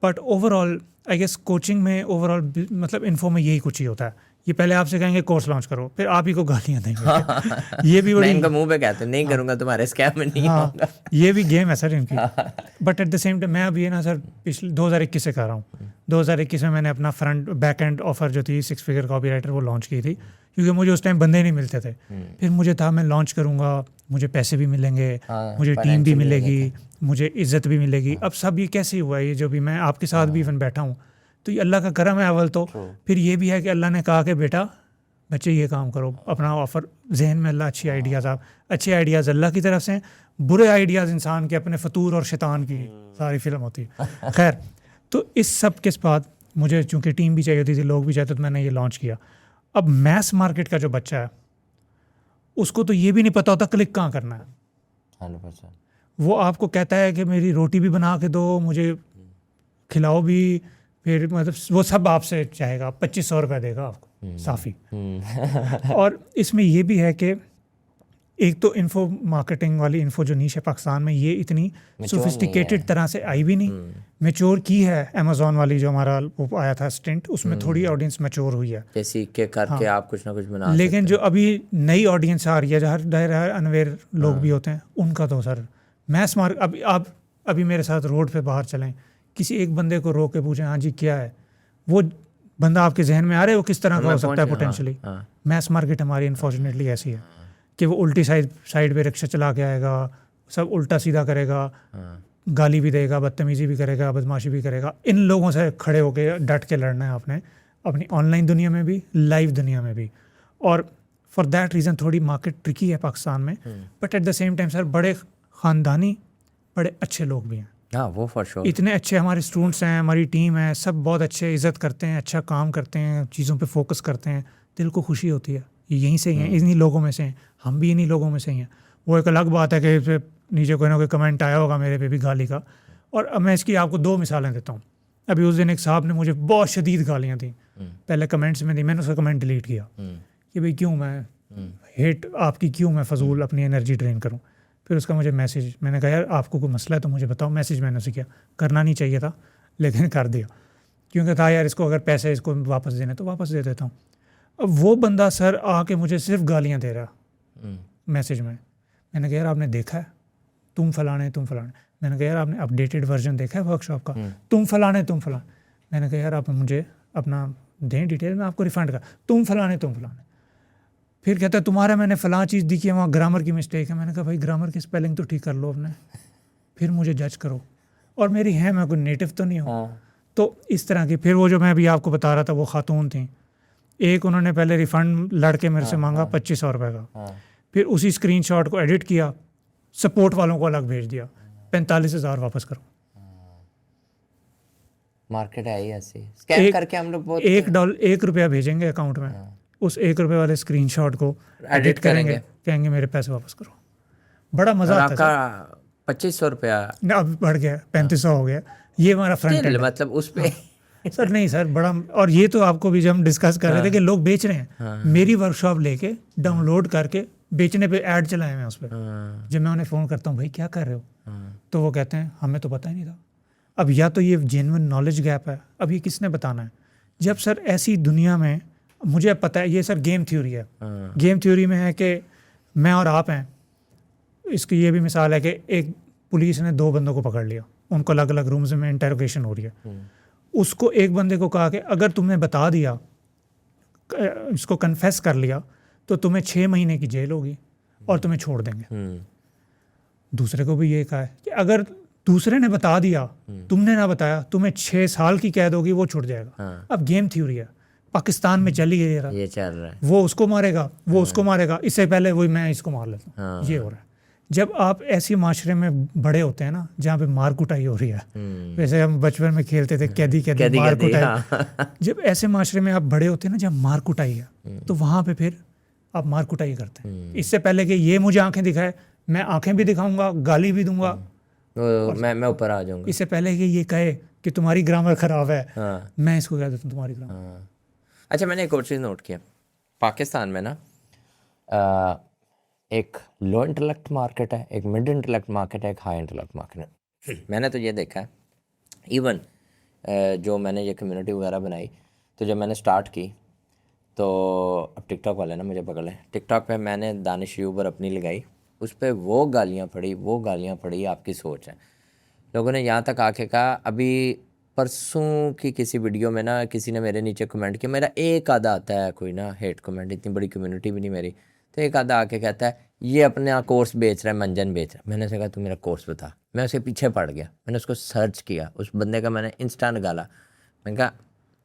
but overall I guess coaching में ओवरऑल मतलब इन्फो में यही कुछ ही होता है। ये पहले आपसे कहेंगे कोर्स लॉन्च करो, फिर आप ही को गालियाँ देंगे। ये भी बड़ी इनका मुंह पे कहते हैं नहीं करूँगा तुम्हारे स्कैम में नहीं होगा। ये भी गेम है सर इनकी। But at the same time मैं अभी ना सर पिछले 2021 से कर रहा हूँ। 2021 में मैंने अपना फ्रंट बैक एंड ऑफर जो थी 6 फिगर कॉपी राइटर वो लॉन्च की थी, क्योंकि मुझे उस टाइम बंदे नहीं मिलते थे। फिर मुझे था मैं लॉन्च करूँगा, मुझे पैसे भी मिलेंगे, मुझे टीम भी मिलेगी, मुझे इज्जत भी मिलेगी। अब सब ये कैसे हुआ, ये जो भी मैं आपके साथ भी इवन बैठा हूँ, तो ये अल्लाह का करम है अव्वल तो। फिर ये भी है कि अल्लाह ने कहा कि बेटा बच्चे ये काम करो, अपना ऑफ़र जहन में अल्लाह अच्छी आइडियाज़, आप अच्छे आइडियाज़ अल्लाह की तरफ से, बुरे आइडियाज़ इंसान के अपने फतूर और शैतान की सारी फिल्म होती है। खैर, तो इस सब के बाद मुझे चूँकि टीम भी चाहिए होती थी, लोग भी चाहते, तो मैंने ये लॉन्च किया। अब मैस मार्केट का जो बच्चा है उसको तो ये भी नहीं पता होता क्लिक कहाँ करना है। 100%। वो आपको कहता है कि मेरी रोटी भी बना के दो, मुझे खिलाओ भी, फिर मतलब वो सब आपसे चाहेगा, 2500 रुपये देगा आपको। साफ़ी। और इसमें ये भी है कि एक तो इन्फो मार्केटिंग वाली इन्फो जो नीश है पाकिस्तान में, ये इतनी सोफिस्टिकेटेड तरह से आई भी नहीं। मैच्योर की है अमेजोन वाली जो हमारा वो आया था स्टिंट, उसमें थोड़ी ऑडियंस मैच्योर हुई है, जैसे के करके आप कुछ ना कुछ बना लेकिन जो अभी नई ऑडियंस आ रही है, जहाँ अनवेयर लोग भी होते हैं, उनका तो सर मैस मार्क। अभी आप अभी मेरे साथ रोड पे बाहर चलें, किसी एक बंदे को रोक के पूछें हाँ जी क्या है, वो बंदा आपके जहन में आ रहा है वो किस तरह का हो सकता है पोटेंशली। मैस मार्केट हमारी अनफॉर्चुनेटली ऐसी है कि वो उल्टी साइड पे रिक्शा चला के आएगा, सब उल्टा सीधा करेगा, गाली भी देगा, बदतमीज़ी भी करेगा, बदमाशी भी करेगा। इन लोगों से खड़े होकर डट के लड़ना है आपने, अपनी ऑनलाइन दुनिया में भी, लाइव दुनिया में भी। और फॉर दैट रीज़न थोड़ी मार्केट ट्रिकी है पाकिस्तान में, but at the same time sir बड़े ख़ानदानी, बड़े अच्छे लोग भी हैं। हाँ, वो फॉर श्योर। इतने अच्छे हमारे स्टूडेंट्स हैं, हमारी टीम है, सब बहुत अच्छे, इज़्ज़त करते हैं, अच्छा काम करते हैं, चीज़ों पे फोकस करते हैं, दिल को खुशी होती है। यहीं से ही हैं, इन्हीं लोगों में से हैं, हम भी इन्हीं लोगों में से ही हैं। वो एक अलग बात है कि नीचे कोई ना कोई कमेंट आया होगा मेरे पे भी गाली का। और अब मैं इसकी आपको 2 मिसालें देता हूँ। अभी उस दिन एक साहब ने मुझे बहुत शदीद गालियाँ दी, पहले कमेंट्स में दी, मैंने उसका कमेंट डिलीट किया कि भाई क्यों मैं हेट आपकी, क्यों मैं फजूल अपनी एनर्जी ड्रेन करूँ। फिर उसका मुझे मैसेज, मैंने कहा यार आपको कोई मसला है तो मुझे बताओ। मैसेज मैंने उसे किया, करना नहीं चाहिए था लेकिन कर दिया, क्योंकि था यार इसको अगर पैसे इसको वापस देने तो वापस दे देता हूँ। अब वो बंदा सर आके मुझे सिर्फ गालियाँ दे रहा मैसेज में। मैंने कहा यार आपने देखा है, तुम फलाने। मैंने कहा यार आपने अपडेटेड वर्जन देखा है वर्कशॉप का, तुम फलाने। मैंने कहा यार आप मुझे अपना दें डिटेल, मैं आपको रिफ़ंड कर, तुम फलाने। फिर कहता है तुम्हारा मैंने फ़लाँ चीज़ दिखी है, वहाँ ग्रामर की मिस्टेक है। मैंने कहा भाई ग्रामर की स्पेलिंग तो ठीक कर लो अपने, फिर मुझे जज करो। और मेरी है, मैं कोई नेटिव तो नहीं हूँ। तो इस तरह की, फिर वो जो मैं अभी आपको बता रहा था वो खातून थी, एक उन्होंने पहले रिफ़ंड लड़के मेरे से मांगा 2500 रुपये का, फिर उसी स्क्रीनशॉट को एडिट किया, सपोर्ट वालों को अलग भेज दिया, 45,000 वापस करो। मार्केट है ही ऐसी, स्कैम करके हम लोग बहुत $1 भेजेंगे अकाउंट में, उस $1 वाले स्क्रीनशॉट को एडिट करेंगे, कहेंगे मेरे पैसे वापस करो। बड़ा मज़ा आता है। आपका 2500 रुपया अब बढ़ गया, 3500 हो गया। ये हमारा फ्रंट एंड, मतलब उस पे सर नहीं सर बड़ा। और ये तो आपको भी जब हम डिस्कस कर रहे थे कि लोग बेच रहे हैं, मेरी वर्कशॉप लेके डाउनलोड करके बेचने पे ऐड चलाए हैं उस पर। जब मैं उन्हें फ़ोन करता हूँ भाई क्या कर रहे हो, तो वो कहते हैं हमें तो पता ही नहीं था। अब या तो ये जेन्युइन नॉलेज गैप है, अब ये किसने बताना है। जब सर ऐसी दुनिया में, मुझे पता है ये सर गेम थ्योरी है। गेम थ्योरी में है कि मैं और आप हैं। इसकी ये भी मिसाल है कि एक पुलिस ने 2 बंदों को पकड़ लिया, उनको अलग अलग रूम्स में इंटेरोगेशन हो रही है। उसको एक बंदे को कहा कि अगर तुमने बता दिया, इसको कन्फेस कर लिया, तो तुम्हें 6 महीने की जेल होगी और तुम्हें छोड़ देंगे। दूसरे को भी ये कहा है कि अगर दूसरे ने बता दिया, तुमने ना बताया, तुम्हें 6 साल की कैद होगी, वो छूट जाएगा। अब गेम थ्योरी है, पाकिस्तान में चल ही रहा, ये चल रहा है। वो उसको मारेगा, वो उसको मारेगा, इससे पहले वही मैं इसको मार लेता हूँ। ये हो रहा है। जब आप ऐसी माशरे में बड़े होते हैं ना, जहाँ पे मार कुटाई हो रही है, वैसे हम बचपन में खेलते थे कैदी मार कुटाई। जब ऐसे माशरे में आप बड़े होते हैं ना, जहाँ मार कुटाई है, तो वहाँ पे फिर आप मार कुटाई करते हैं। इससे पहले कि ये मुझे आंखें दिखाए, मैं आंखें भी दिखाऊंगा, गाली भी दूंगा, मैं ऊपर आ जाऊंगा। इससे पहले कि ये कहे कि तुम्हारी ग्रामर खराब है, मैं इसको कह देता हूँ तुम्हारी ग्रामर। अच्छा, मैंने एक और चीज़ नोट किया, पाकिस्तान में ना एक लो इंटेलेक्ट मार्केट है, एक मिड इंटेलेक्ट मार्केट है, एक हाई इंटेलेक्ट मार्केट है। मैंने तो ये देखा है, इवन जो मैंने ये कम्युनिटी वगैरह बनाई, तो जब मैंने स्टार्ट की तो अब टिकटॉक वाले ना मुझे पकड़ लें। टिकटॉक पे मैंने दानिश यूबर अपनी लगाई, उस पर वो गालियाँ पड़ी आपकी सोच है। लोगों ने यहाँ तक आके कहा, अभी परसों की किसी वीडियो में ना किसी ने मेरे नीचे कमेंट किया, मेरा एक आधा आता है कोई ना हेट कमेंट, इतनी बड़ी कम्युनिटी भी नहीं मेरी, तो एक आधा आके कहता है ये अपना कोर्स बेच रहा है, मंजन बेच रहा है। मैंने उससे कहा तू मेरा कोर्स बता। मैं उसके पीछे पड़ गया, मैंने उसको सर्च किया, उस बंदे का मैंने इंस्टा निकाला। मैंने कहा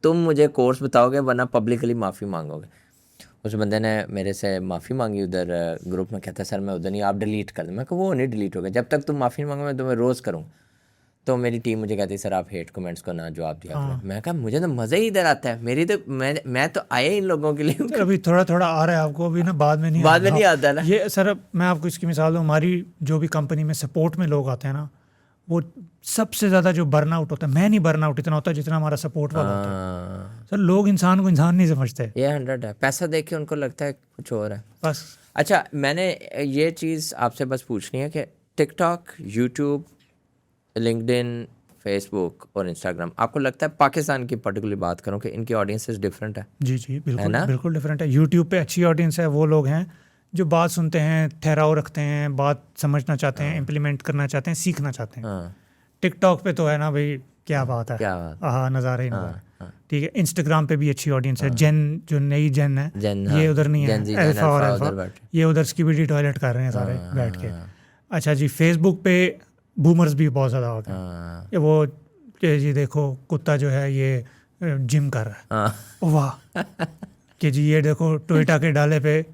तुम मुझे कोर्स बताओगे वरना पब्लिकली माफ़ी मांगोगे। उस बंदे ने मेरे से माफ़ी मांगी उधर ग्रुप में, कहता सर मैं उधर नहीं, आप डिलीट कर दें। मैं कहा वो नहीं डिलीट होगा, जब तक तुम माफ़ी मांगो मैं तुम्हें रोज़ करूँ। तो मेरी टीम मुझे कहती सर आप हेट कमेंट्स को ना जवाब दिया करो। मैं कहा मुझे तो मज़ा ही इधर आता है, मेरी तो मैं तो आया इन लोगों के लिए। अभी थोड़ा थोड़ा आ रहा है आपको, अभी ना बाद में नहीं आता ना ये। सर मैं आपको इसकी मिसाल दूँ, हमारी जो भी कंपनी में सपोर्ट में लोग आते हैं ना, वो सबसे ज़्यादा जो बर्नआउट होता है, मैं नहीं बर्नआउट इतना होता जितना हमारा सपोर्ट वाला होता है। सर लोग इंसान को इंसान नहीं समझते, ये 100 है, पैसा देख के उनको लगता है कुछ और है बस। अच्छा मैंने ये चीज़ आपसे बस पूछनी है कि टिकटॉक, यूट्यूब, लिंक्डइन, फेसबुक और इंस्टाग्राम, आपको लगता है पाकिस्तान की पर्टिकुलरली बात करूं कि इनकी ऑडियंसेस डिफरेंट है? जी बिल्कुल बिल्कुल डिफरेंट है। यूट्यूब पे अच्छी ऑडियंस है, वो लोग हैं जो बात सुनते हैं, ठहराव रखते हैं, बात समझना चाहते हैं, इम्प्लीमेंट करना चाहते हैं, सीखना चाहते हैं। टिकटॉक पे तो है ना भाई, क्या बात है, हाँ नज़ारा ही नज़ारा। ठीक है, इंस्टाग्राम पे भी अच्छी ऑडियंस है। जेन जो नई जेन है, ये उधर नहीं है, अल्फा और अल्फा, ये उधर स्कीबिडी टॉयलेट कर रहे हैं सारे बैठ के। अच्छा जी, फेसबुक पे बूमर्स भी बहुत ज़्यादा होते हैं। ये वो जी देखो कुत्ता जो है ये जिम कर रहा है, वाह कि जी ये देखो टोयोटा के डाले पे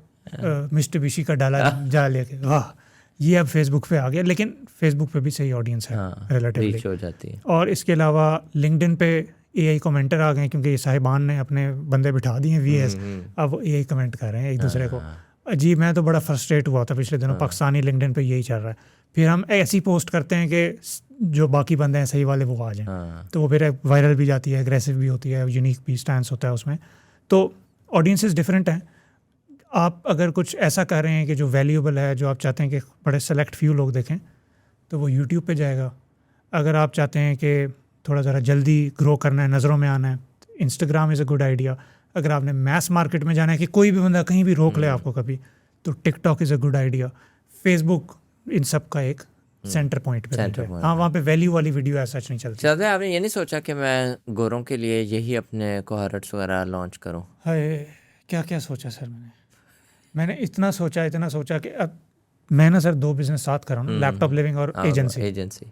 मिस्टुबिशी का डाला जा लेके, वाह ये अब फेसबुक पे आ गया। लेकिन फेसबुक पे भी सही ऑडियंस है रिलेटिवली हो जाती है। और इसके अलावा लिंक्डइन पे एआई कमेंटर आ गए, क्योंकि साहिबान ने अपने बंदे बिठा दिए वीएस, अब एआई कमेंट कर रहे हैं एक दूसरे को। जी मैं तो बड़ा फ्रस्ट्रेट हुआ था पिछले दिनों, पाकिस्तानी लिंक्डइन पे यही चल रहा है। फिर हम ऐसी पोस्ट करते हैं कि जो बाकी बंदे हैं सही वाले वो आ जाएं, तो वो फिर वायरल भी जाती है, एग्रेसिव भी होती है, यूनिक भी स्टैंस होता है उसमें। तो ऑडियंसेस डिफरेंट हैं। आप अगर कुछ ऐसा कर रहे हैं कि जो वैल्यूएबल है, जो आप चाहते हैं कि बड़े सेलेक्ट फ्यू लोग देखें, तो वो यूट्यूब पे जाएगा। अगर आप चाहते हैं कि थोड़ा ज़रा जल्दी ग्रो करना है, नज़रों में आना है, Instagram is a good idea. अगर आपने मैस मार्केट में जाना है कि कोई भी बंदा कहीं भी रोक ले आपको कभी, तो TikTok is a good idea. Facebook इन सब का एक सेंटर पॉइंट पे है। हाँ, वहाँ पे वैल्यू वाली वीडियो ऐसा नहीं चलती। चलते आपने ये नहीं सोचा कि मैं गोरों के लिए यही अपने कोहॉर्ट्स वगैरह लॉन्च करूँ? हाय, क्या क्या सोचा सर मैंने इतना सोचा कि अब मैं ना सर 2 बिजनेस साथ कर रहा हूँ, लैपटॉप लिविंग और एजेंसी।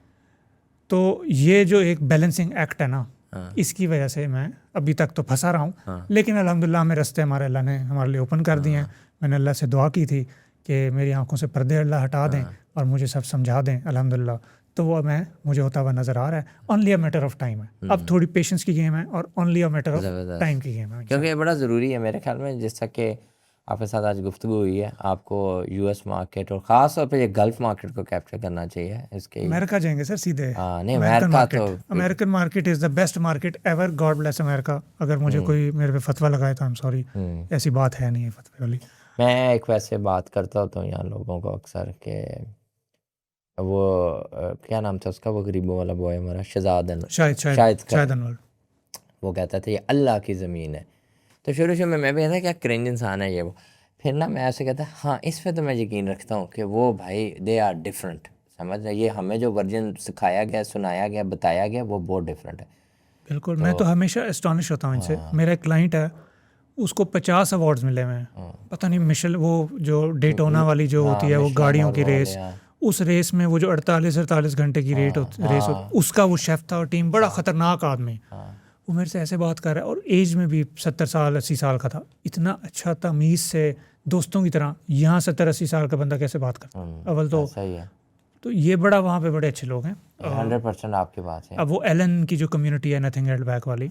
तो ये जो एक बैलेंसिंग एक्ट है ना, इसकी वजह से मैं अभी तक तो फंसा रहा हूँ। लेकिन अल्हम्दुलिल्लाह में रास्ते हमारे अल्लाह ने हमारे लिए ओपन कर दिए हैं। मैंने अल्लाह से दुआ की थी कि मेरी आंखों से पर्दे अल्लाह हटा दें और मुझे सब समझा दें, अल्हम्दुलिल्लाह। तो वो मुझे होता हुआ नज़र आ रहा है। Only a matter of time है। अब थोड़ी पेशेंस की गेम है और only a matter of time की गेम है, क्योंकि ये बड़ा ज़रूरी है मेरे ख्याल में। जैसा कि आपके साथ आज गुफ्तगू हुई है, आपको यूएस मार्केट और ख़ास तौर पे ये गल्फ मार्केट को कैप्चर करना चाहिए। इसके अमेरिका जाएंगे सर सीधे। नहीं, अमेरिका तो American market is the best market ever, God bless America. अगर मुझे कोई मेरे पे फतवा लगाए तो आई एम सॉरी, ऐसी बात है नहीं है फतवे वाली। मैं एक वैसे बात करता होता हूँ यहाँ लोगों को अक्सर के वो क्या नाम था उसका, वो गरीबों वाला बॉय हमारा शायद अनवर, वो कहता था ये अल्लाह की ज़मीन है। तो शुरू में मैं भी कहता क्या क्रिंज इंसान है ये वो। फिर ना मैं ऐसे कहता हाँ इस पे तो मैं यकीन रखता हूँ कि वो भाई दे आर डिफरेंट, समझ रहे, ये हमें जो वर्जन सिखाया गया, सुनाया गया, बताया गया, वो बहुत डिफरेंट है। बिल्कुल। मैं तो हमेशा एस्टॉनिश होता हूँ इनसे। मेरा एक क्लाइंट है, उसको 50 अवार्ड्स मिले हुए हैं। पता नहीं मिशेल, वो जो डेटोना वाली जो होती है वो गाड़ियों की रेस, उस रेस में वो जो 48 घंटे की रेस उसका वो शेफ था और टीम, बड़ा ख़तरनाक आदमी। वो मेरे से ऐसे बात कर रहा है और एज में भी 70 साल 80 साल का था। इतना अच्छा तमीज़ से दोस्तों की तरह। यहाँ 70-80 साल का बंदा कैसे बात करता है? अव्वल तो सही है। तो ये बड़ा वहाँ पे बड़े अच्छे लोग हैं। 100% आपकी बात है। अब वो एलन की जो कम्युनिटी है नथिंग हेल्ड बैक वाली,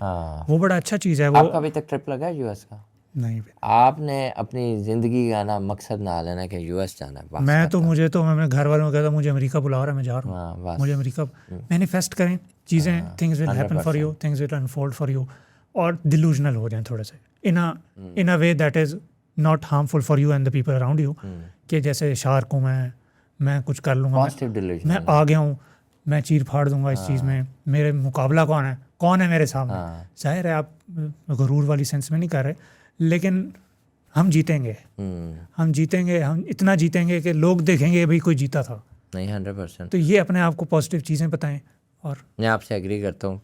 वो बड़ा अच्छा चीज़ है। वो आपका अभी तक ट्रिप लगा है यूएस का? नहीं। आपने अपनी ज़िंदगी का ना मकसद ना लेना कि यूएस जाना है। मैं अपने घर वालों को कहता मुझे अमेरिका बुला रहा है, मैं जा रहा हूँ, मुझे अमेरिका। मैनिफेस्ट करें चीज़ें, things will happen for you, things will unfold for you, और डिलूजनल हो जाएं थोड़े से in a way that is not harmful for you and the people around you. कि जैसे शार्क हूँ मैं कुछ कर लूँगा, मैं आ गया हूँ, मैं चीर फाड़ दूंगा इस चीज़ में, मेरे मुकाबला कौन है मेरे सामने। जाहिर है आप गुरूर वाली सेंस में नहीं कर रहे, लेकिन हम जीतेंगे, हम इतना जीतेंगे कि लोग देखेंगे भाई कोई जीता था। नहीं, 100%। तो ये अपने आप को पॉजिटिव चीज़ें बताएं। और मैं आपसे एग्री करता हूँ।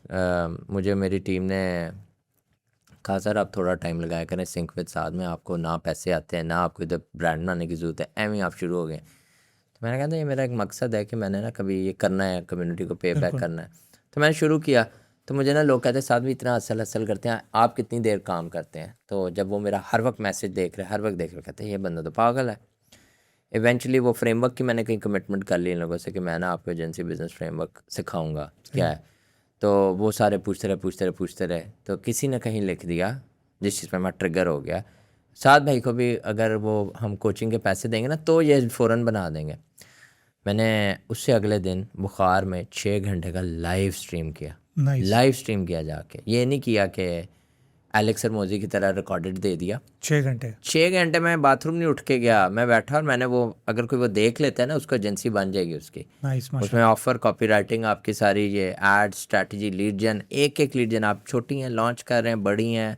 मुझे मेरी टीम ने कहा सर आप थोड़ा टाइम लगाया करें सिंक विद साथ में, आपको ना पैसे आते हैं ना आपको इधर ब्रांड बनाने की ज़रूरत है, एवं आप शुरू हो गए। तो मैंने कहा था ये मेरा एक मकसद है कि मैंने ना कभी ये करना है, कम्युनिटी को पे बैक करना है। तो मैंने शुरू किया। तो मुझे ना लोग कहते हैं साथ भी इतना असल करते हैं, आप कितनी देर काम करते हैं? तो जब वो मेरा हर वक्त मैसेज देख रहे कहते हैं ये बंदा तो पागल है। इवेंचुअली वो फ्रेमवर्क की मैंने कहीं कमिटमेंट कर ली इन लोगों से कि मैं ना आपको एजेंसी बिजनेस फ्रेमवर्क सिखाऊंगा क्या है। तो वो सारे पूछते रहे। तो किसी ने कहीं लिख दिया जिस चीज़ पर मैं ट्रिगर हो गया। साथ भाई को भी अगर वो हम कोचिंग के पैसे देंगे ना तो ये फ़ौरन बना देंगे। मैंने उससे अगले दिन बुखार में 6 घंटे का लाइव स्ट्रीम किया। लाइव स्ट्रीम किया जाके, ये नहीं किया कि एलेक्स हरमोजी की तरह रिकॉर्डेड दे दिया। 6 घंटे में बाथरूम नहीं उठ के गया, मैं बैठा और मैंने वो, अगर कोई वो देख लेता है ना उसको एजेंसी बन जाएगी उसकी। नाइस उसमें ऑफर, कॉपी राइटिंग, आपकी सारी ये एड स्ट्रैटेजी, लीड जन, एक लीड जन आप छोटी हैं लॉन्च कर रहे हैं, बड़ी हैं,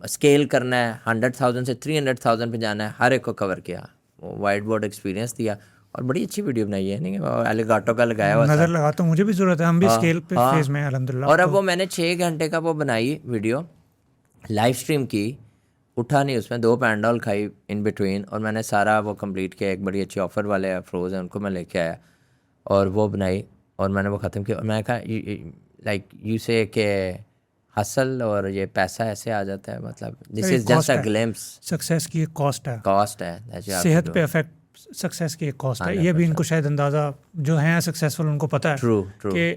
स्केल करना है, 100,000 से 300,000 पे जाना है, हर एक को कवर किया, वाइट बोर्ड एक्सपीरियंस दिया और बड़ी अच्छी वीडियो बनाई है। नहीं एलिगाटो का लगाया हुआ नजर लगा, तो मुझे भी जरूरत है, हम भी स्केल पे फेज में हैं अल्हम्दुलिल्लाह। और अब वो मैंने 6 घंटे का वो बनाई वीडियो, लाइव स्ट्रीम की, उठा नहीं उसमें, 2 पैंडल खाई इन बिटवीन, और मैंने सारा वो कंप्लीट किया। एक बड़ी अच्छी ऑफ़र वाले अफरोज़ हैं, उनको मैं लेके आया और वो बनाई और मैंने वो ख़त्म किया। और मैंने कहा लाइक यू से के हसल और ये पैसा ऐसे आ जाता है, मतलब this is just a glimpse. Success की एक कॉस्ट है, सेहत पे इफेक्ट सक्सेस की एक कॉस्ट है। ये भी इनको शायद अंदाज़ा, जो हैं सक्सेसफुल उनको पता है ट्रू कि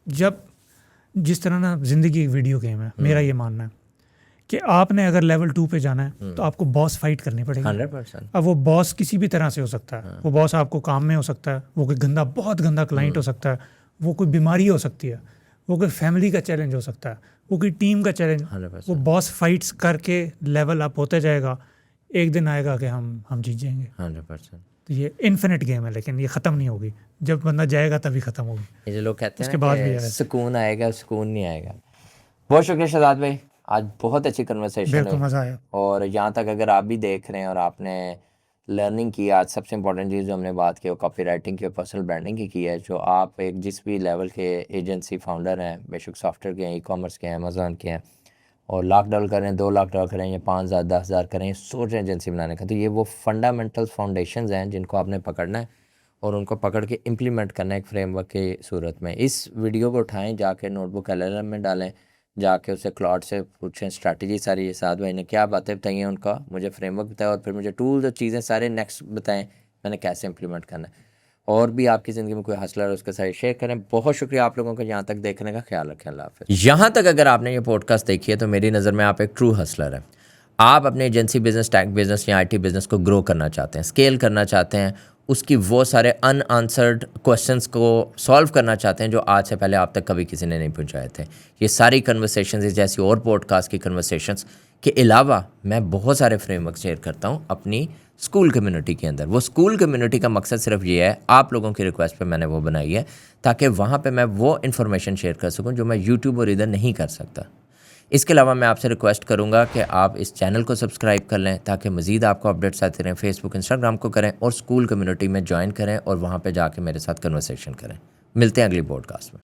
जब जिस तरह ना ज़िंदगी एक वीडियो गेम है, मेरा ये मानना है कि आपने अगर लेवल 2 पे जाना है तो आपको बॉस फाइट करनी पड़ेगी 100%। अब वो बॉस किसी भी तरह से हो सकता है। वो बॉस आपको काम में हो सकता है, वो कोई गंदा, बहुत गंदा क्लाइंट हो सकता है, वो कोई बीमारी हो सकती है, वो कोई फैमिली का चैलेंज हो सकता है, वो कोई टीम का चैलेंज। 100%। वो बॉस फाइट्स करके लेवल अप होते जाएगा, एक दिन आएगा कि हम जीत जाएंगे। 100%। तो ये इन्फिनिट गेम है, लेकिन ये ख़त्म नहीं होगी। जब बंदा जाएगा तभी ख़त्म होगी। ये जो लोग कहते हैं उसके बाद भी ना सुकून आएगा, सुकून नहीं आएगा। बहुत शुक्रिया शहजाद भाई, आज बहुत अच्छी कन्वर्सेशन है। बिल्कुल मज़ा आया। और यहाँ तक अगर आप भी देख रहे हैं और आपने लर्निंग की, आज सबसे इंपॉर्टेंट चीज़ जो हमने बात की वो कॉपी राइटिंग की और पर्सनल ब्रांडिंग की है। जो आप एक जिस भी लेवल के एजेंसी फाउंडर हैं, बेशक सॉफ्टवेयर के हैं, ई-कॉमर्स के हैं, अमेज़ॉन के हैं, और $1,00,000 करें, $2,00,000 करें या 5,000 10,000 करें, सोच रहे हैं एजेंसी बनाने का, तो ये वो फंडामेंटल फाउंडेशंस हैं जिनको आपने पकड़ना है और उनको पकड़ के इम्प्लीमेंट करना है एक फ्रेमवर्क की सूरत में। इस वीडियो को उठाएं, जाके नोटबुक LLM में डालें, जाके उससे क्लाउड से पूछें स्ट्रैटेजी सारी, ये साथ भाई ने क्या बातें बताई हैं उनका, मुझे फ्रेमवर्क बताया और फिर मुझे टूल्स और चीज़ें सारे नेक्स्ट बताएं मैंने कैसे इंप्लीमेंट करना है। और भी आपकी ज़िंदगी में कोई हसलर है उसके साथ शेयर करें। बहुत शुक्रिया आप लोगों को यहाँ तक देखने का, ख्याल रखें, अल्लाह हाफ़िज़। यहाँ तक अगर आपने ये पॉडकास्ट देखी है तो मेरी नज़र में आप एक ट्रू हसलर हैं। आप अपने एजेंसी बिजनेस, टैग बिजनेस या IT बिजनेस को ग्रो करना चाहते हैं, स्केल करना चाहते हैं, उसकी वो सारे अनआंसर्ड क्वेश्चंस को सॉल्व करना चाहते हैं जो आज से पहले आप तक कभी किसी ने नहीं पहुंचाए थे। ये सारी कन्वर्सेशंस जैसी और पॉडकास्ट की कन्वर्सेशंस के अलावा मैं बहुत सारे फ्रेमवर्क शेयर करता हूं अपनी स्कूल कम्युनिटी के अंदर। वो स्कूल कम्युनिटी का मकसद सिर्फ ये है, आप लोगों की रिक्वेस्ट पे मैंने वो बनाई है ताकि वहाँ पे मैं वो इन्फॉर्मेशन शेयर कर सकूँ जो मैं यूट्यूब और इधर नहीं कर सकता। इसके अलावा मैं आपसे रिक्वेस्ट करूंगा कि आप इस चैनल को सब्सक्राइब कर लें ताकि मज़ीद आपको अपडेट्स आते रहें। फेसबुक, इंस्टाग्राम को करें और स्कूल कम्युनिटी में ज्वाइन करें और वहाँ पे जाके मेरे साथ कन्वर्सेशन करें। मिलते हैं अगली पॉडकास्ट में।